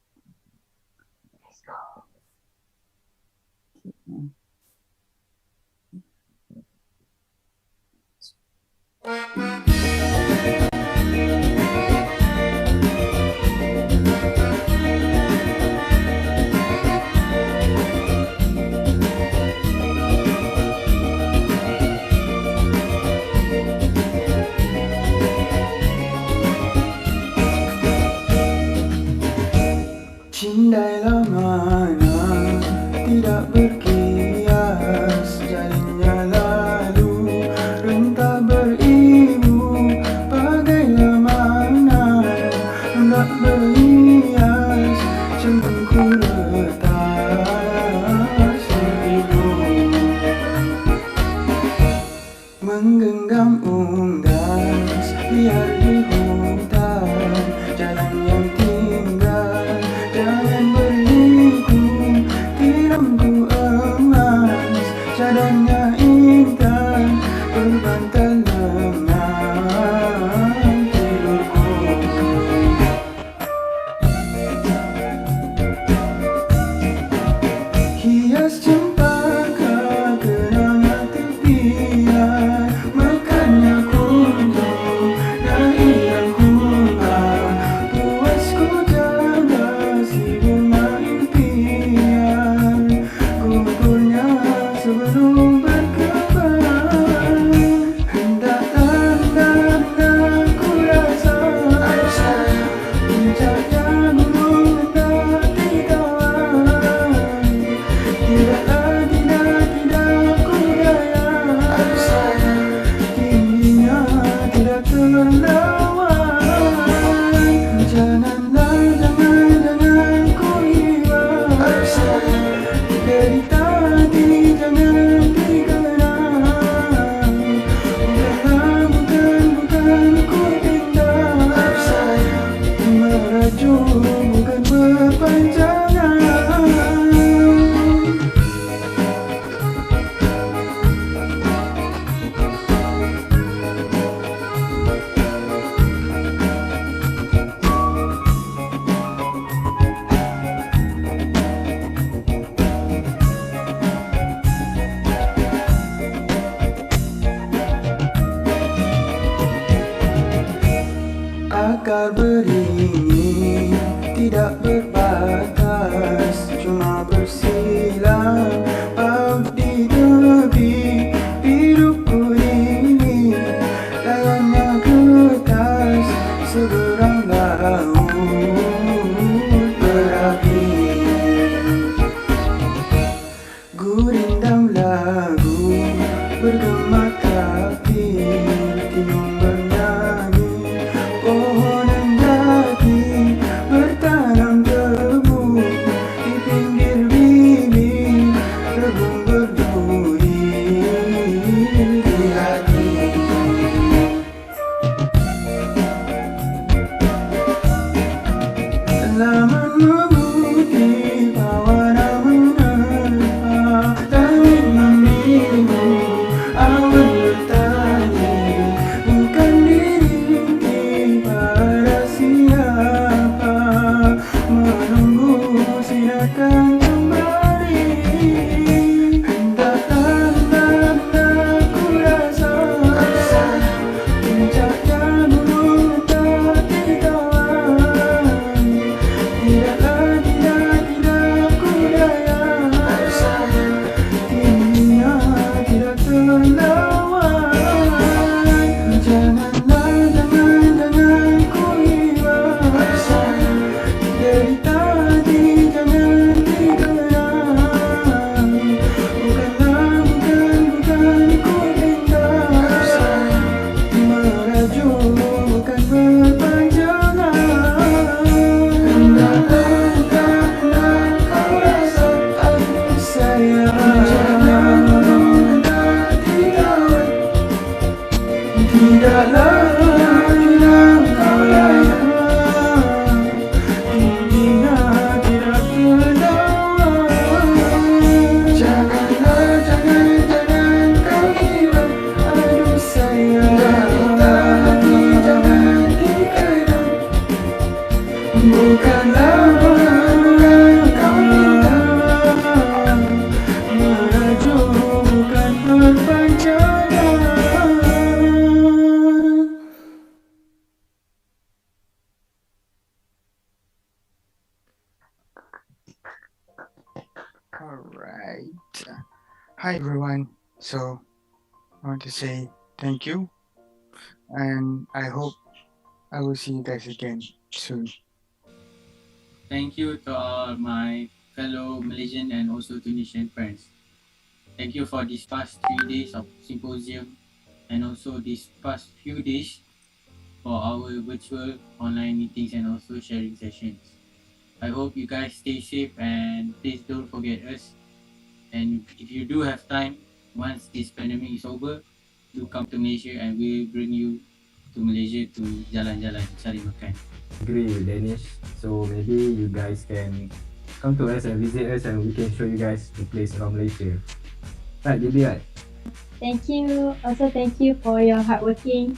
Cindailah mana tidak berkias jalannya lalu rentah beribu bagailah mana hendak berhias cembungku retas seribu menggenggam unggas liar di hutan jalan yang tinggal jangan berliku tiramku emas cadangnya intan berbantal lengan tidurku hias cempaka kenangan tepian mekarnya kunjung dari yang bunga puasku jaga si bunga impian gugurnya sebelum berkembang Akar beringin tidak berbatas, cuma bersilang abdi tebi hidupku ini. Layaknya kertas seberang laut berapi. Gurindam lagu bergema kapir, tiung bernyanyi pohon endaki bertanam tebu di pinggir bibir rebung berduri di hati. Selamat memutih bawana menerpa, langit membiru, awan bertanya, bukan diri pada siapa, menunggu silakan kembali. Hendaklah ku rasa puncaknya gunung tetapi kawan. Tidaklah, tidak ku daya, tingginya tidak terlawan. Jangan ku iba, derita hati jangan dikenang. Bukan ku pintar, merajuk bukan berpanjangan. Tidaklah hilang kau layak, tingginya tidak terlawan. Jangan kau iba, aduh sayang. Derita hati jangan dikenang. Bukanlah kau minta, merajuk bukan perpanjangan. Alright. Hi everyone. So I want to say thank you, and I hope I will see you guys again soon. Thank you to all my fellow Malaysian and also Tunisian friends. Thank you for these past 3 days of symposium and also these past few days for our virtual online meetings and also sharing sessions. I hope you guys stay safe and please don't forget us. And if you do have time, once this pandemic is over, do come to Malaysia and we'll bring you to Malaysia to jalan-jalan, cari makan. Agree with Danish. So maybe you guys can come to us and visit us and we can show you guys the place around Malaysia. Right, Bibi, right? Thank you. Also, thank you for your hard working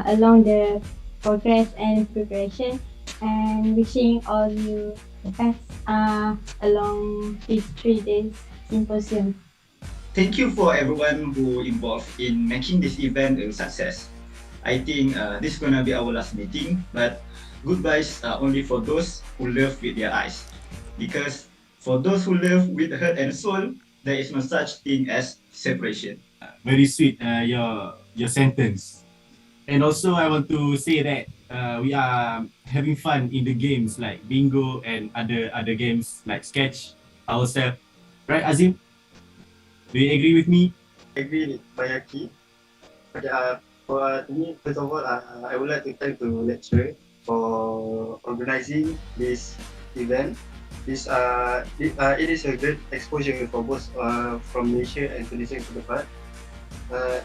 along the progress and preparation, and wishing all you the best along these 3 days symposium. Thank you for everyone who involved in making this event a success. I think this is gonna be our last meeting, but goodbyes are only for those who love with their eyes. Because for those who love with heart and soul, there is no such thing as separation. Very sweet, your sentence. And also, I want to say that we are having fun in the games like bingo and other games like sketch ourselves. Right, Azim? Do you agree with me? I agree with Bayaki. For me, first of all, I would like to thank the lecturer for organizing this event. It is a great exposure for both from Malaysia and Tunisia to the part.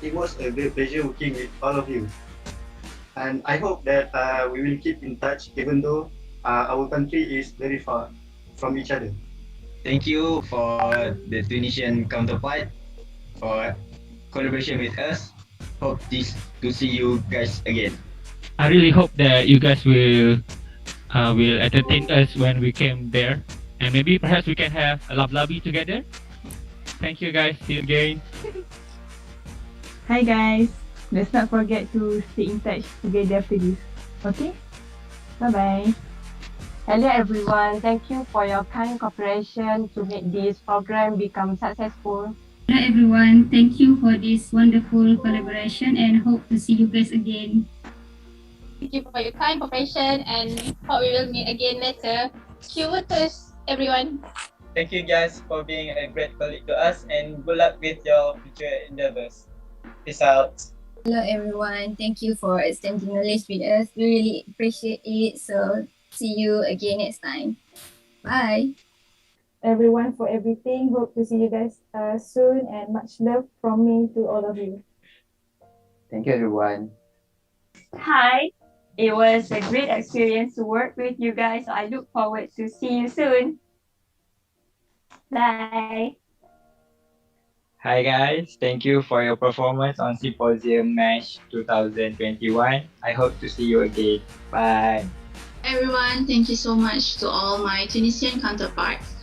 It was a great pleasure working with all of you. And I hope that we will keep in touch even though our country is very far from each other. Thank you for the Tunisian counterpart for collaboration with us. Hope to see you guys again. I really hope that you guys will entertain us when we came there, and maybe perhaps we can have a lobby together. Thank you guys. See you again. Hi guys, let's not forget to stay in touch together after this. Okay? Bye-bye. Hello everyone, thank you for your kind cooperation to make this program become successful. Hello everyone, thank you for this wonderful collaboration and hope to see you guys again. Thank you for your kind cooperation and hope we will meet again later. Cheers, everyone. Thank you guys for being a great colleague to us and good luck with your future endeavors. Peace out. Hello everyone, thank you for extending knowledge with us. We really appreciate it. So see you again next time. Bye. Everyone for everything. Hope to see you guys soon and much love from me to all of you. Thank you, everyone. Hi, it was a great experience to work with you guys. I look forward to see you soon. Bye. Hi guys, thank you for your performance on Symposium Mesh 2021. I hope to see you again. Bye. Everyone, thank you so much to all my Tunisian counterparts.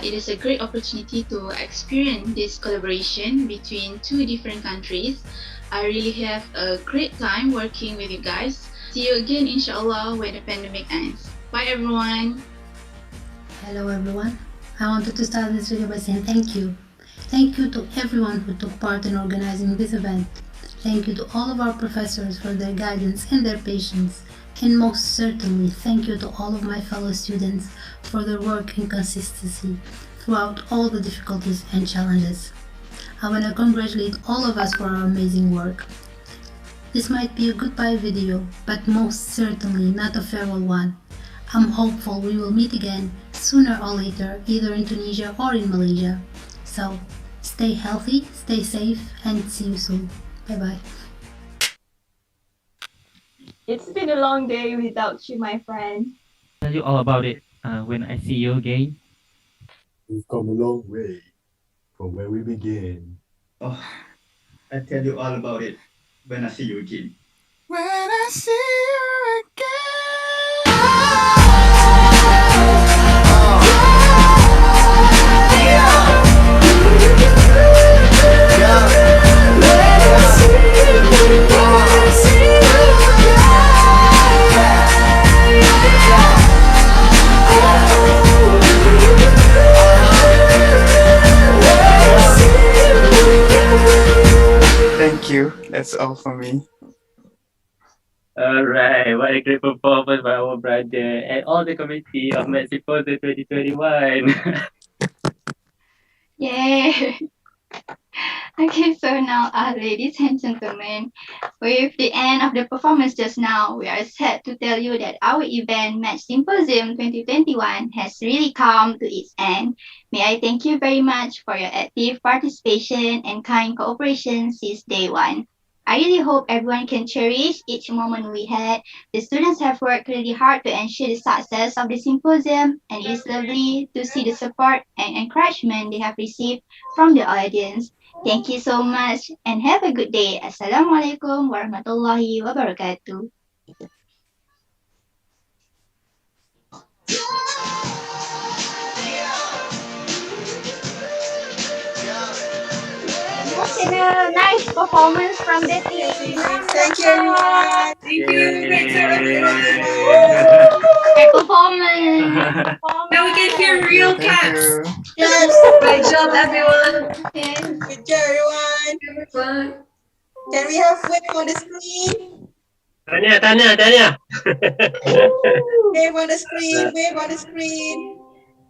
It is a great opportunity to experience this collaboration between two different countries. I really have a great time working with you guys. See you again, inshallah, when the pandemic ends. Bye, everyone. Hello everyone. I wanted to start this video by saying thank you. Thank you to everyone who took part in organizing this event. Thank you to all of our professors for their guidance and their patience. And most certainly, thank you to all of my fellow students for their work and consistency throughout all the difficulties and challenges. I want to congratulate all of us for our amazing work. This might be a goodbye video, but most certainly not a farewell one. I'm hopeful we will meet again sooner or later, either in Tunisia or in Malaysia. So, stay healthy, stay safe, and see you soon. Bye bye. It's been a long day without you, my friend. Tell you all about it when I see you again. We've come a long way from where we began. Oh, I tell you all about it when I see you again. When I see you Thank you. That's all for me. Alright, what a great performance by our brother and all the committee of Mexico 2021. Yay! Okay, so now, ladies and gentlemen, with the end of the performance just now, we are sad to tell you that our event, Match Symposium 2021, has really come to its end. May I thank you very much for your active participation and kind cooperation since day one. I really hope everyone can cherish each moment we had. The students have worked really hard to ensure the success of the symposium, and it's lovely to see the support and encouragement they have received from the audience. Thank you so much and have a good day. Assalamualaikum warahmatullahi wabarakatuh. Emotional, nice performance from the team. Thank you, everyone. Thank you. Great job, everyone. Great performance. Now we can hear real claps. Claps. Great job, everyone. Good job, everyone. Can we have wave on the screen? Tanya. Wave on the screen. Wave on the screen.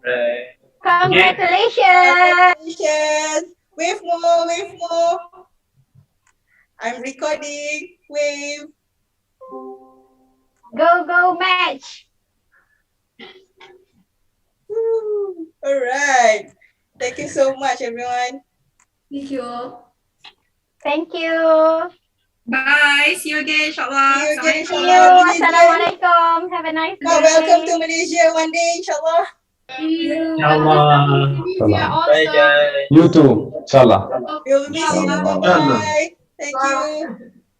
Right. Congratulations. Congratulations. Wave more. Wave more. I'm recording. Wave. Go match. All right. Thank you so much, everyone. Thank you all. Thank you. Bye. See you again, inshallah. See you again, See you. inshallah. Assalamualaikum. Have a nice day. Welcome to Malaysia one day, inshallah. See you. Inshallah. Bye guys. You too, inshallah. We'll miss you. Inshallah. Bye. Thank you.